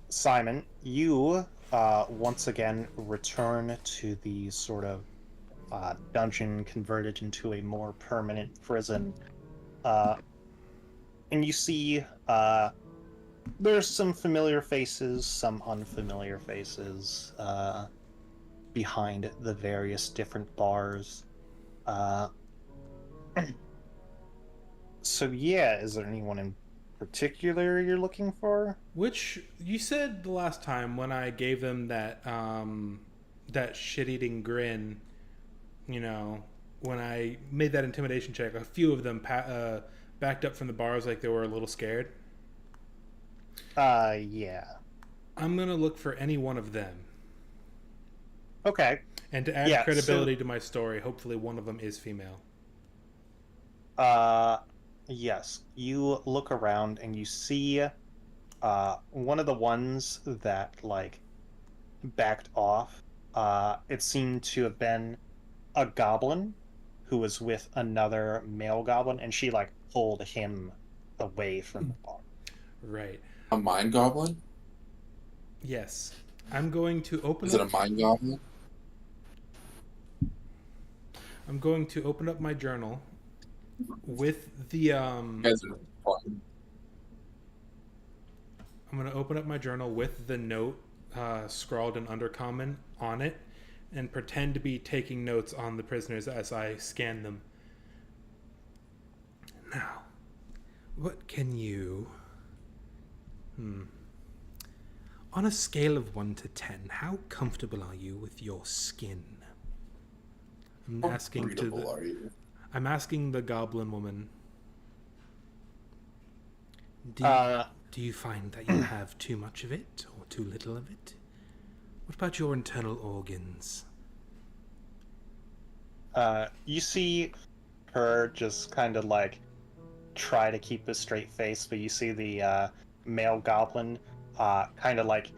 Simon, you once again return to the sort of dungeon converted into a more permanent prison. And you see there's some familiar faces, some unfamiliar faces behind the various different bars. So yeah, is there anyone in particular you're looking for? Which you said the last time when I gave them that that shit-eating grin, you know, when I made that intimidation check, a few of them backed up from the bars like they were a little scared. Yeah. I'm gonna look for any one of them. Okay. And to add credibility to my story, hopefully one of them is female. Yes. You look around and you see one of the ones that like backed off. It seemed to have been a goblin who was with another male goblin, and she like pulled him away from the bar. Right. A mind goblin? Yes. I'm going to open Is it a mind goblin? I'm going to open up my journal with the Guys are fun. I'm going to open up my journal with the note scrawled in Undercommon on it and pretend to be taking notes on the prisoners as I scan them. Now, what can you... On a scale of 1 to 10, how comfortable are you with your skin? I'm How asking breathable are you? I'm asking the goblin woman. Do you find that you have too much of it or too little of it? What about your internal organs? You see her just kind of like try to keep a straight face, but you see the male goblin kind of like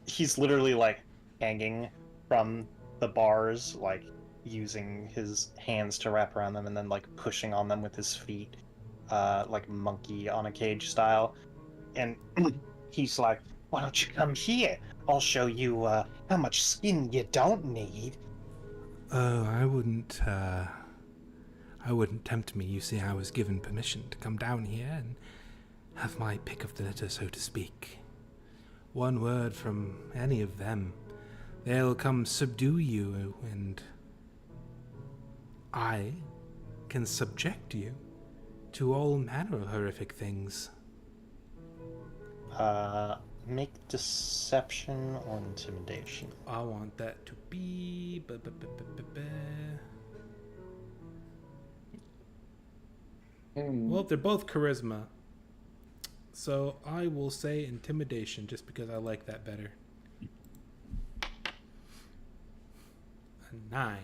he's literally like hanging from the bars, like using his hands to wrap around them and then like pushing on them with his feet, like monkey on a cage style. And he's like, "Why don't you come here? I'll show you how much skin you don't need." Oh, I wouldn't tempt me. You see, I was given permission to come down here and have my pick of the litter, so to speak. One word from any of them, they'll come subdue you, and I can subject you to all manner of horrific things. Make deception or intimidation. I want that to be... Well, they're both charisma. So I will say intimidation just because I like that better. A 9.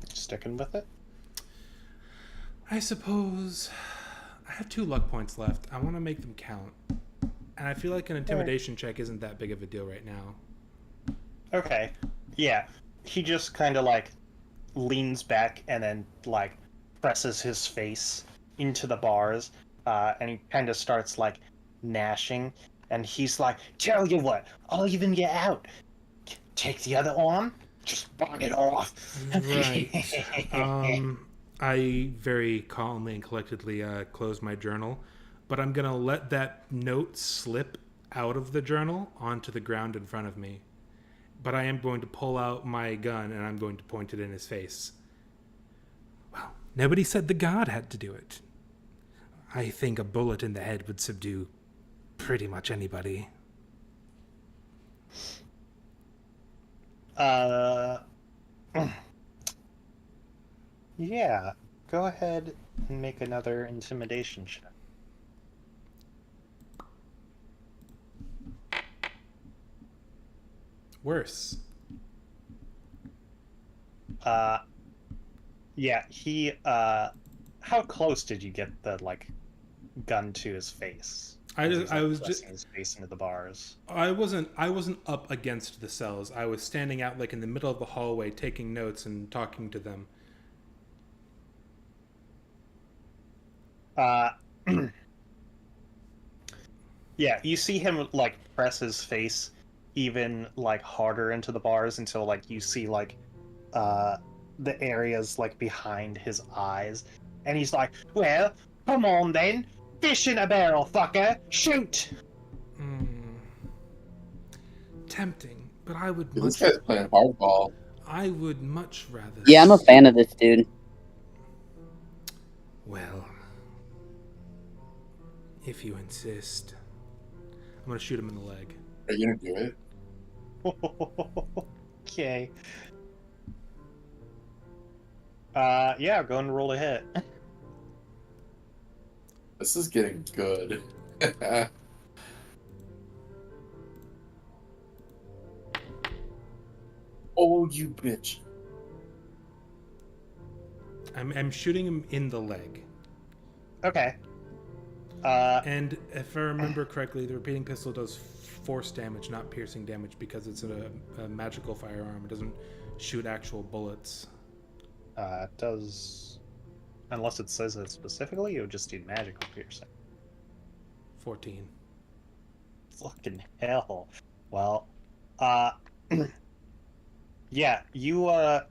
Sticking with it? I suppose I have 2 luck points left. I want to make them count. And I feel like an intimidation check isn't that big of a deal right now. Okay. Yeah. He just kind of like leans back and then like presses his face into the bars, and he kind of starts like gnashing, and he's like, "Tell you what, I'll even get out. take the other arm, just bung it off. Right. I very calmly and collectedly close my journal, but I'm going to let that note slip out of the journal onto the ground in front of me. But I am going to pull out my gun and I'm going to point it in his face. Well, nobody said the guard had to do it. I think a bullet in the head would subdue pretty much anybody. Yeah. Go ahead and make another intimidation check. Worse. Yeah, he, how close did you get the, like, gun to his face? I was pressing his face into the bars. I wasn't up against the cells. I was standing out like in the middle of the hallway taking notes and talking to them. Yeah, you see him like press his face even like harder into the bars until like you see like the areas like behind his eyes, and he's like, "Well, come on then, fish in a barrel, fucker, shoot!" Tempting, but I would This much. guy's playing hardball. I would much rather. Yeah, I'm a fan of this dude. Well, if you insist, I'm gonna shoot him in the leg. Are you gonna do it? Okay. Yeah, go and roll a hit. This is getting good. Oh, you bitch. I'm shooting him in the leg. Okay. And if I remember correctly, the repeating pistol does force damage, not piercing damage, because it's a magical firearm. It doesn't shoot actual bullets. It does, unless it says it specifically, it would just do magical piercing. 14. Fucking hell. Well, yeah, you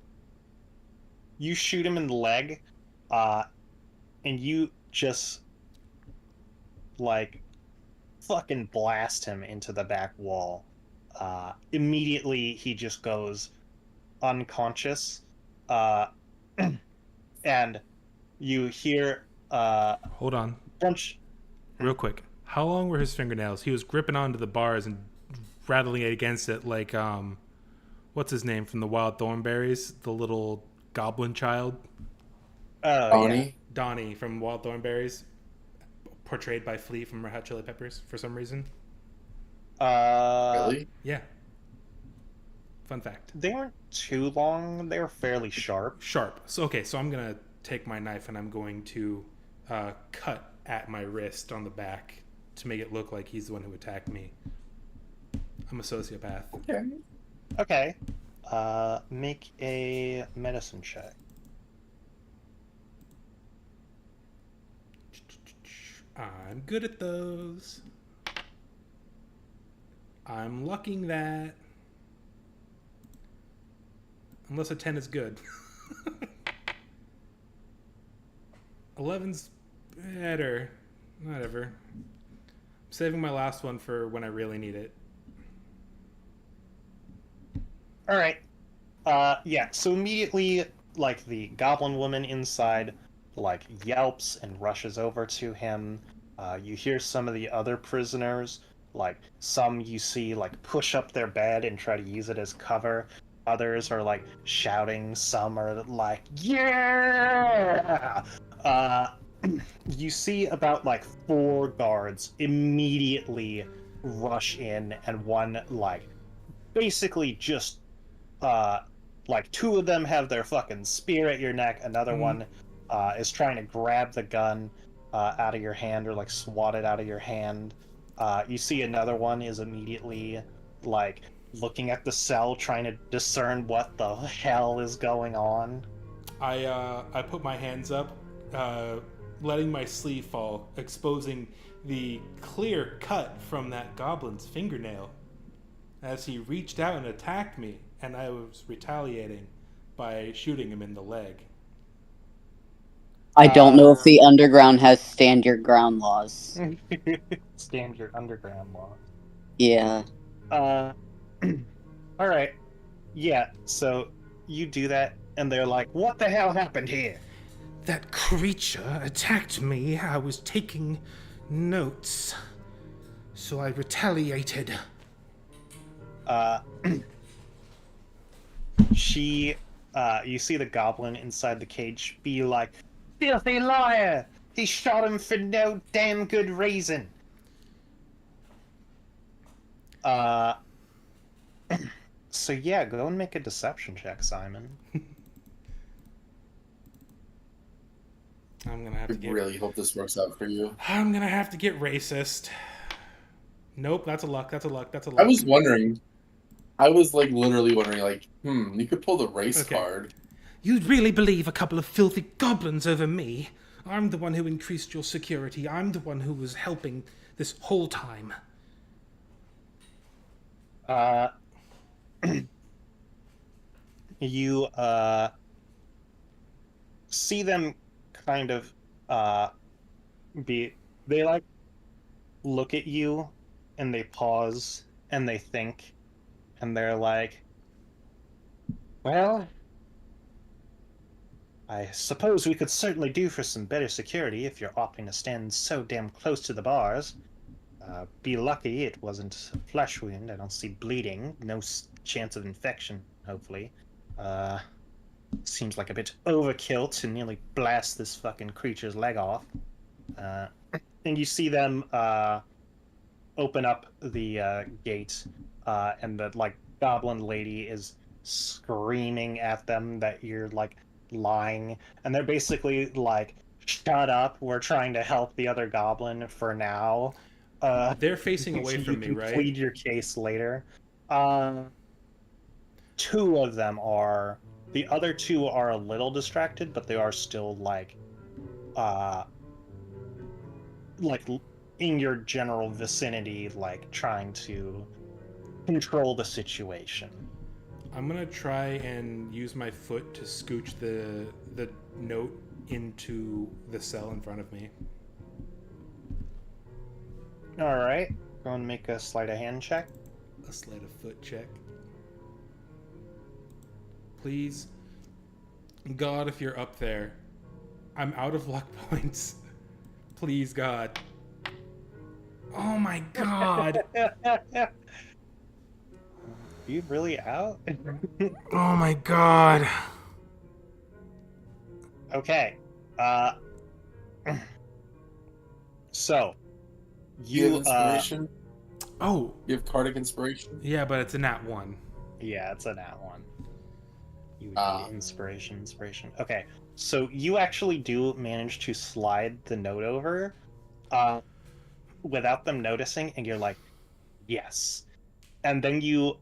shoot him in the leg, and you just like fucking blast him into the back wall. Immediately he just goes unconscious, and you hear Hold on, bunch. real quick. How long were his fingernails? He was gripping onto the bars and rattling it against it like what's his name from the Wild Thornberries? The little goblin child. Oh, Donnie? yeah. Donnie from Wild Thornberries, portrayed by Flea from Red Hot Chili Peppers for some reason. Really? Yeah. Fun fact. They weren't too long. They were fairly sharp. Sharp. So okay, so I'm gonna take my knife and I'm going to cut at my wrist on the back to make it look like he's the one who attacked me. I'm a sociopath. Okay. Okay. Make a medicine check. I'm good at those. I'm lucking that. Unless a 10 is good. 11's better. Whatever. I'm saving my last one for when I really need it. All right. Yeah. So immediately, like the goblin woman inside, like yelps and rushes over to him. You hear some of the other prisoners, like some you see like push up their bed and try to use it as cover. Others are like shouting. Some are like, "Yeah!" You see about like 4 guards immediately rush in, and one like basically just like 2 of them have their fucking spear at your neck. Another one is trying to grab the gun out of your hand, or like swat it out of your hand. You see another one is immediately like looking at the cell, trying to discern what the hell is going on. I put my hands up, letting my sleeve fall, exposing the clear cut from that goblin's fingernail. as he reached out and attacked me, and I was retaliating by shooting him in the leg. I don't know if the underground has stand your ground laws. Stand your underground law. Yeah. All right. Yeah. So you do that, and they're like, "What the hell happened here?" That creature attacked me. I was taking notes, so I retaliated. You see the goblin inside the cage be like, "Filthy liar! He shot him for no damn good reason." So yeah, go and make a deception check, Simon. I'm gonna have I to get. really hope this works out for you. I'm gonna have to get racist. Nope, that's a luck. That's a luck. That's a luck. I was wondering. I was like literally wondering, like, you could pull the race Okay. card. You'd really believe a couple of filthy goblins over me? I'm the one who increased your security. I'm the one who was helping this whole time. You see them kind of they like look at you and they pause and they think and they're like, "Well, I suppose we could certainly do for some better security if you're opting to stand so damn close to the bars. Be lucky it wasn't a flesh wound. I don't see bleeding. No chance of infection, hopefully. Seems like a bit overkill to nearly blast this fucking creature's leg off." And you see them open up the gate, and the like goblin lady is screaming at them that you're like lying, and they're basically like, "Shut up! We're trying to help the other goblin for now." They're facing away so from you me, can right? plead your case later. Two of them are. The other two are a little distracted, but they are still like in your general vicinity, like trying to control the situation. I'm gonna try and use my foot to scooch the note into the cell in front of me. All right, go and make a sleight of hand check. A sleight of foot check. Please, God, if you're up there, I'm out of luck points. Please, God. Oh my God. You really out? Oh my God. Okay. So You have you inspiration? Oh, You have Cardic inspiration? yeah, but it's a nat 1. yeah, it's a nat one. You would need inspiration. Okay, so you actually do manage to slide the note over, without them noticing, and you're like, yes. And then you,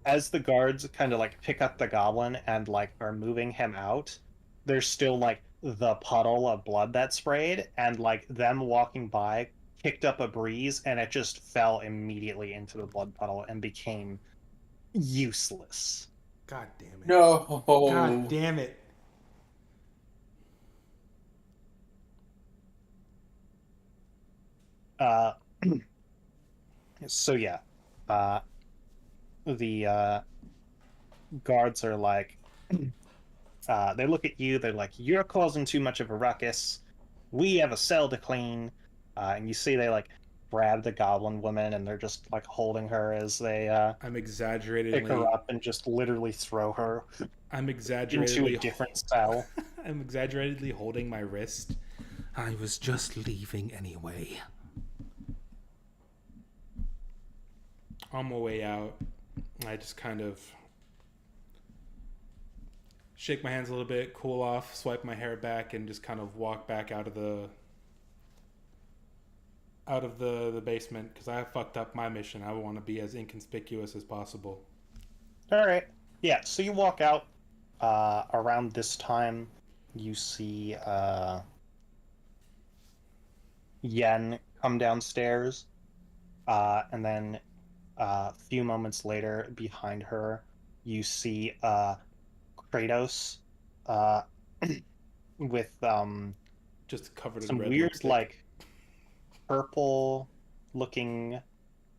as the guards kind of like pick up the goblin and like are moving him out, there's still like the puddle of blood that sprayed, and like them walking by kicked up a breeze, and it just fell immediately into the blood puddle and became useless. God damn it. No. God damn it. So yeah, the guards are like, they look at you. They're like, "You're causing too much of a ruckus. We have a cell to clean." And you see they like grab the goblin woman, and they're just like holding her as they I'm pick her exaggeratedly. up and just literally throw her I'm into a exaggeratedly. different cell. I'm exaggeratedly holding my wrist. I was just leaving anyway. On my way out, I just kind of shake my hands a little bit, cool off, swipe my hair back, and just kind of walk back out of the basement because I fucked up my mission. I want to be as inconspicuous as possible. All right. Yeah, so you walk out. Around this time, you see Yen come downstairs, and then A few moments later, behind her, you see Kratos uh, with Just covered in some red weird, lipstick. like, purple-looking,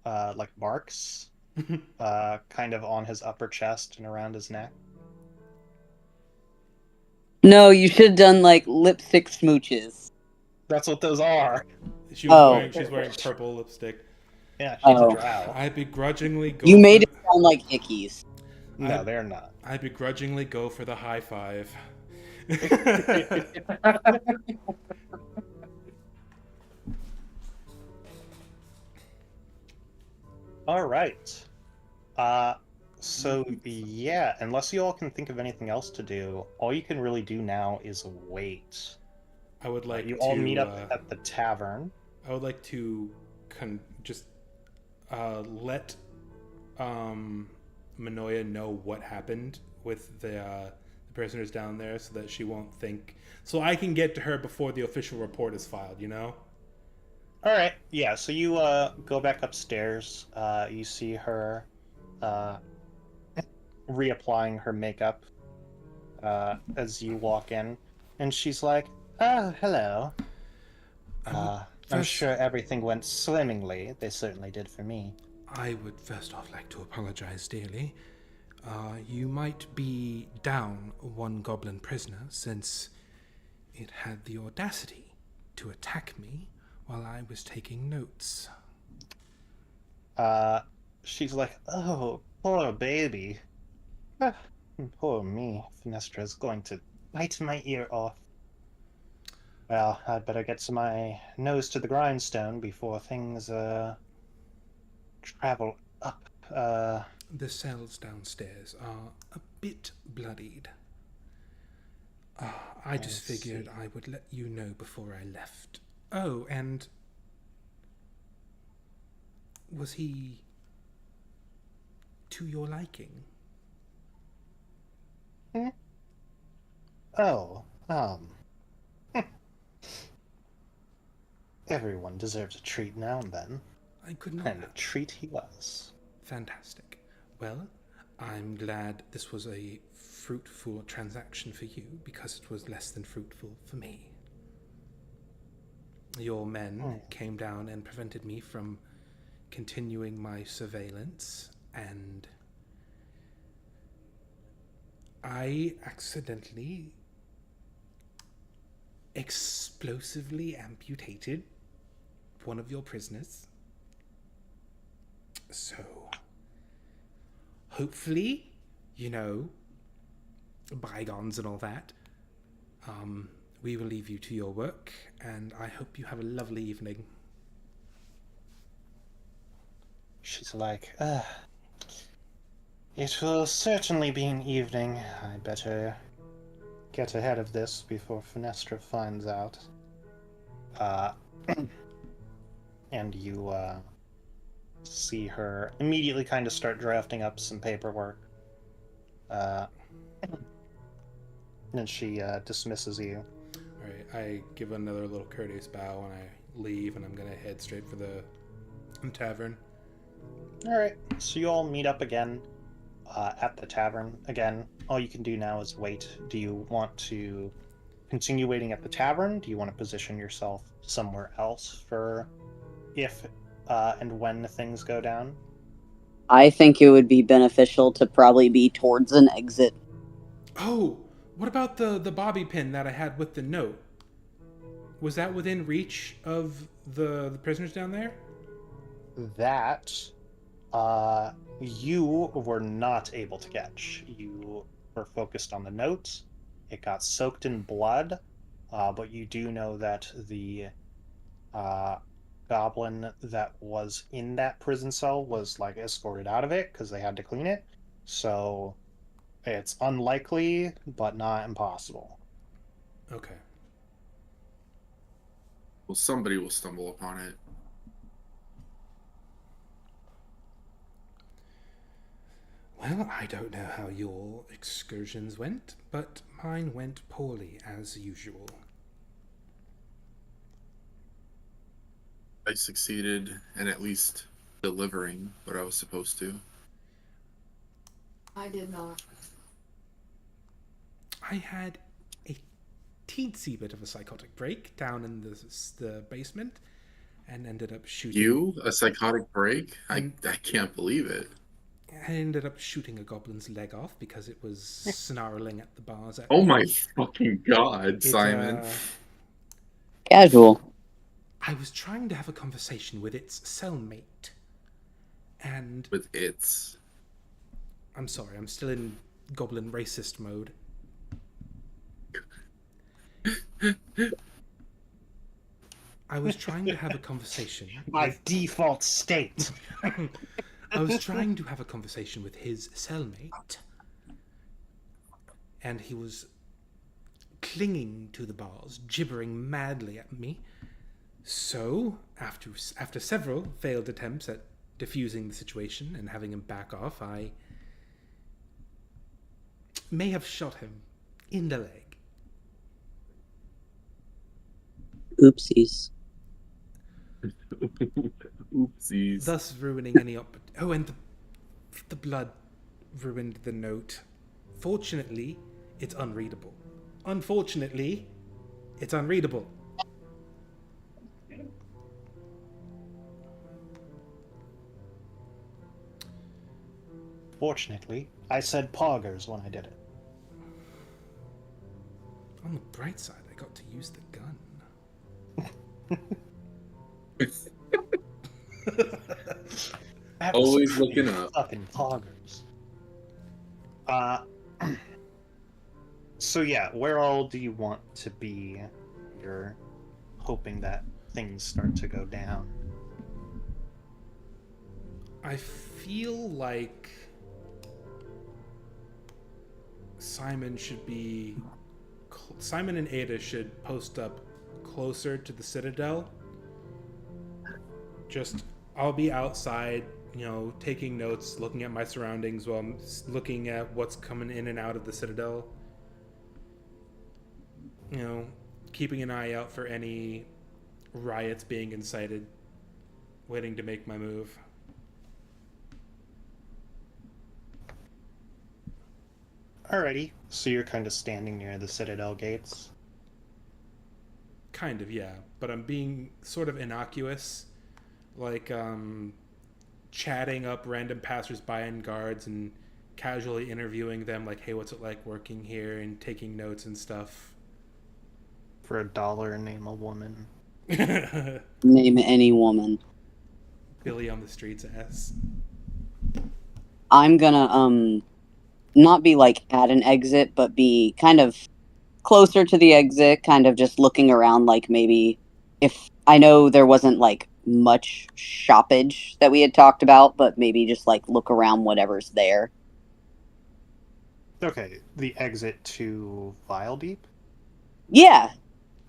like, marks kind of on his upper chest and around his neck. No, you should have done like lipstick smooches. That's what those are. Oh. She's wearing purple lipstick. Yeah, she's a Oh. drow. I begrudgingly go You for made it sound like hickeys. No, they're not. I begrudgingly go for the high five. All right. So yeah, unless you all can think of anything else to do, all you can really do now is wait. I would like You to all meet up at the tavern. I would like to just let Manoia know what happened with the prisoners down there, so that she won't think. So I can get to her before the official report is filed. You know. All right. Yeah. So you go back upstairs. You see her reapplying her makeup as you walk in, and she's like, "Oh, hello. I'm sure everything went swimmingly. They certainly did for me." I would first off like to apologize dearly. You might be down one goblin prisoner, since it had the audacity to attack me while I was taking notes. She's like, "Oh, poor baby. Ah, poor me. Finestra's going to bite my ear off. Well, I'd better get my nose to the grindstone before things travel up. The cells downstairs are a bit bloodied. I just figured I would let you know before I left. Oh, and was he to your liking? Oh, everyone deserves a treat now and then. I could not. And a treat he was. Fantastic. Well, I'm glad this was a fruitful transaction for you, because it was less than fruitful for me. Your men came down and prevented me from continuing my surveillance, and I accidentally explosively amputated one of your prisoners. So, hopefully, bygones and all that, we will leave you to your work, and I hope you have a lovely evening. She's like, it will certainly be an evening. I better get ahead of this before Finestra finds out. And you see her immediately kind of start drafting up some paperwork. And she dismisses you. Alright, I give another little courteous bow and I leave, and I'm gonna head straight for the tavern. Alright, so you all meet up again at the tavern. Again, all you can do now is wait. Do you want to continue waiting at the tavern? Do you want to position yourself somewhere else for if and when things go down? I think it would be beneficial to probably be towards an exit. Oh, what about the bobby pin that I had with the note? Was that within reach of the prisoners down there? That you were not able to catch. You were focused on the note. It got soaked in blood, but you do know that the goblin that was in that prison cell was like escorted out of it because they had to clean it. So it's unlikely, but not impossible. Okay. Well, somebody will stumble upon it. Well, I don't know how your excursions went, but mine went poorly as usual. I succeeded in at least delivering what I was supposed to. I did not. I had a teensy bit of a psychotic break down in the basement and ended up shooting. You? A psychotic break? I can't believe it. I ended up shooting a goblin's leg off because it was snarling at the bars at Oh me. my fucking god, It, Simon. Casual. I was trying to have a conversation with its cellmate. And With its. I'm sorry, I'm still in goblin racist mode. I was trying to have a conversation. My default state. I was trying to have a conversation with his cellmate. And he was clinging to the bars, gibbering madly at me. So, after several failed attempts at diffusing the situation and having him back off, I may have shot him in the leg. Oopsies. Oopsies. Thus ruining any Oh, and the blood ruined the note. Fortunately, it's unreadable. Unfortunately, it's unreadable. Fortunately, I said poggers when I did it. On the bright side, I got to use the gun. Always looking up. Fucking poggers. So yeah, where all do you want to be? You're hoping that things start to go down. I feel like Simon and Ada should post up closer to the Citadel. I'll be outside, taking notes, looking at my surroundings while I'm looking at what's coming in and out of the Citadel. Keeping an eye out for any riots being incited, waiting to make my move. Alrighty, so you're kind of standing near the Citadel gates. Kind of, yeah. But I'm being sort of innocuous. Like, chatting up random passersby and guards and casually interviewing them, like, hey, what's it like working here? And taking notes and stuff. For $1, name a woman. Name any woman. Billy on the streets ass. I'm gonna, not be, like, at an exit, but be kind of closer to the exit, kind of just looking around, like, maybe if I know there wasn't, like, much shoppage that we had talked about, but maybe just, like, look around whatever's there. Okay, the exit to Vile Deep? Yeah,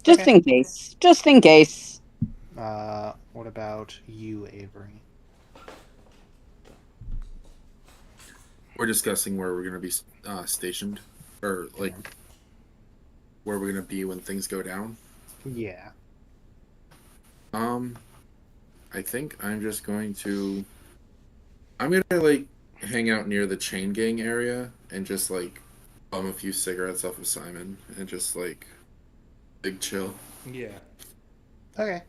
just Okay. in case. Just in case. What about you, Avery? We're discussing where we're going to be stationed. Or, like, where we're going to be when things go down. Yeah. I think I'm just going to... I'm going to, like, hang out near the chain gang area and just, like, bum a few cigarettes off of Simon and just, like, big chill. Yeah. Okay.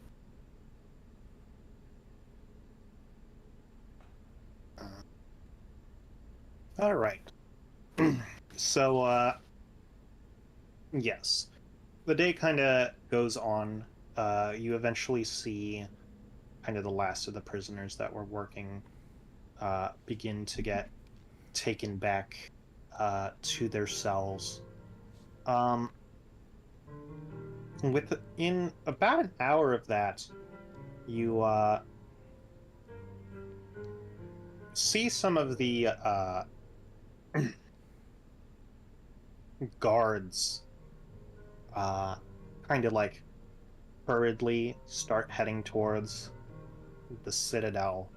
All right. So, yes. The day kind of goes on. You eventually see kind of the last of the prisoners that were working begin to get taken back to their cells. Within about an hour of that, you see some of the guards kind of like hurriedly start heading towards the Citadel.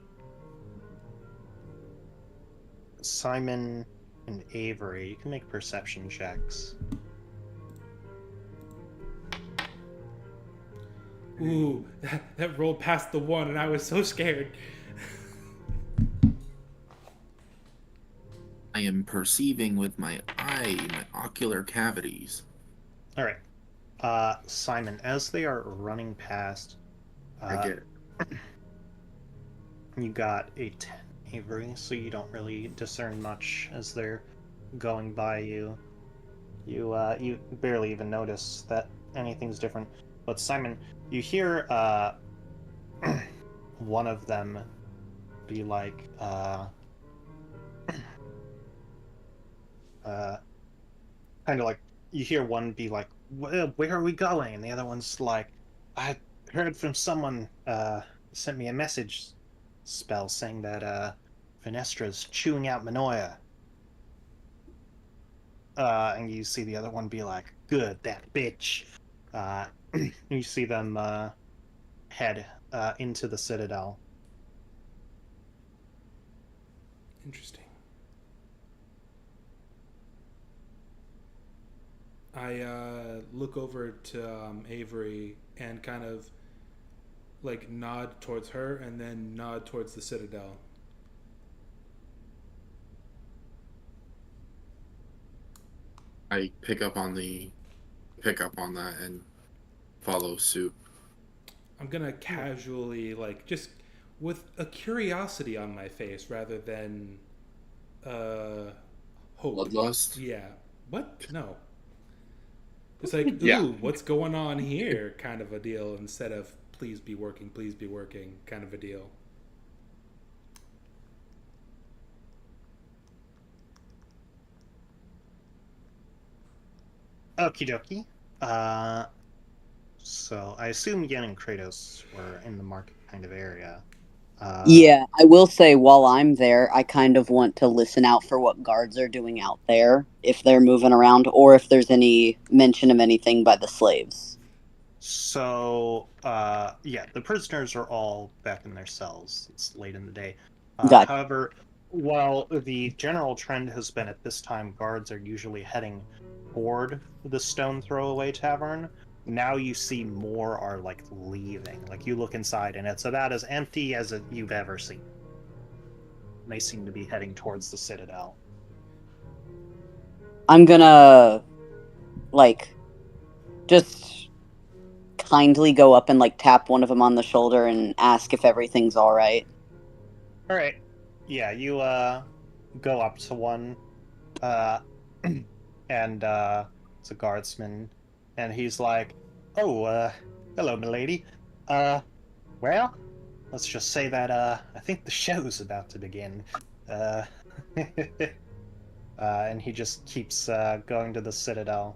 Simon and Avery, you can make perception checks. Ooh, that rolled past the 1 and I was so scared. I am perceiving with my ocular cavities. All right. Simon, as they are running past, I get you got a 10 Avery, so you don't really discern much as they're going by you. You barely even notice that anything's different. But Simon, you hear one of them be like, kind of like, you hear one be like, where are we going? And the other one's like, I heard from someone sent me a message spell saying that Fenestra's chewing out Manoia. And you see the other one be like, good, that bitch. You see them head into the Citadel. Interesting. I look over to Avery and kind of like nod towards her and then nod towards the Citadel. I pick up on that and follow suit. I'm gonna casually, like, just with a curiosity on my face rather than hope. Bloodlust? Yeah. What? No. It's like, ooh, Yeah. what's going on here? Kind of a deal instead of please be working, kind of a deal. Okie dokie. So I assume Yen and Kratos were in the market kind of area. Yeah, I will say while I'm there, I kind of want to listen out for what guards are doing out there, if they're moving around, or if there's any mention of anything by the slaves. So, yeah, the prisoners are all back in their cells. It's late in the day. Gotcha. However, while the general trend has been at this time, guards are usually heading toward the Stone Throwaway Tavern. Now you see more are like leaving. Like you look inside, and it's about as empty as you've ever seen. They seem to be heading towards the Citadel. I'm gonna, like, just kindly go up and, like, tap one of them on the shoulder and ask if everything's alright. All right. Yeah, you go up to one, and it's a guardsman, and he's like, "Oh, hello, milady. Well, let's just say that I think the show's about to begin." Uh, and he just keeps going to the Citadel.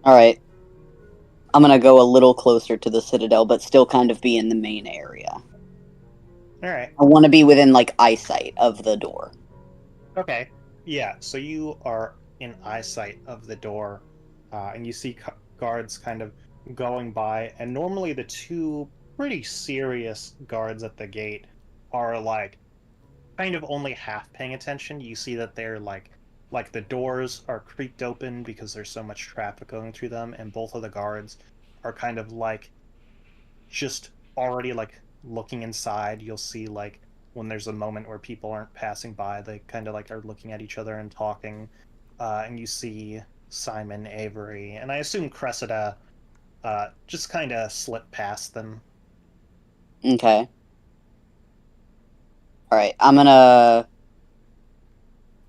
Alright. I'm gonna go a little closer to the Citadel, but still kind of be in the main area. All right. I want to be within, like, eyesight of the door. Okay. Yeah. So you are in eyesight of the door, and you see guards kind of going by. And normally, the two pretty serious guards at the gate are like kind of only half paying attention. You see that they're like the doors are creaked open because there's so much traffic going through them, and both of the guards are kind of like just already like looking inside. You'll see like when there's a moment where people aren't passing by, they kind of like are looking at each other and talking. And you see Simon, Avery, and I assume Cressida just kind of slip past them. Okay. Alright, I'm gonna...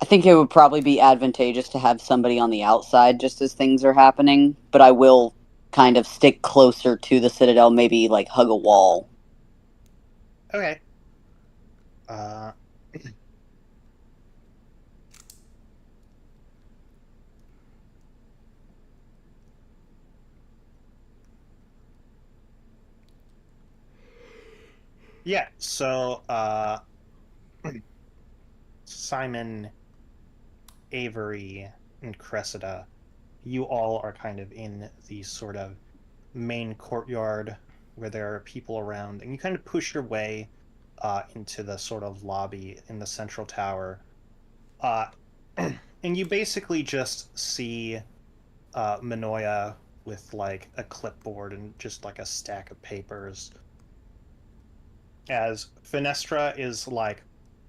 I think it would probably be advantageous to have somebody on the outside just as things are happening, but I will kind of stick closer to the Citadel, maybe, like, hug a wall. Okay. Yeah, so Simon, Avery, and Cressida, you all are kind of in the sort of main courtyard where there are people around, and you kind of push your way into the sort of lobby in the central tower. Uh, and you basically just see Manoia with like a clipboard and just like a stack of papers. As Fenestra is like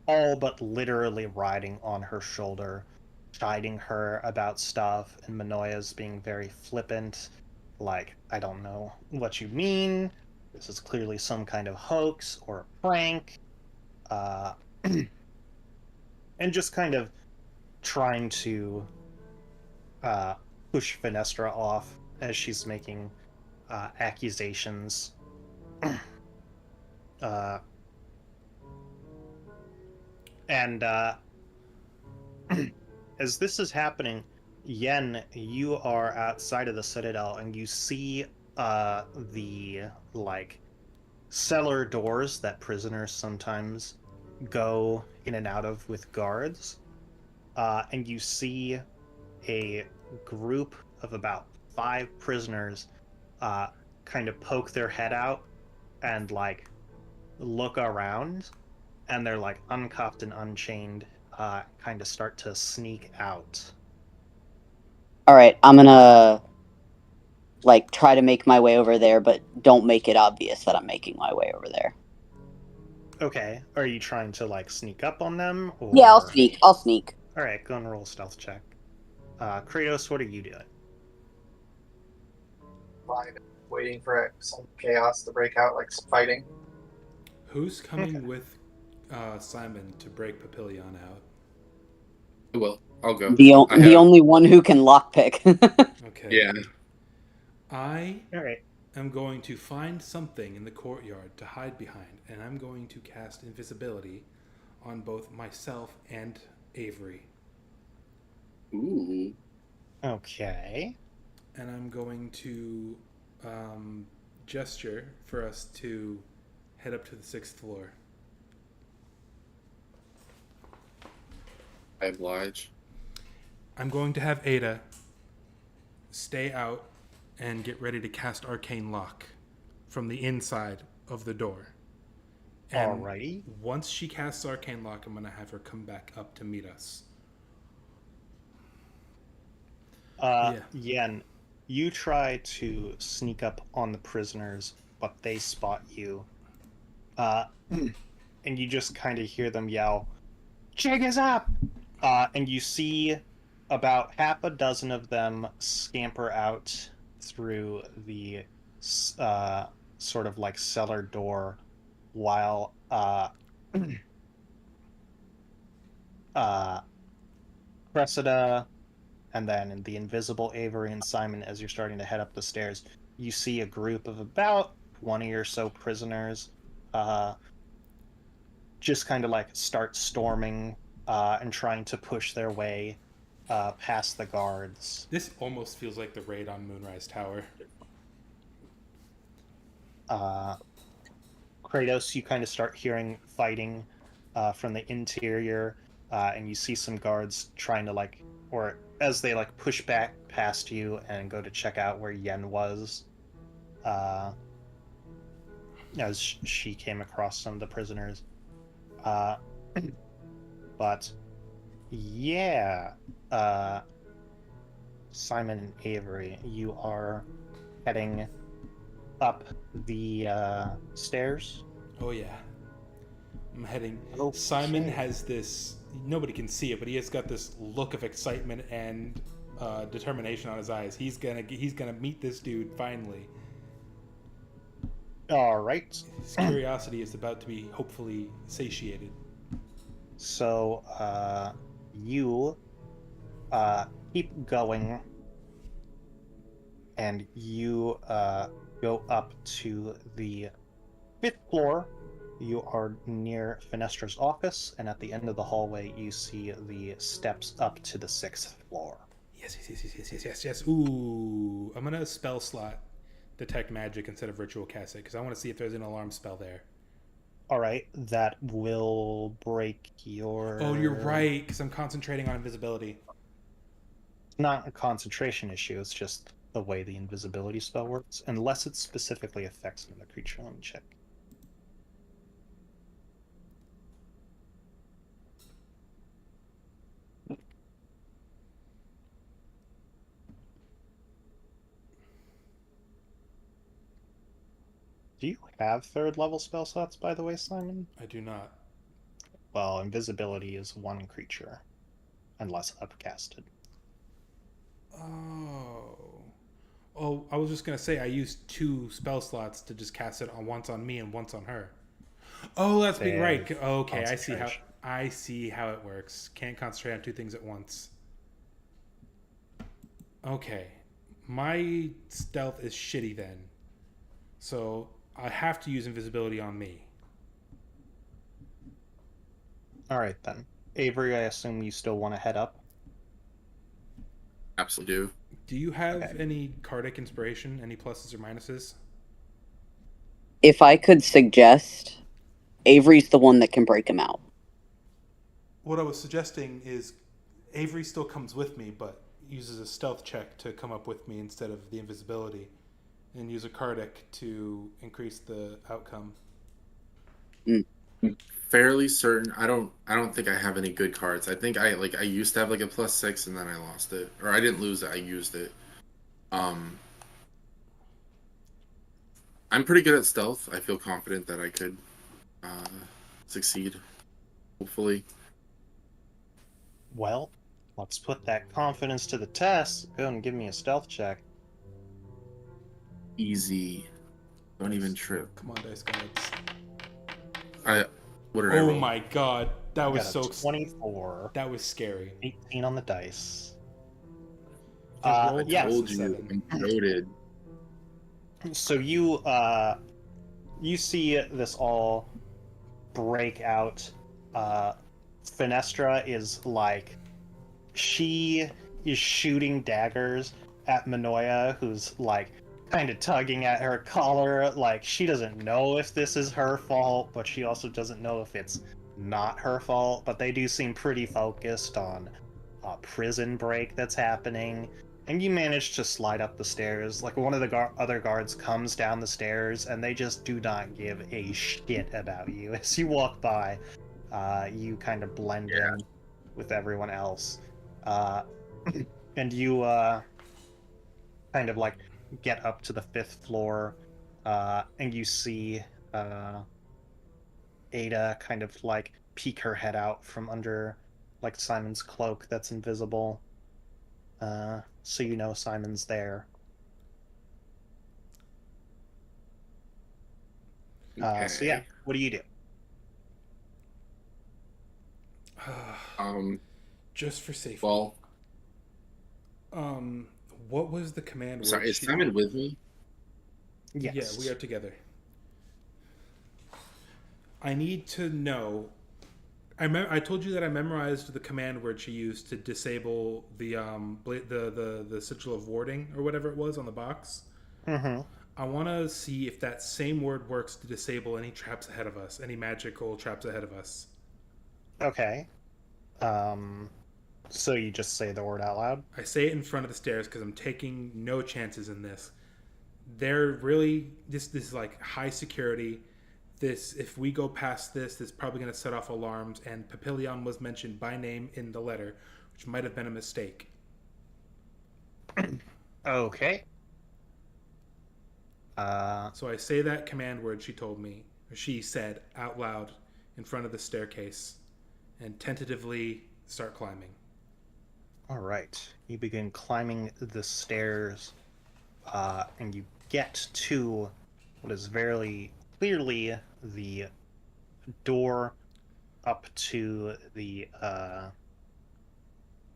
all but literally riding on her shoulder, chiding her about stuff, and Manoya's being very flippant, like, I don't know what you mean. This is clearly some kind of hoax or a prank. Uh, and just kind of trying to uh, push Finestra off as she's making accusations. uh, and as this is happening, Yen, you are outside of the Citadel and you see the like cellar doors that prisoners sometimes go in and out of with guards. And you see a group of about 5 prisoners uh, kind of poke their head out and like look around, and they're like uncuffed and unchained, kind of start to sneak out. All right, I'm gonna like try to make my way over there, but don't make it obvious that I'm making my way over there. Okay, are you trying to like sneak up on them, or? Yeah, I'll sneak. I'll sneak. All right, go and roll a stealth check. Kratos, what are you doing? Fine. Waiting for some chaos to break out, like some fighting. Who's coming with Simon to break Petillent out? Well, I'll go. The only one who can lockpick. Okay. Yeah. I All right. am going to find something in the courtyard to hide behind, and I'm going to cast invisibility on both myself and Avery. Ooh. Okay. And I'm going to gesture for us to head up to the 6th floor. I oblige. I'm going to have Ada stay out and get ready to cast Arcane Lock from the inside of the door. And Alrighty. once she casts Arcane Lock, I'm going to have her come back up to meet us. Yen, you try to sneak up on the prisoners, but they spot you. And you just kind of hear them yell, "Jig is up!" And you see about half a dozen of them scamper out through the sort of like cellar door, while Cressida and then the invisible Avery and Simon, as you're starting to head up the stairs, you see a group of about 20 or so prisoners just kind of like start storming and trying to push their way past the guards. This almost feels like the raid on Moonrise Tower. Kratos, you kind of start hearing fighting from the interior, and you see some guards trying to like, or as they like push back past you and go to check out where Yen was, as she came across some of the prisoners. But yeah, Simon and Avery, you are heading up the stairs. Oh, yeah. I'm heading. Okay. Simon has this. Nobody can see it, but he has got this look of excitement and determination on his eyes. He's gonna meet this dude finally. All right. His curiosity is about to be hopefully satiated. So you keep going, and you go up to the 5th floor. You are near Finestra's office, and at the end of the hallway, you see the steps up to the 6th floor. Yes. Ooh, I'm gonna spell slot detect magic instead of ritual cast it because I want to see if there's an alarm spell there. All right, that will break your. Oh, you're right, because I'm concentrating on invisibility. It's not a concentration issue. It's just the way the invisibility spell works, unless it specifically affects another creature. Let me check. Do you have 3rd level spell slots, by the way, Simon? I do not. Well, invisibility is one creature, unless upcasted. Oh. Oh, I was just gonna say I used 2 spell slots to just cast it on once on me and once on her. Oh, that's being right. There's Okay, I see how concentration. it works. Can't concentrate on 2 things at once. Okay. My stealth is shitty then. So I have to use invisibility on me. All right, then. Avery, I assume you still want to head up? Absolutely do. Do you have Okay. any Cardic inspiration? Any pluses or minuses? If I could suggest, Avery's the one that can break him out. What I was suggesting is Avery still comes with me, but uses a stealth check to come up with me instead of the invisibility, and use a Cardic to increase the outcome. Fairly certain. I don't think I have any good cards. I think I used to have like a +6 and then I lost it, or I didn't lose it. I used it. I'm pretty good at stealth. I feel confident that I could succeed. Hopefully. Well, let's put that confidence to the test. Go and give me a stealth check. Easy. Don't even trip. Come on, dice gods. What did I Oh roll? my god, that You was got so. a 24. That was scary. 18 on the dice. I rolled yeah. Told you, 7. I'm goated. So you see this all break out. Fenestra is like, she is shooting daggers at Manoia, who's like kind of tugging at her collar. Like, she doesn't know if this is her fault, but she also doesn't know if it's not her fault. But they do seem pretty focused on a prison break that's happening. And you manage to slide up the stairs. Like, one of the other guards comes down the stairs, and they just do not give a shit about you. As you walk by, you kind of blend in with everyone else. And you kind of like get up to the 5th floor, and you see Ada kind of like peek her head out from under like Simon's cloak that's invisible. So you know Simon's there. Okay. So yeah, what do you do? Just for safety. Well, What was the command word? sorry, is Simon with me? Yes. Yeah, we are together. I need to know. I told you that I memorized the command word she used to disable the sigil of warding or whatever it was on the box. Mm-hmm. I want to see if that same word works to disable any traps ahead of us, any magical traps ahead of us. Okay. So you just say the word out loud? I say it in front of the stairs because I'm taking no chances in this. They're really this is like high security. This, if we go past this, it's probably going to set off alarms. And Petillent was mentioned by name in the letter, which might have been a mistake. Okay. So I say that command word she told me, or she said out loud in front of the staircase, and tentatively start climbing. All right. You begin climbing the stairs, and you get to what is very clearly the door up to the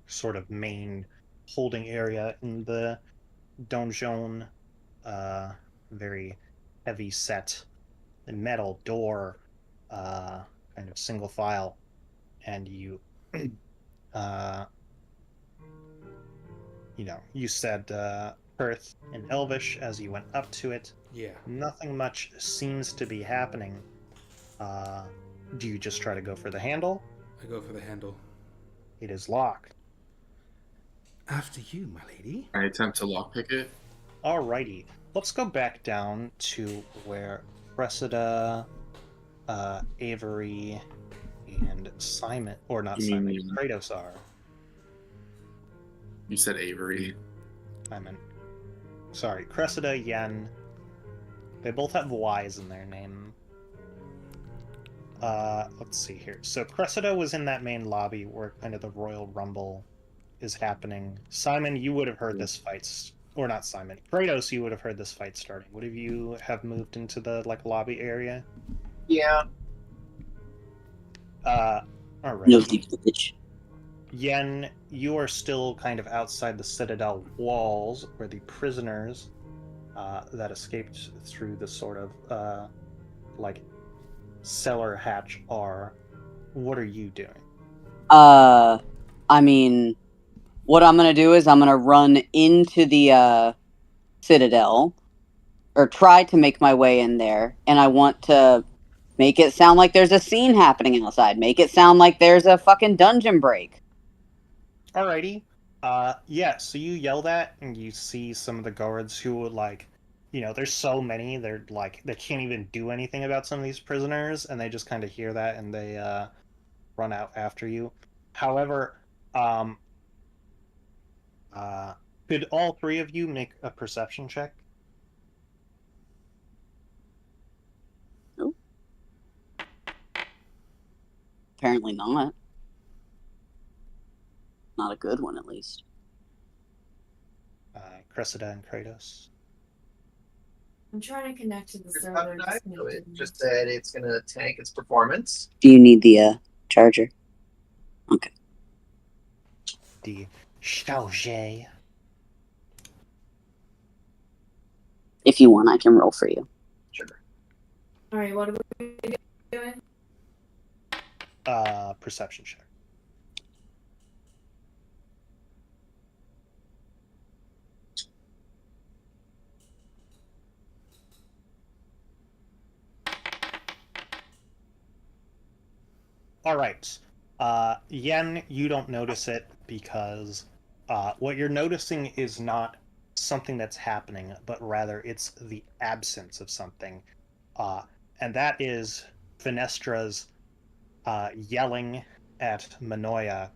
sort of main holding area in the donjon. Very heavy set metal door, kind of single file, and you you said Perth in Elvish as you went up to it. Yeah. Nothing much seems to be happening. Do you just try to go for the handle? I go for the handle. It is locked. After you, my lady. I attempt to lockpick it. Alrighty. Let's go back down to where Cressida, Avery, and Simon, or not You Simon, mean- Kratos are. You said Avery. I meant, sorry, Cressida, Yen. They both have Y's in their name. let's see here. So Cressida was in that main lobby where kind of the Royal Rumble is happening. Simon, you would have heard this fight, or not Simon. Kratos, you would have heard this fight starting. Would have you have moved into the lobby area? Yeah. All No right. deep bitch. Yen, you are still kind of outside the Citadel walls, where the prisoners that escaped through the sort of cellar hatch are. What are you doing? I mean, what I'm gonna do is I'm gonna run into the Citadel, or try to make my way in there, and I want to make it sound like there's a scene happening outside. Make it sound like there's a fucking dungeon break. Alrighty. Yeah, so you yell that, and you see some of the guards who would there's so many, they're they can't even do anything about some of these prisoners, and they just kind of hear that and they run out after you. However, um, could all three of you make a perception check? Nope. Apparently not. Not a good one, at least. Cressida and Kratos. I'm trying to connect to the Here's server. how and did I just do it? making- Just said it's gonna tank its performance. Do you need the charger? Okay. The Xiaojie. If you want, I can roll for you. Sure. All right, what are we doing? Perception check. All right. Yen, you don't notice it because what you're noticing is not something that's happening, but rather it's the absence of something. And that is Finestra's yelling at Manoia,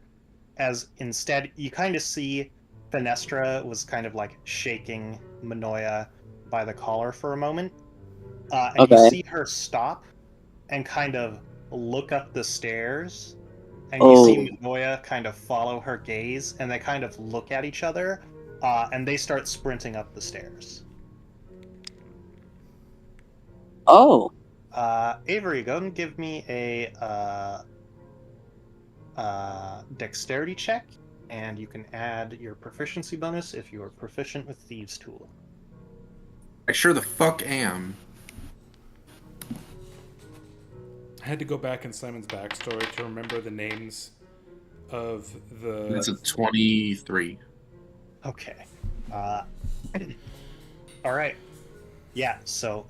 as instead you kind of see Finestra was kind of shaking Manoia by the collar for a moment. And you Okay. see her stop and kind of look up the stairs, and you Oh. see Manoia kind of follow her gaze, and they kind of look at each other, and they start sprinting up the stairs. Oh. Avery, go and give me a dexterity check, and you can add your proficiency bonus if you are proficient with Thieves' Tool. I sure the fuck am. I had to go back in Simon's backstory to remember the names of the. That's a 23. Okay. All right. Yeah, so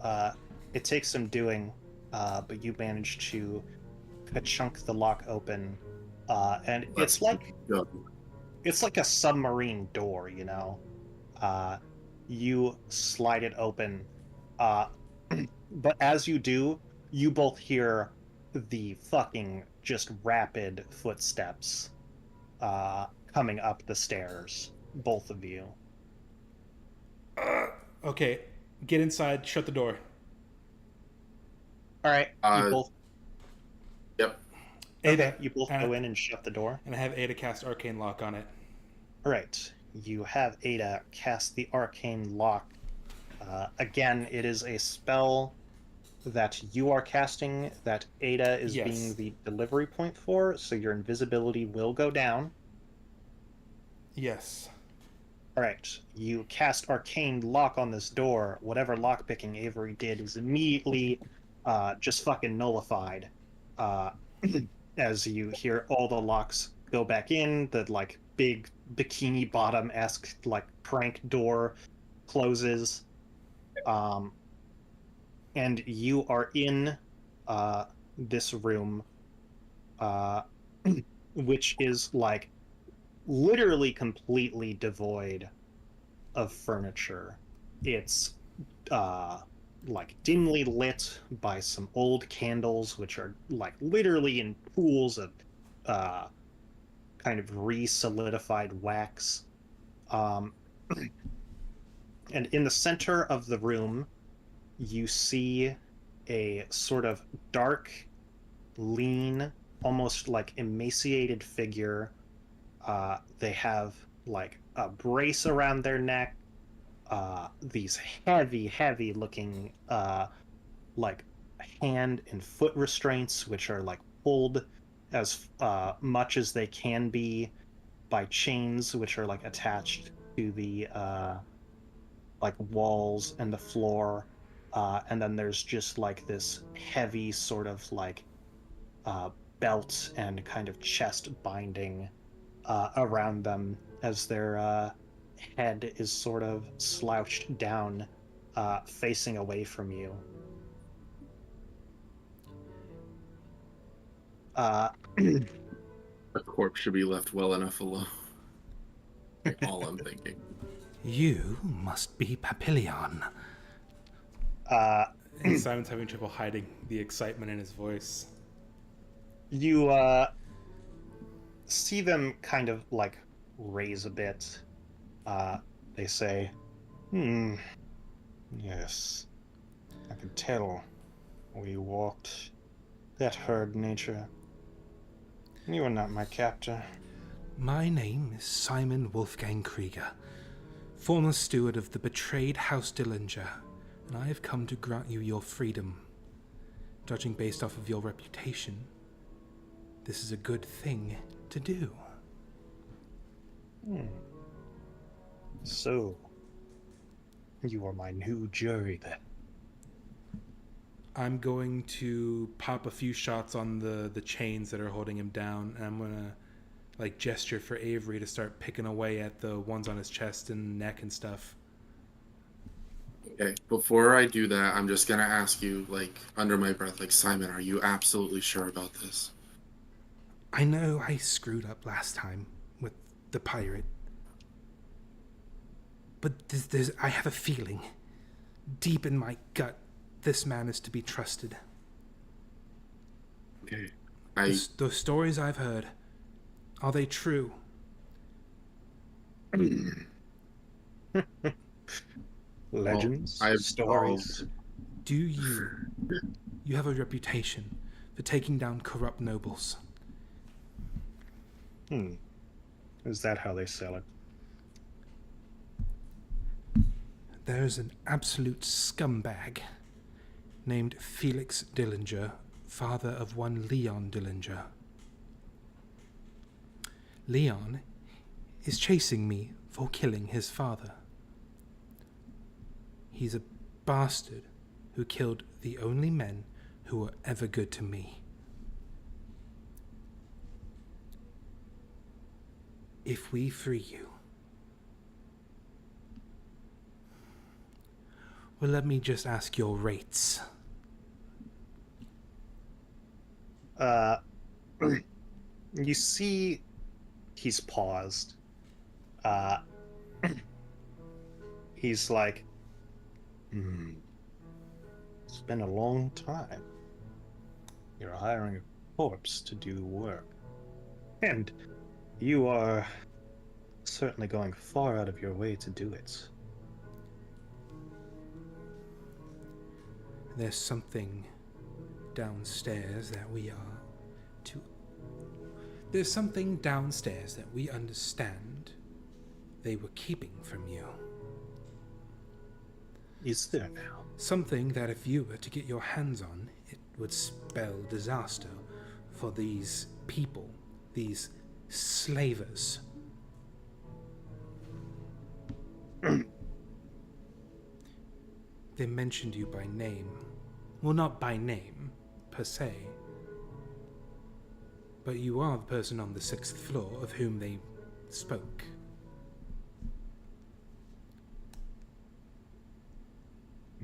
it takes some doing, but you manage to chunk the lock open, and it's like a submarine door, you know. You slide it open, but as you do, you both hear the fucking just rapid footsteps coming up the stairs, both of you. Okay, get inside, shut the door. All right, you both. Yep. Okay, you both go in and shut the door. And I have Ada cast Arcane Lock on it. All right, you have Ada cast the Arcane Lock. Again, it is a spell that you are casting that Ada is being the delivery point for, so your invisibility will go down. Yes. Alright, you cast Arcane Lock on this door. Whatever lockpicking Avery did is immediately just fucking nullified. As you hear all the locks go back in, the big Bikini Bottom-esque prank door closes. And you are in this room, which is literally completely devoid of furniture. It's dimly lit by some old candles, which are literally in pools of kind of re-solidified wax. And in the center of the room, you see a sort of dark lean, almost like emaciated figure. They have like a brace around their neck, these heavy looking like hand and foot restraints, which are like pulled as much as they can be by chains, which are like attached to the like walls and the floor. And then there's just like this heavy sort of like belt and kind of chest binding around them as their head is sort of slouched down, facing away from you. A corpse should be left well enough alone. All I'm thinking. You must be Papillion. Simon's having trouble hiding the excitement in his voice. You see them kind of like raise a bit. They say, yes, I can tell we walked that herd nature. You are not my captor. My name is Simon Wolfgang Krieger, former steward of the betrayed House Dillinger, and I have come to grant you your freedom. Judging based off of your reputation, this is a good thing to do. So, you are my new jury then. I'm going to pop a few shots on the chains that are holding him down, and I'm gonna like gesture for Avery to start picking away at the ones on his chest and neck and stuff. Okay, before I do that, I'm just gonna ask you, like, under my breath, like, Simon, are you absolutely sure about this? I know I screwed up last time with the pirate, but I have a feeling, deep in my gut, this man is to be trusted. Okay. The stories I've heard, are they true? Legends, I have stories. Do you have a reputation for taking down corrupt nobles? Is that how they sell it? There's an absolute scumbag named Felix Dillinger, father of one Leon Dillinger. Leon is chasing me for killing his father. He's a bastard who killed the only men who were ever good to me. If we free you, well, let me just ask your rates. You see he's paused. He's like, it's been a long time. You're hiring a corpse to do work. And you are certainly going far out of your way to do it. There's something downstairs that we There's something downstairs that we understand they were keeping from you. Is there now? Something that if you were to get your hands on, it would spell disaster for these people, these slavers. They mentioned you by name. Well, not by name, per se. But you are the person on the 6th floor of whom they spoke.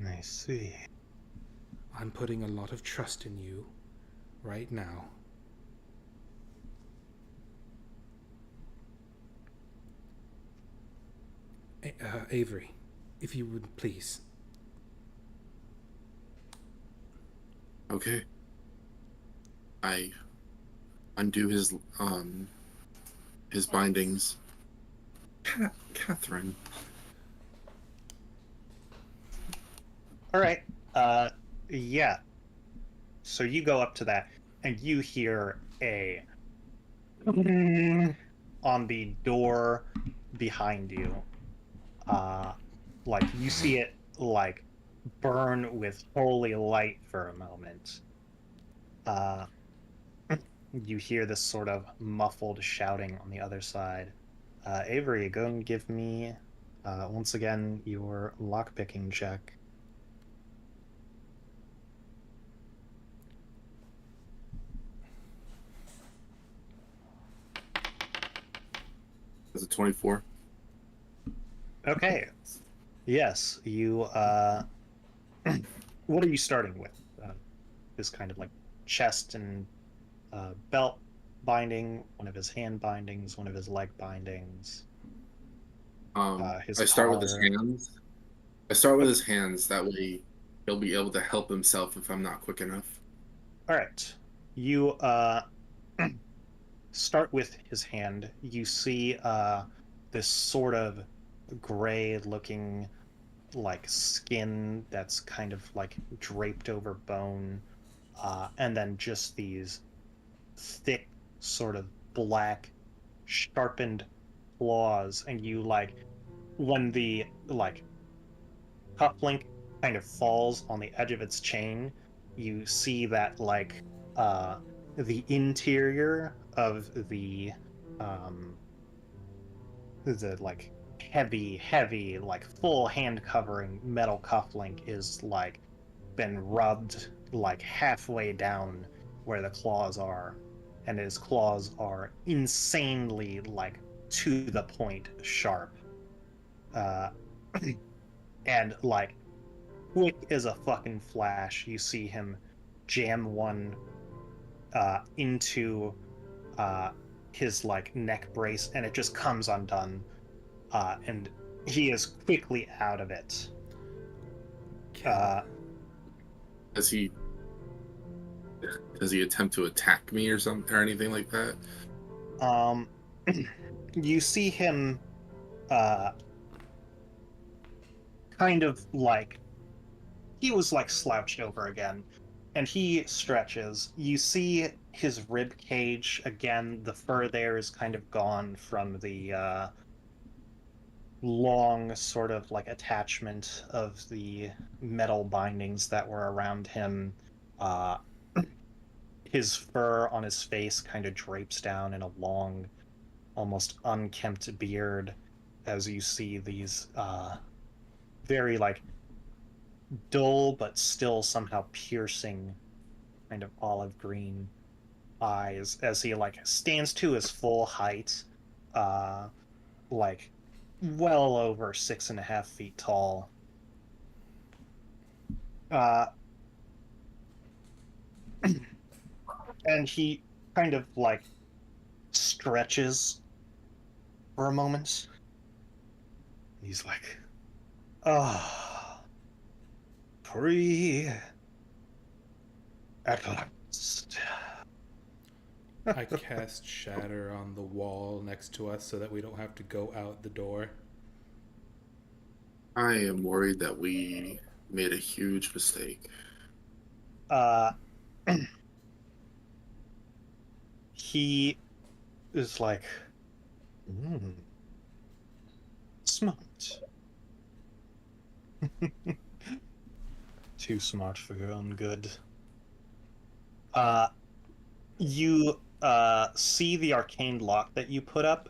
I see. I'm putting a lot of trust in you right now. Avery, if you would please. Okay. I undo his bindings. Catherine. All right. Yeah. So you go up to that, and you hear a on the door behind you. Like you see it like burn with holy light for a moment. You hear this sort of muffled shouting on the other side. Avery, go and give me once again your lockpicking check. Is it 24? Okay. Yes, you. What are you starting with? This kind of like chest and belt binding, one of his hand bindings, one of his leg bindings. His I start with his collar. hands. I start with his hands. That way, he'll be able to help himself if I'm not quick enough. All right. You start with his hand. You see this sort of gray looking like skin that's kind of like draped over bone, and then just these thick sort of black sharpened claws. And you like when the like cufflink kind of falls on the edge of its chain, you see that like the interior of um the like heavy like full hand covering metal cufflink is like been rubbed like halfway down where the claws are, and his claws are insanely like to the point sharp, uh and like quick as a fucking flash you see him jam one into uh his like neck brace, and it just comes undone, and he is quickly out of it. uh Does he? Does he attempt to attack me or something or anything like that? um you see him uh kind of like he was like slouched over again, and he stretches. You see his rib cage again. The fur there is kind of gone from the long sort of like attachment of the metal bindings that were around him. Uh, his fur on his face kind of drapes down in a long, almost unkempt beard as you see these very like dull but still somehow piercing kind of olive green eyes as he like stands to his full height, uh like well over 6.5 feet tall. uh and he kind of like stretches for a moment. He's like, ah, free at last. I cast Shatter on the wall next to us so that we don't have to go out the door. I am worried that we made a huge mistake. uh he is like, smart. Too smart for your own good. You see the arcane lock that you put up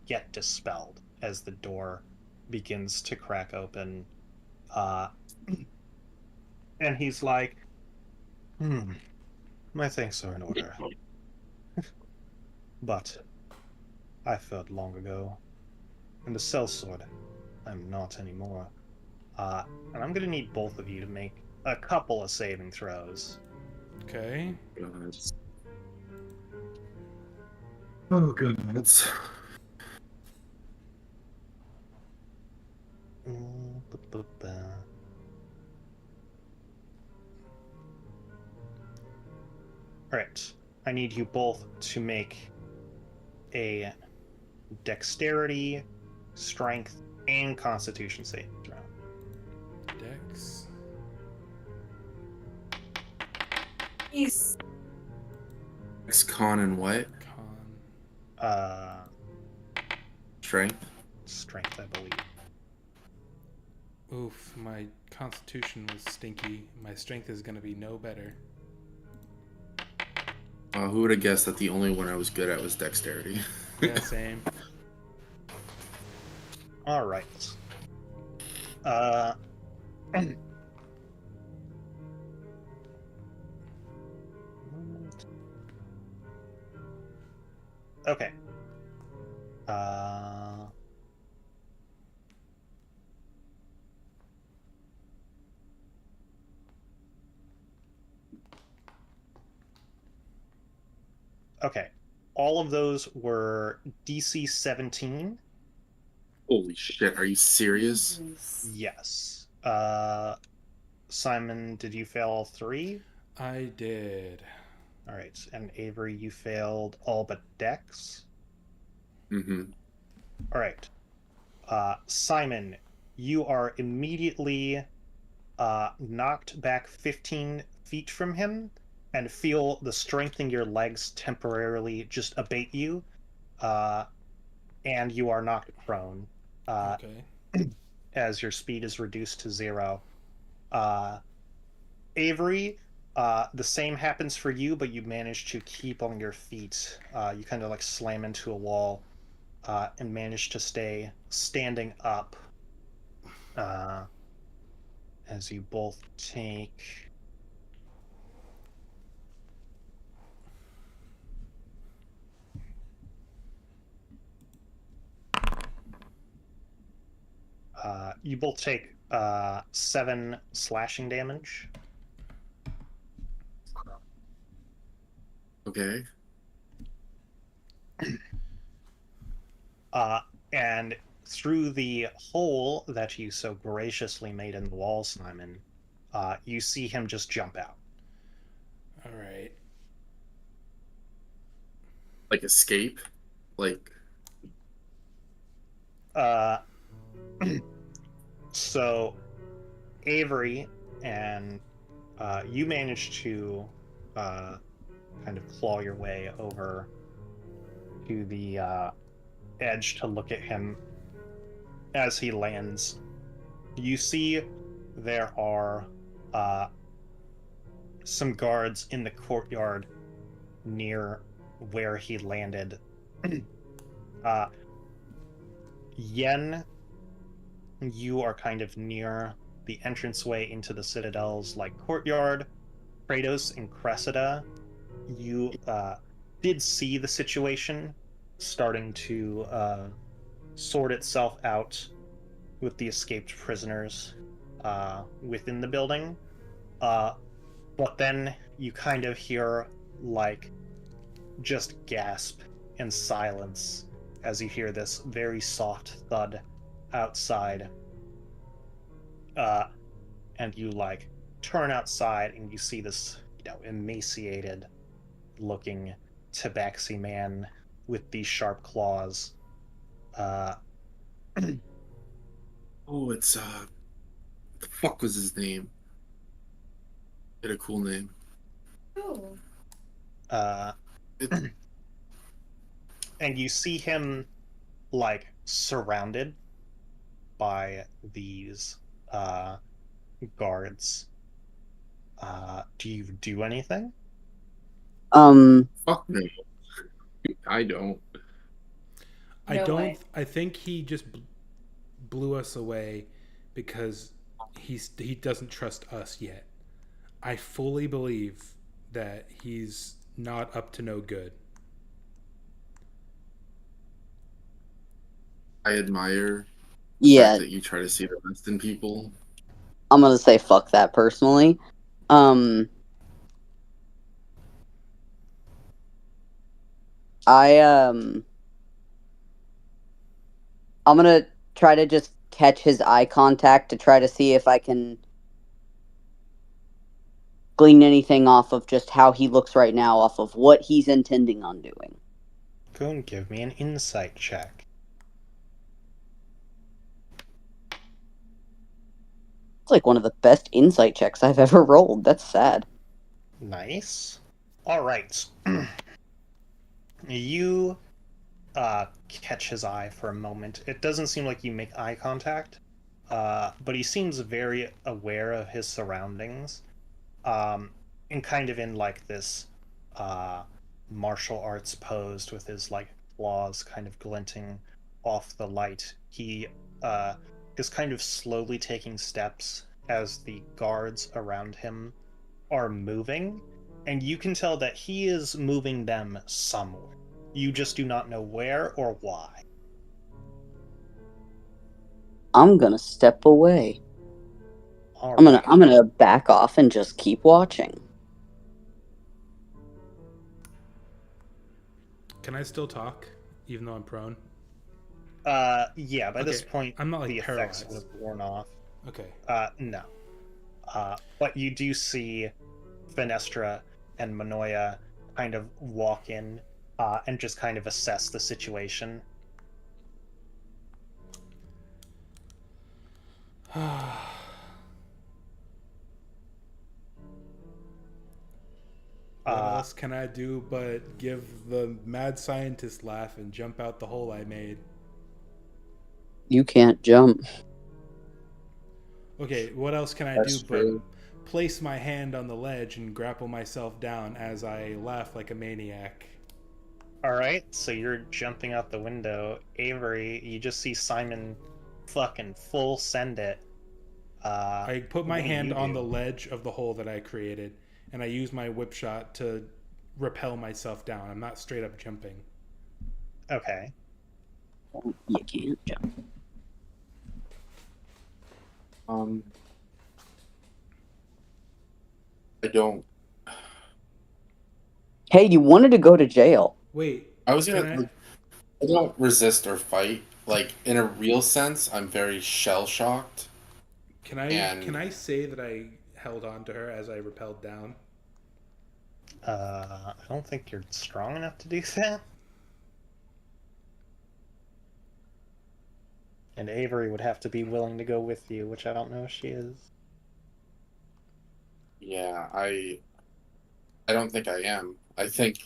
get dispelled as the door begins to crack open. Uh, and he's like, my things are in order. But I felt long ago, and the sellsword, I'm not anymore. And I'm gonna need both of you to make a couple of saving throws. Okay. God. Oh, goodness. Alright, I need you both to make a dexterity, strength, and constitution saving throw. Dex. He's It's con and what? Con. Strength. Strength, I believe. Oof, my constitution was stinky. My strength is gonna be no better. Who would have guessed that the only one I was good at was dexterity? Yeah, same. All right. Okay. Okay. All of those were DC 17. Holy shit! Are you serious? Yes. Simon, did you fail all 3? I did. All right. And Avery, you failed all but Dex. Mm-hmm. All right. Simon, you are immediately knocked back 15 feet from him and feel the strength in your legs temporarily just abate you, and you are knocked prone Okay. as your speed is reduced to 0. Avery, the same happens for you, but you manage to keep on your feet. You kind of like slam into a wall and manage to stay standing up as you both take... you both take 7 slashing damage. Okay. And through the hole that you so graciously made in the wall, Simon, you see him just jump out. All right. Like escape? Like... So Avery and you managed to kind of claw your way over to the edge to look at him as he lands. You see there are some guards in the courtyard near where he landed. Yen, you are kind of near the entranceway into the Citadel's courtyard. Kratos and Cressida, you did see the situation starting to sort itself out with the escaped prisoners within the building. But then you kind of hear just gasp and silence as you hear this very soft thud outside. And you turn outside and you see this, emaciated looking tabaxi man with these sharp claws. Oh, it's what the fuck was his name? He had a cool name. Oh. And you see him surrounded by these guards. Do you do anything? Fuck no. I don't. I No don't. way. I think he just blew us away because he doesn't trust us yet. I fully believe that he's not up to no good. I admire the Yeah, fact that you try to see the best in people. I'm gonna say fuck that personally. I'm gonna try to just catch his eye contact to try to see if I can glean anything off of just how he looks right now, off of what he's intending on doing. Go and give me an insight check. It's like one of the best insight checks I've ever rolled. That's sad. Nice. All right. You catch his eye for a moment. It doesn't seem like you make eye contact, but he seems very aware of his surroundings, and kind of in like this uh, martial arts posed with his like claws kind of glinting off the light. He is kind of slowly taking steps as the guards around him are moving, and you can tell that he is moving them somewhere. You just do not know where or why. I'm gonna step away. All I'm right. gonna back off and just keep watching. Can I still talk, even though I'm prone? Yeah, by this Okay, point, I'm not, like, the effects paralyzed. would have worn off. Okay. No. But you do see Fenestra and Manoia kind of walk in and just kind of assess the situation. What else can I do but give the mad scientist laugh and jump out the hole I made? You can't jump. Okay, what else can I That's do true. but place my hand on the ledge and grapple myself down as I laugh like a maniac? All right, so you're jumping out the window. Avery, you just see Simon fucking full send it. I put my What do hand you on do? the ledge of the hole that I created, and I use my whip shot to repel myself down. I'm not straight up jumping. Okay. You can't jump. I don't. Hey, you wanted to go to jail. Wait, I was can gonna. I don't resist or fight. Like in a real sense, I'm very shell shocked. can I And- can I say that I held on to her as I repelled down? I don't think you're strong enough to do that. And Avery would have to be willing to go with you, which I don't know if she is. Yeah, I don't think I am. I think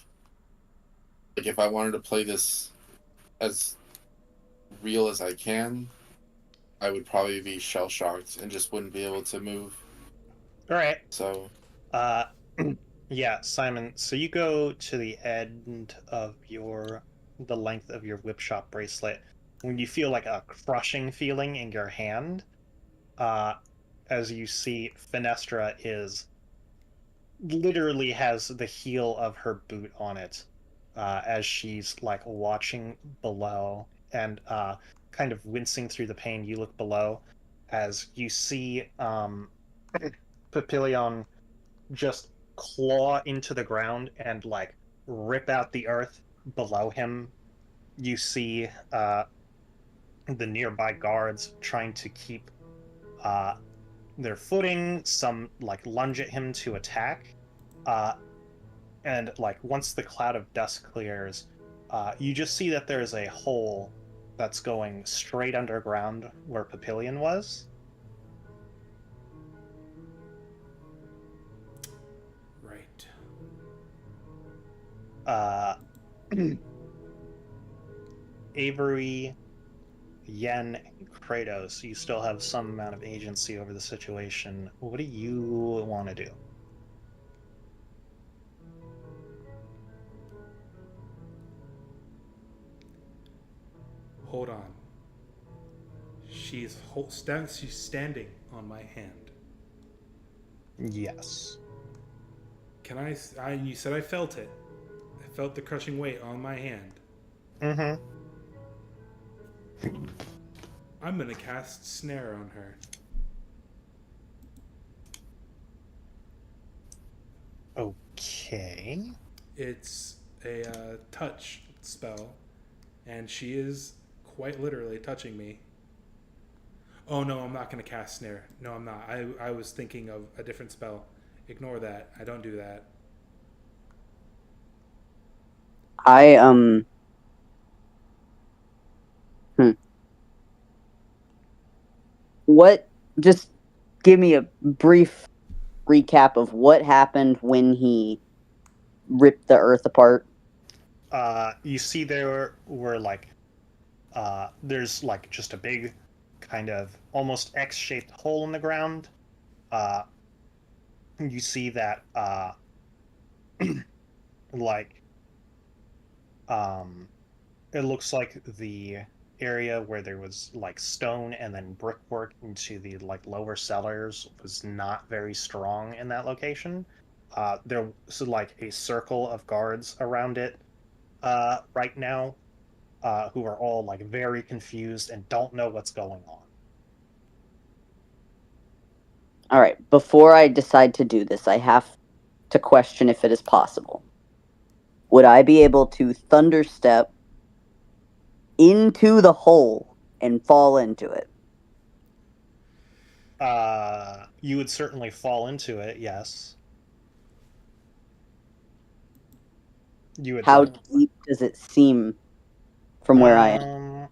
like if I wanted to play this as real as I can, I would probably be shell shocked and just wouldn't be able to move. All right. So Uh, yeah, Simon. So you go to the end of the length of your whip shot bracelet when you feel like a crushing feeling in your hand. As you see, Fenestra is literally has the heel of her boot on it, as she's like watching below and kind of wincing through the pain. You look below as you see Papillon just claw into the ground and like rip out the earth below him. You see the nearby guards trying to keep their footing. Some like lunge at him to attack. And like once the cloud of dust clears, you just see that there's a hole that's going straight underground where Petillent was. Right. Avery, Yen, and Kratos, you still have some amount of agency over the situation. What do you want to do? Hold on. She's standing on my hand. Yes. Can I? You said I felt it. I felt the crushing weight on my hand. Mm-hmm. I'm gonna cast snare on her. Okay. It's a touch spell, and she is quite literally touching me. Oh no, I'm not gonna cast snare. No, I'm not. I was thinking of a different spell. Ignore that. I don't do that. What? Just give me a brief recap of what happened when he ripped the earth apart. You see there were like there's like just a big kind of almost X-shaped hole in the ground. You see that like um it looks like the area where there was like stone and then brickwork into the like lower cellars was not very strong in that location. There was like a circle of guards around it right now, who are all like very confused and don't know what's going on. All right. Before I decide to do this, I have to question if it is possible. Would I be able to thunderstep into the hole and fall into it? You would certainly fall into it, yes. You would How what? deep does it seem from where I am?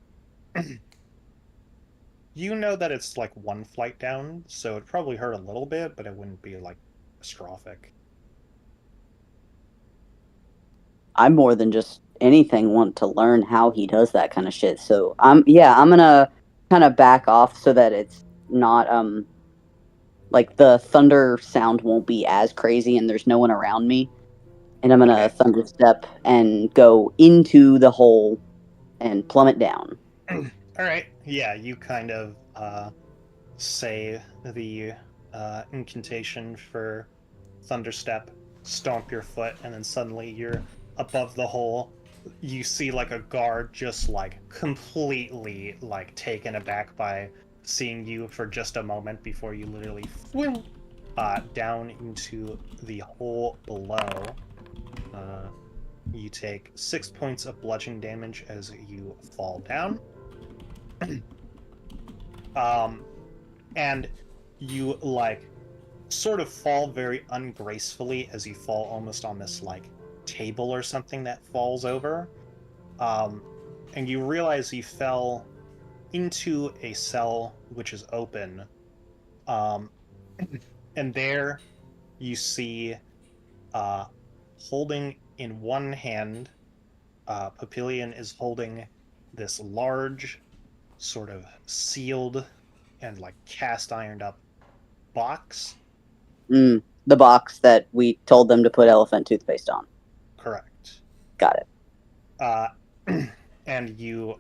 You know that it's like one flight down, so it probably hurt a little bit, but it wouldn't be like catastrophic. I more than just anything want to learn how he does that kind of shit. So I'm gonna kind of back off so that it's not like the thunder sound won't be as crazy and there's no one around me. And I'm gonna Okay. thunder step and go into the hole and plummet down. All right. Yeah, you kind of say the incantation for Thunderstep, stomp your foot, and then suddenly you're above the hole. You see like a guard just like completely like taken aback by seeing you for just a moment before you literally swim down into the hole below. You take 6 points of bludgeoning damage as you fall down. And you like sort of fall very ungracefully as you fall almost on this like table or something that falls over. And you realize you fell into a cell which is open. Um, and there you see uh, holding in one hand, Petillent is holding this large, sort of sealed and like cast ironed up box. The box that we told them to put elephant toothpaste on. Correct. Got it. And you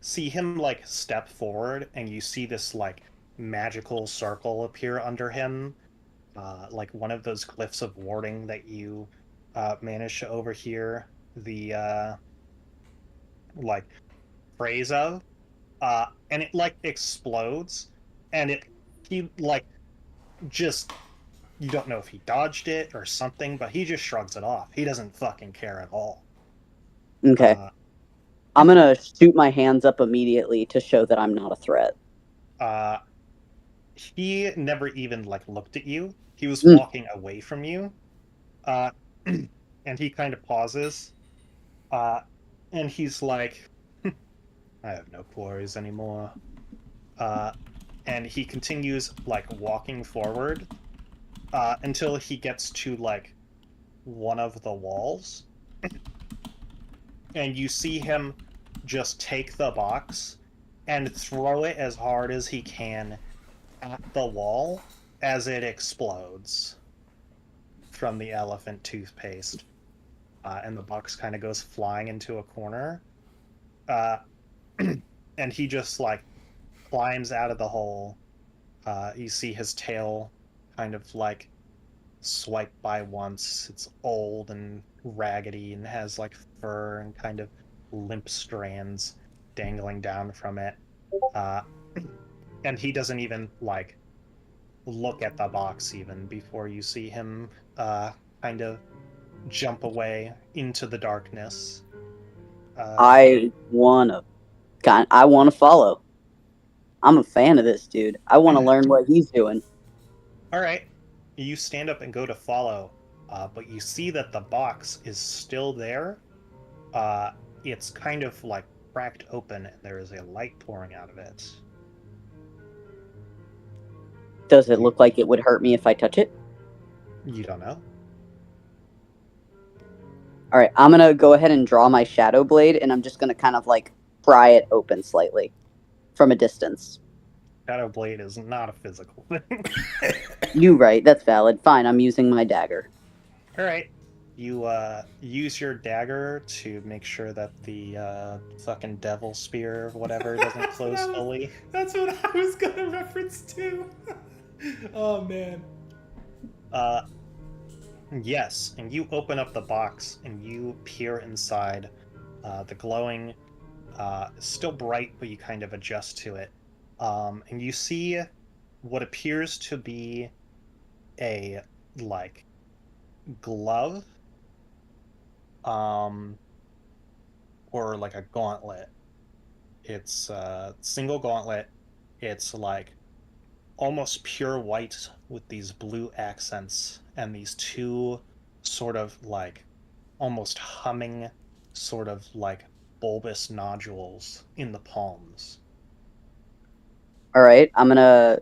see him like step forward, and you see this like magical circle appear under him, like one of those glyphs of warding that you managed to overhear the like phrase of, and it like explodes, and he like just you don't know if he dodged it or something, but he just shrugs it off. He doesn't fucking care at all. Okay. I'm gonna shoot my hands up immediately to show that I'm not a threat. He never even like looked at you. He was walking away from you. And he kind of pauses. And he's like, I have no quarries anymore. And he continues like walking forward until he gets to like one of the walls. And you see him just take the box and throw it as hard as he can at the wall as it explodes from the elephant toothpaste. And the box kind of goes flying into a corner. And he just like climbs out of the hole. You see his tail kind of like swipe by once. It's old and raggedy and has like fur and kind of limp strands dangling down from it. And he doesn't even like look at the box even before you see him kind of jump away into the darkness. I wanna follow. I'm a fan of this dude. I want to learn what he's doing. All right, you stand up and go to follow, but you see that the box is still there. It's kind of like cracked open, and there is a light pouring out of it. Does it look like it would hurt me if I touch it? You don't know. All right, I'm gonna go ahead and draw my shadow blade, and I'm just gonna kind of like pry it open slightly from a distance. Shadow Blade is not a physical thing. You right, that's valid. Fine, I'm using my dagger. All right. You use your dagger to make sure that the fucking devil spear or whatever doesn't close fully. That's what I was gonna reference to. Oh man. Yes, and you open up the box and you peer inside. The glowing is still bright, but you kind of adjust to it. And you see what appears to be a like glove, or like a gauntlet. It's a single gauntlet. It's like almost pure white with these blue accents and these two sort of like almost humming sort of like bulbous nodules in the palms. All right, I'm gonna.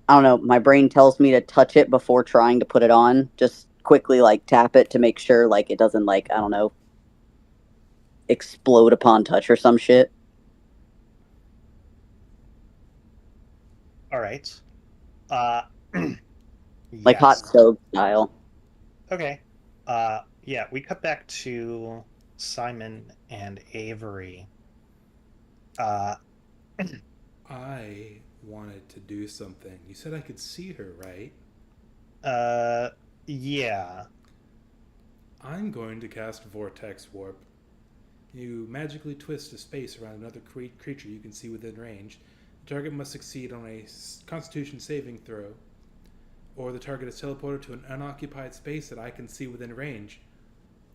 I don't know. My brain tells me to touch it before trying to put it on. Just quickly like tap it to make sure like it doesn't like I don't know explode upon touch or some shit. All right. Uh Like hot yes. stove style. Okay. Yeah, we cut back to Simon and Avery. Uh I wanted to do something. You said I could see her, right? yeah. I'm going to cast Vortex Warp. You magically twist a space around another creature you can see within range. The target must succeed on a Constitution saving throw, or the target is teleported to an unoccupied space that I can see within range,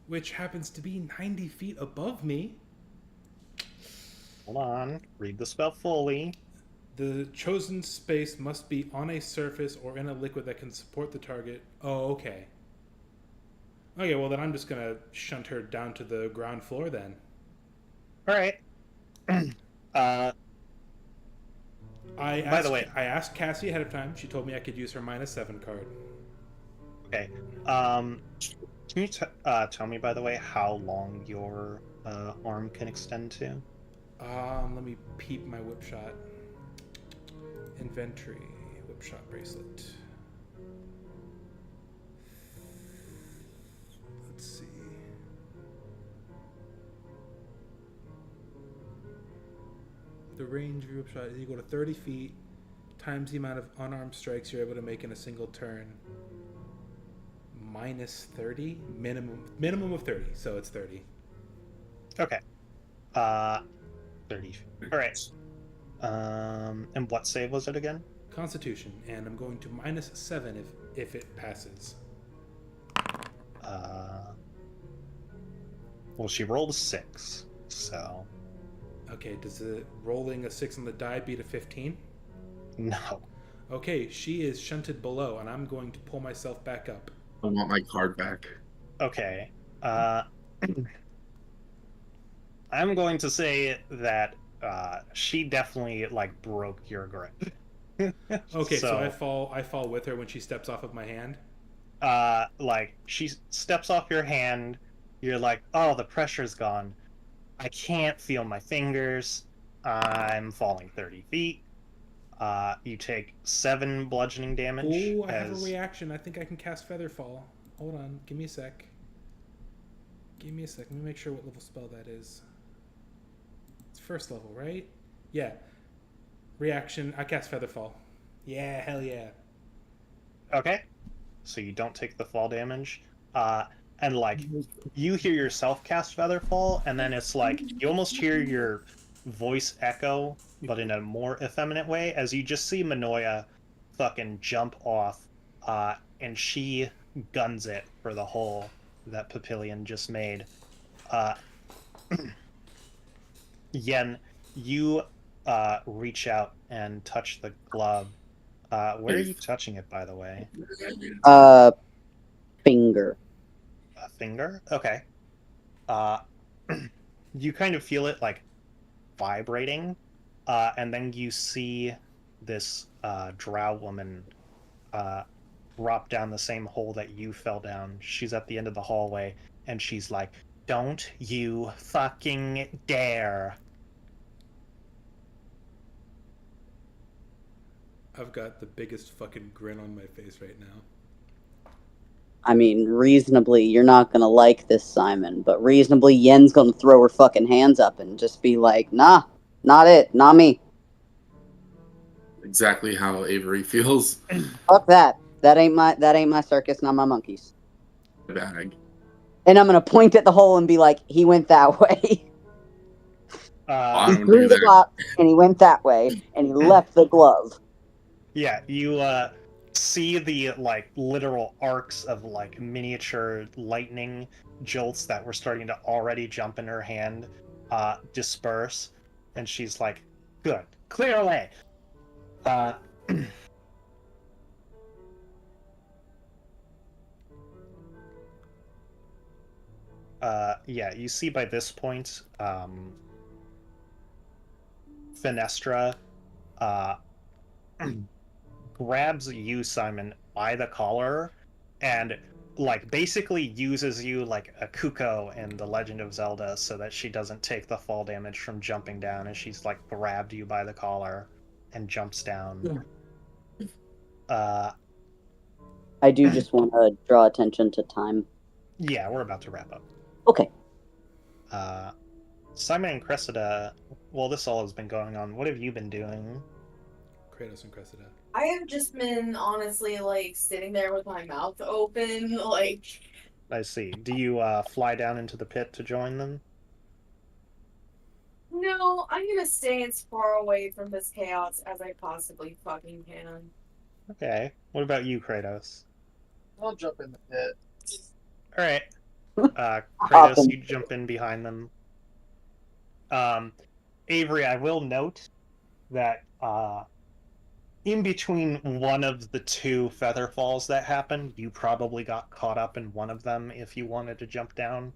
which happens to be 90 feet above me. Hold on. Read the spell fully. The chosen space must be on a surface or in a liquid that can support the target. Oh, okay. Okay, well then I'm just gonna shunt her down to the ground floor then. All right. By the way, I asked Cassie ahead of time. She told me I could use her -7 card. okay. Can you tell me, by the way, how long your arm can extend to? Let me peep my whip shot. Inventory, whip shot bracelet. Let's see. The range of your whip shot is equal to 30 feet times the amount of unarmed strikes you're able to make in a single turn. Minus 30? Minimum of 30, so it's 30. Okay. 30. All right. And what save was it again? Constitution, and I'm going to -7 if it passes. Well, she rolled a 6, so Okay, does the rolling a 6 on the die beat a 15? no. Okay, she is shunted below, and I'm going to pull myself back up. I want my card back. Okay. I'm going to say that she definitely like broke your grip. Okay, so I fall with her when she steps off of my hand. Like she steps off your hand, you're like, oh, the pressure's gone. I can't feel my fingers. I'm falling 30 feet. You take 7 bludgeoning damage. Oh, I have a reaction. I think I can cast Featherfall. Hold on, give me a sec. Give me a sec. Let me make sure what level spell that is. It's first level, right? Yeah. Reaction. I cast Featherfall. Yeah, hell yeah. Okay. So you don't take the fall damage. And like you hear yourself cast Featherfall, and then it's like you almost hear your voice echo, but in a more effeminate way, as you just see Manoia fucking jump off, and she guns it for the hole that Petillent just made. Yen, you reach out and touch the glove. Where are you touching it, by the way? Finger. A finger? Okay. You kind of feel it like vibrating, and then you see this drow woman drop down the same hole that you fell down. She's at the end of the hallway, and she's like, "Don't you fucking dare!" I've got the biggest fucking grin on my face right now. I mean, reasonably, you're not gonna like this, Simon, but reasonably, Yen's gonna throw her fucking hands up and just be like, nah, not it, not me. Exactly how Avery feels. Fuck that. That ain't my circus, not my monkeys. Bag. And I'm gonna point at the hole and be like, he went that way. I He don't threw do the that. box and he went that way and he left the glove. Yeah, you see the like literal arcs of like miniature lightning jolts that were starting to already jump in her hand disperse, and she's like, "Good, clearly." Uh, yeah, you see by this point, Fenestra uh, grabs you, Simon, by the collar, and like basically uses you like a Kuko in The Legend of Zelda so that she doesn't take the fall damage from jumping down, and she's like grabbed you by the collar and jumps down. I do just want to draw attention to time. Yeah, we're about to wrap up. Okay. Simon and Cressida, well, this all has been going on. What have you been doing? Kratos and Cressida. I have just been honestly like sitting there with my mouth open, like. I see. Do you fly down into the pit to join them? No, I'm gonna stay as far away from this chaos as I possibly fucking can. Okay. What about you, Kratos? I'll jump in the pit. All right. Kratos, Awesome. you jump in behind them. Avery, I will note that in between one of the two feather falls that happened, you probably got caught up in one of them if you wanted to jump down.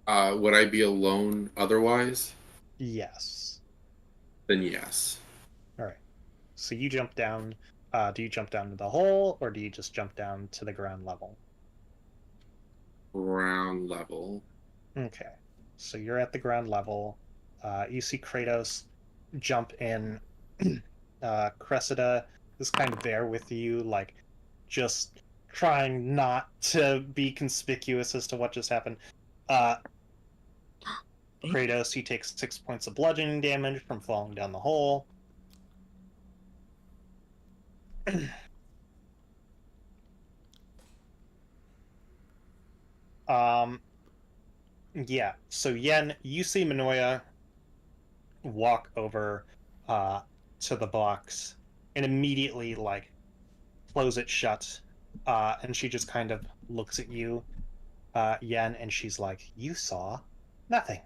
Would I be alone otherwise? Yes. Then yes. All right. So you jump down. Do you jump down to the hole, or do you just jump down to the ground level? Ground level. Okay. So you're at the ground level. You see Kratos jump in. Cressida is kind of there with you, like just trying not to be conspicuous as to what just happened. Kratos, he takes 6 points of bludgeoning damage from falling down the hole. Yeah, so Yen, you see Minoya walk over to the box and immediately like close it shut, and she just kind of looks at you, Yen, and she's like, "You saw nothing,"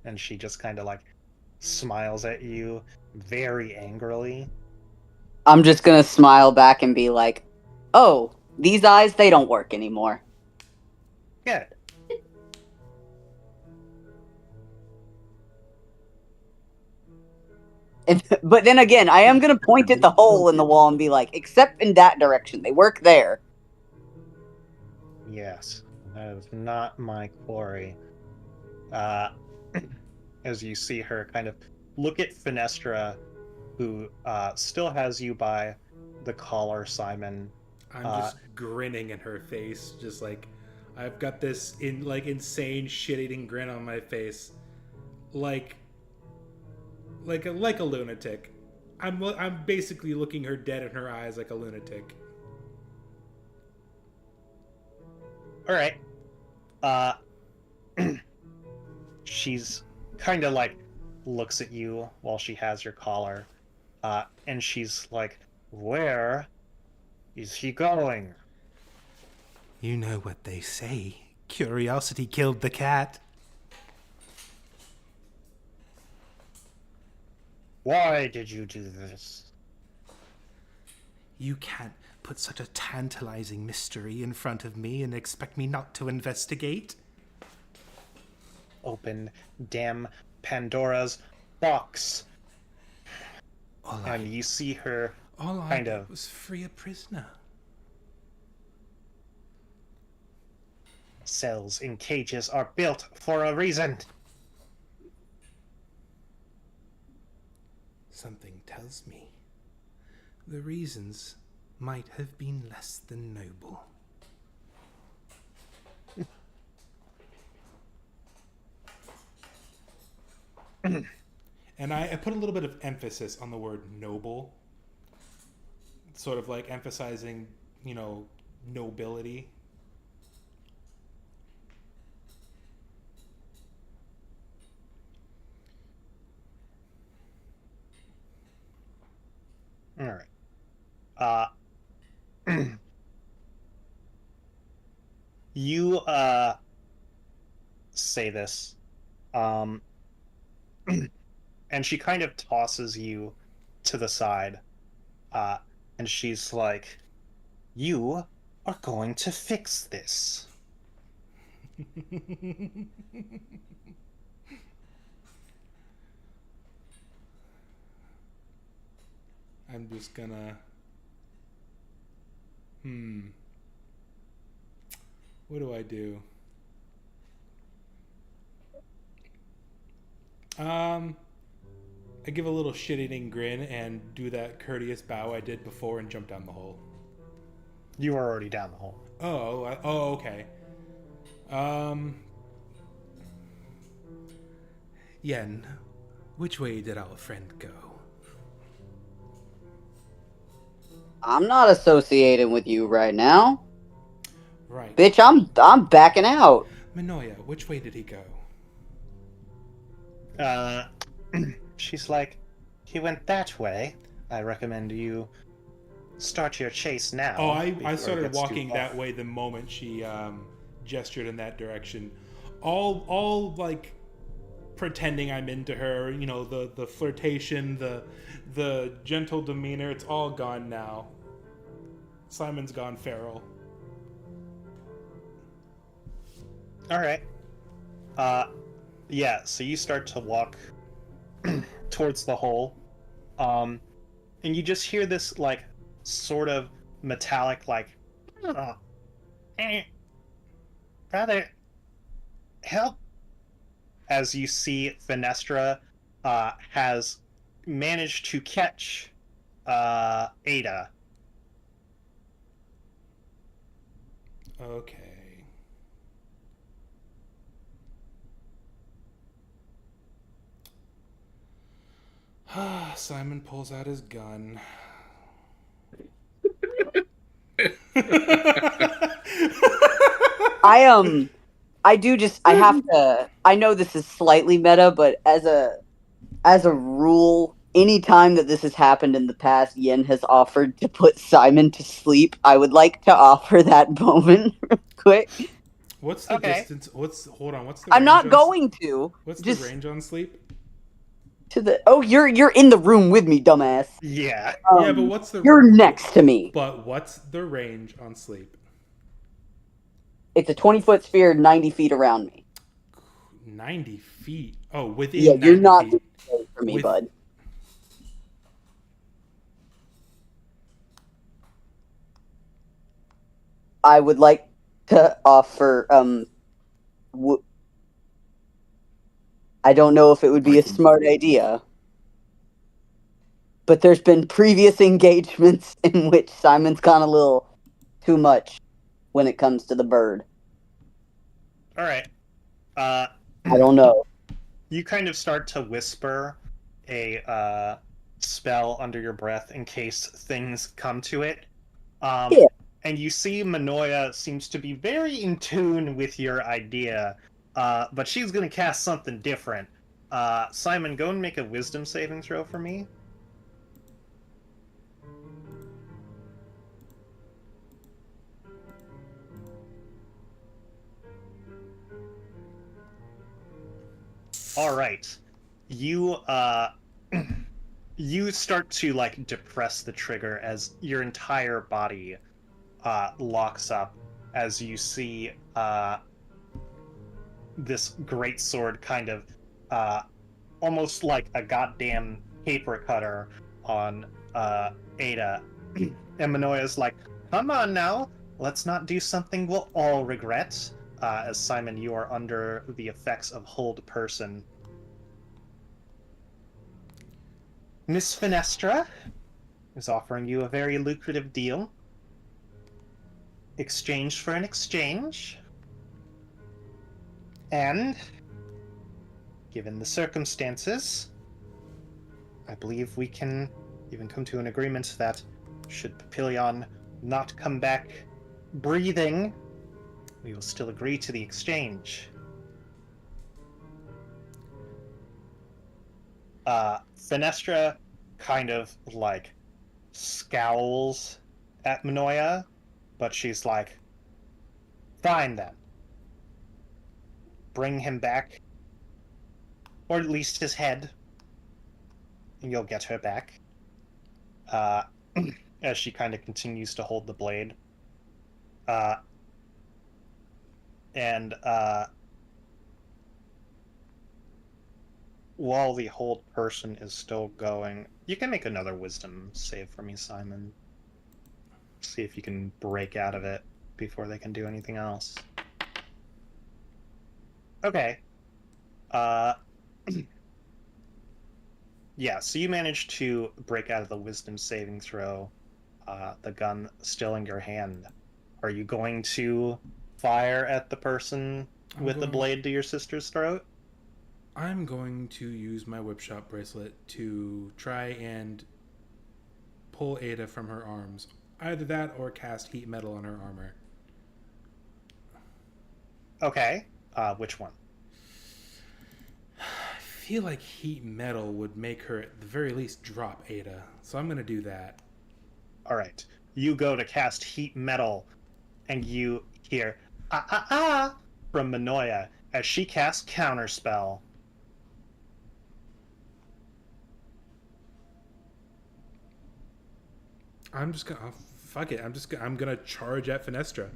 and she just kind of like smiles at you very angrily. I'm just gonna smile back and be like, oh, these eyes, they don't work anymore. Good. But then again, I am gonna point at the hole in the wall and be like, except in that direction, they work there. Yes, that is not my quarry. As you see her kind of look at Fenestra, who still has you by the collar, Simon. I'm just grinning in her face, just like I've got this insane shit-eating grin on my face, like a lunatic. I'm basically looking her dead in her eyes like a lunatic. All right. She's kind of like looks at you while she has your collar, and she's like, "Where is he going?" You know what they say. Curiosity killed the cat. Why did you do this? You can't put such a tantalizing mystery in front of me and expect me not to investigate. Open damn Pandora's box. and you see her all I kind did of was free a prisoner. cells in cages are built for a reason. Something tells me the reasons might have been less than noble. And I put a little bit of emphasis on the word noble, sort of like emphasizing, nobility. All right. You say this, um, and she kind of tosses you to the side, and she's like, "You are going to fix this." I'm just gonna. What do I do? I give a little shit-eating grin and do that courteous bow I did before and jump down the hole. You were already down the hole. Oh, okay. Yen, which way did our friend go? I'm not associating with you right now. Right. Bitch, I'm backing out. Minoya, which way did he go? She's like, "He went that way. I recommend you start your chase now." Oh, I before it started gets too walking far." that way the moment she gestured in that direction. All like pretending I'm into her, the flirtation, the gentle demeanor, it's all gone now. Simon's gone feral. All right. Yeah, so you start to walk towards the hole. And you just hear this like sort of metallic like brother, help, as you see Fenestra has managed to catch Ada. Okay. Simon pulls out his gun. I have to, I know this is slightly meta, but as a rule, anytime that this has happened in the past, Yen has offered to put Simon to sleep. I would like to offer that moment real quick. What's the Okay. distance? What's the I'm range not on going to. What's Just the range on sleep? to the you're in the room with me, dumbass. Yeah. Yeah, but what's the You're next to me. But what's the range on sleep? It's a 20-foot sphere, 90 feet around me. 90 feet. Oh, within Yeah, 90 you're not feet. for me, bud. I would like to offer I don't know if it would be a smart idea, but there's been previous engagements in which Simon's gone a little too much when it comes to the bird. All right. I don't know. You kind of start to whisper a spell under your breath in case things come to it. Yeah. And you see Minoya seems to be very in tune with your idea, but she's going to cast something different. Simon, go and make a wisdom saving throw for me. All right. You you start to like depress the trigger as your entire body locks up as you see this great sword kind of almost like a goddamn paper cutter on Ada. And Manoia's like, come on now, let's not do something we'll all regret. As Simon, you are under the effects of hold person. Miss Finestra is offering you a very lucrative deal. Exchange for an exchange. And, given the circumstances, I believe we can even come to an agreement that should Petillent not come back breathing, we will still agree to the exchange. Finestra kind of like scowls at Manoia, but she's like, fine then. Bring him back, or at least his head, and you'll get her back. As she kind of continues to hold the blade. And while the hold person is still going, you can make another wisdom save for me, Simon. See if you can break out of it before they can do anything else. Okay. Yeah, so you managed to break out of the wisdom saving throw, the gun still in your hand. Are you going to fire at the person with the blade to your sister's throat? I'm going to use my whip shot bracelet to try and pull Ada from her arms. Either that or cast heat metal on her armor. Okay. Which one? I feel like heat metal would make her at the very least drop Ada, so I'm going to do that. Alright. You go to cast heat metal, and you hear from Manoia as she casts counterspell. I'm just gonna fuck it. I'm gonna charge at Finestra.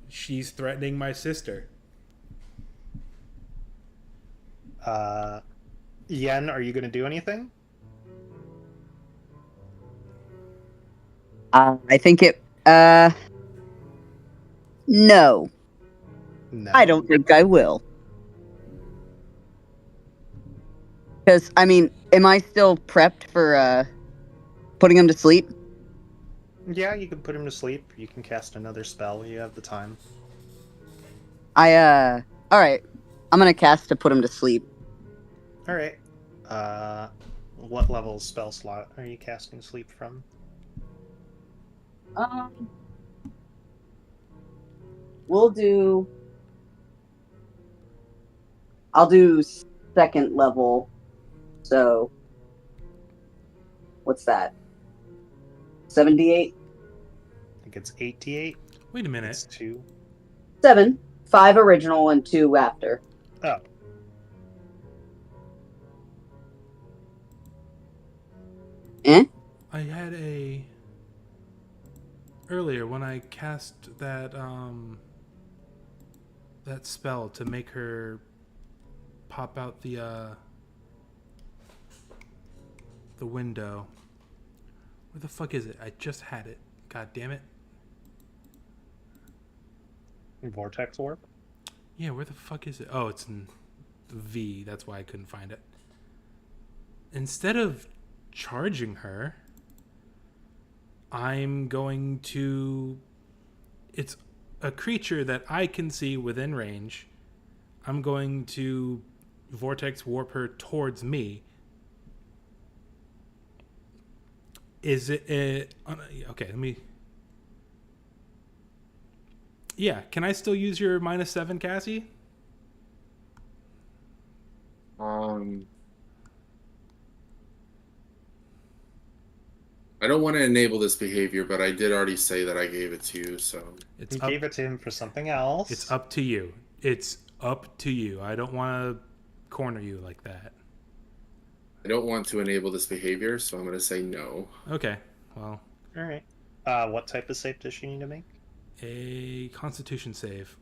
She's threatening my sister. Yen, are you gonna do anything? I think it. No. No. I don't think I will. Because, I mean, am I still prepped for putting him to sleep? Yeah, you can put him to sleep. You can cast another spell. You have the time. Alright. I'm gonna cast to put him to sleep. Alright. What level spell slot are you casting sleep from? I'll do second level. So, what's that? 78? I think it's 88. Wait a minute. It's 2. 7. 5 original and 2 after. Oh. I had earlier when I cast that that spell to make her pop out the window. Where the fuck is it? I just had it. God damn it. Vortex Warp? Yeah, where the fuck is it? Oh, it's in V. That's why I couldn't find it. Instead of charging her, I'm going to... It's a creature that I can see within range. I'm going to Vortex Warp her towards me. Is it... okay, let me... Yeah, can I still use your -7, Cassie? I don't want to enable this behavior, but I did already say that I gave it to you, so... You gave it to him for something else. It's up to you. It's up to you. I don't want to corner you like that. I don't want to enable this behavior, so I'm going to say no. Okay, well... Alright. What type of save does she need to make? A Constitution save.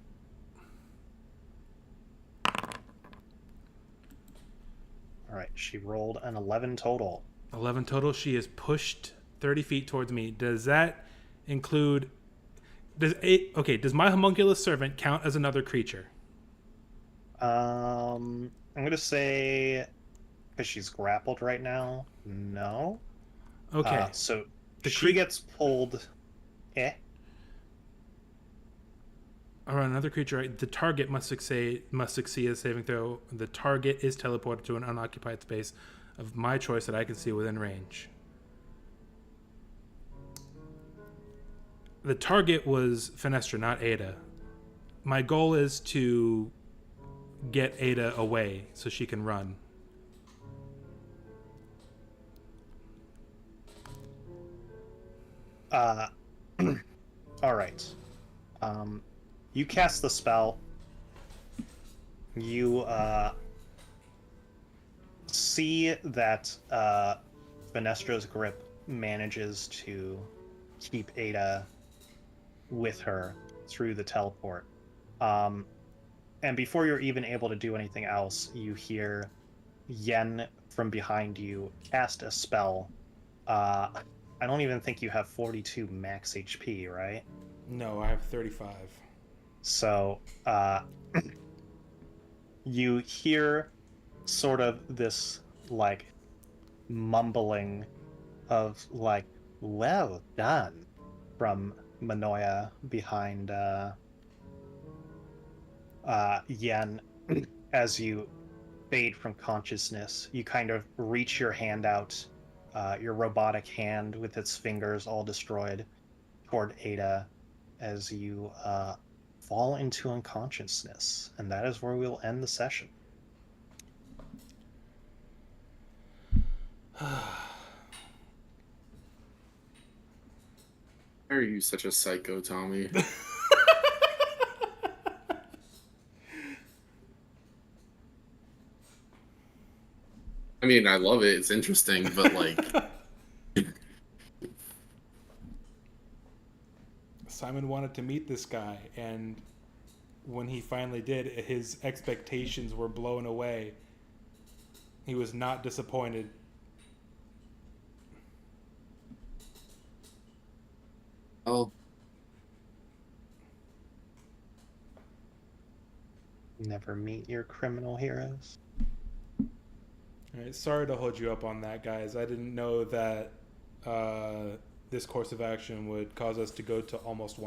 Alright, she rolled an 11 total. 11 total. She is pushed 30 feet towards me. Does that include... Does my homunculus servant count as another creature? I'm gonna say, because she's grappled right now, no. Okay. So The she gets pulled. Around another creature, right? The target must succeed a saving throw. The target is teleported to an unoccupied space of my choice that I can see within range. The target was Fenestra, not Ada. My goal is to get Ada away so she can run. All right. You cast the spell. You see that Fenestra's grip manages to keep Ada with her through the teleport. And before you're even able to do anything else, you hear Yen from behind you cast a spell. I don't even think you have 42 max HP, right? No, I have 35. So, you hear sort of this, like, mumbling of, like, well done, from Manoia behind Yen. As you fade from consciousness, you kind of reach your hand out, your robotic hand with its fingers all destroyed, toward Ada, as you fall into unconsciousness. And that is where we'll end the session. Why are you such a psycho, Tommy? I mean, I love it. It's interesting, but like... Simon wanted to meet this guy, and when he finally did, his expectations were blown away. He was not disappointed. Oh, Never meet your criminal heroes. All right, sorry to hold you up on that, guys. I didn't know that this course of action would cause us to go to almost 1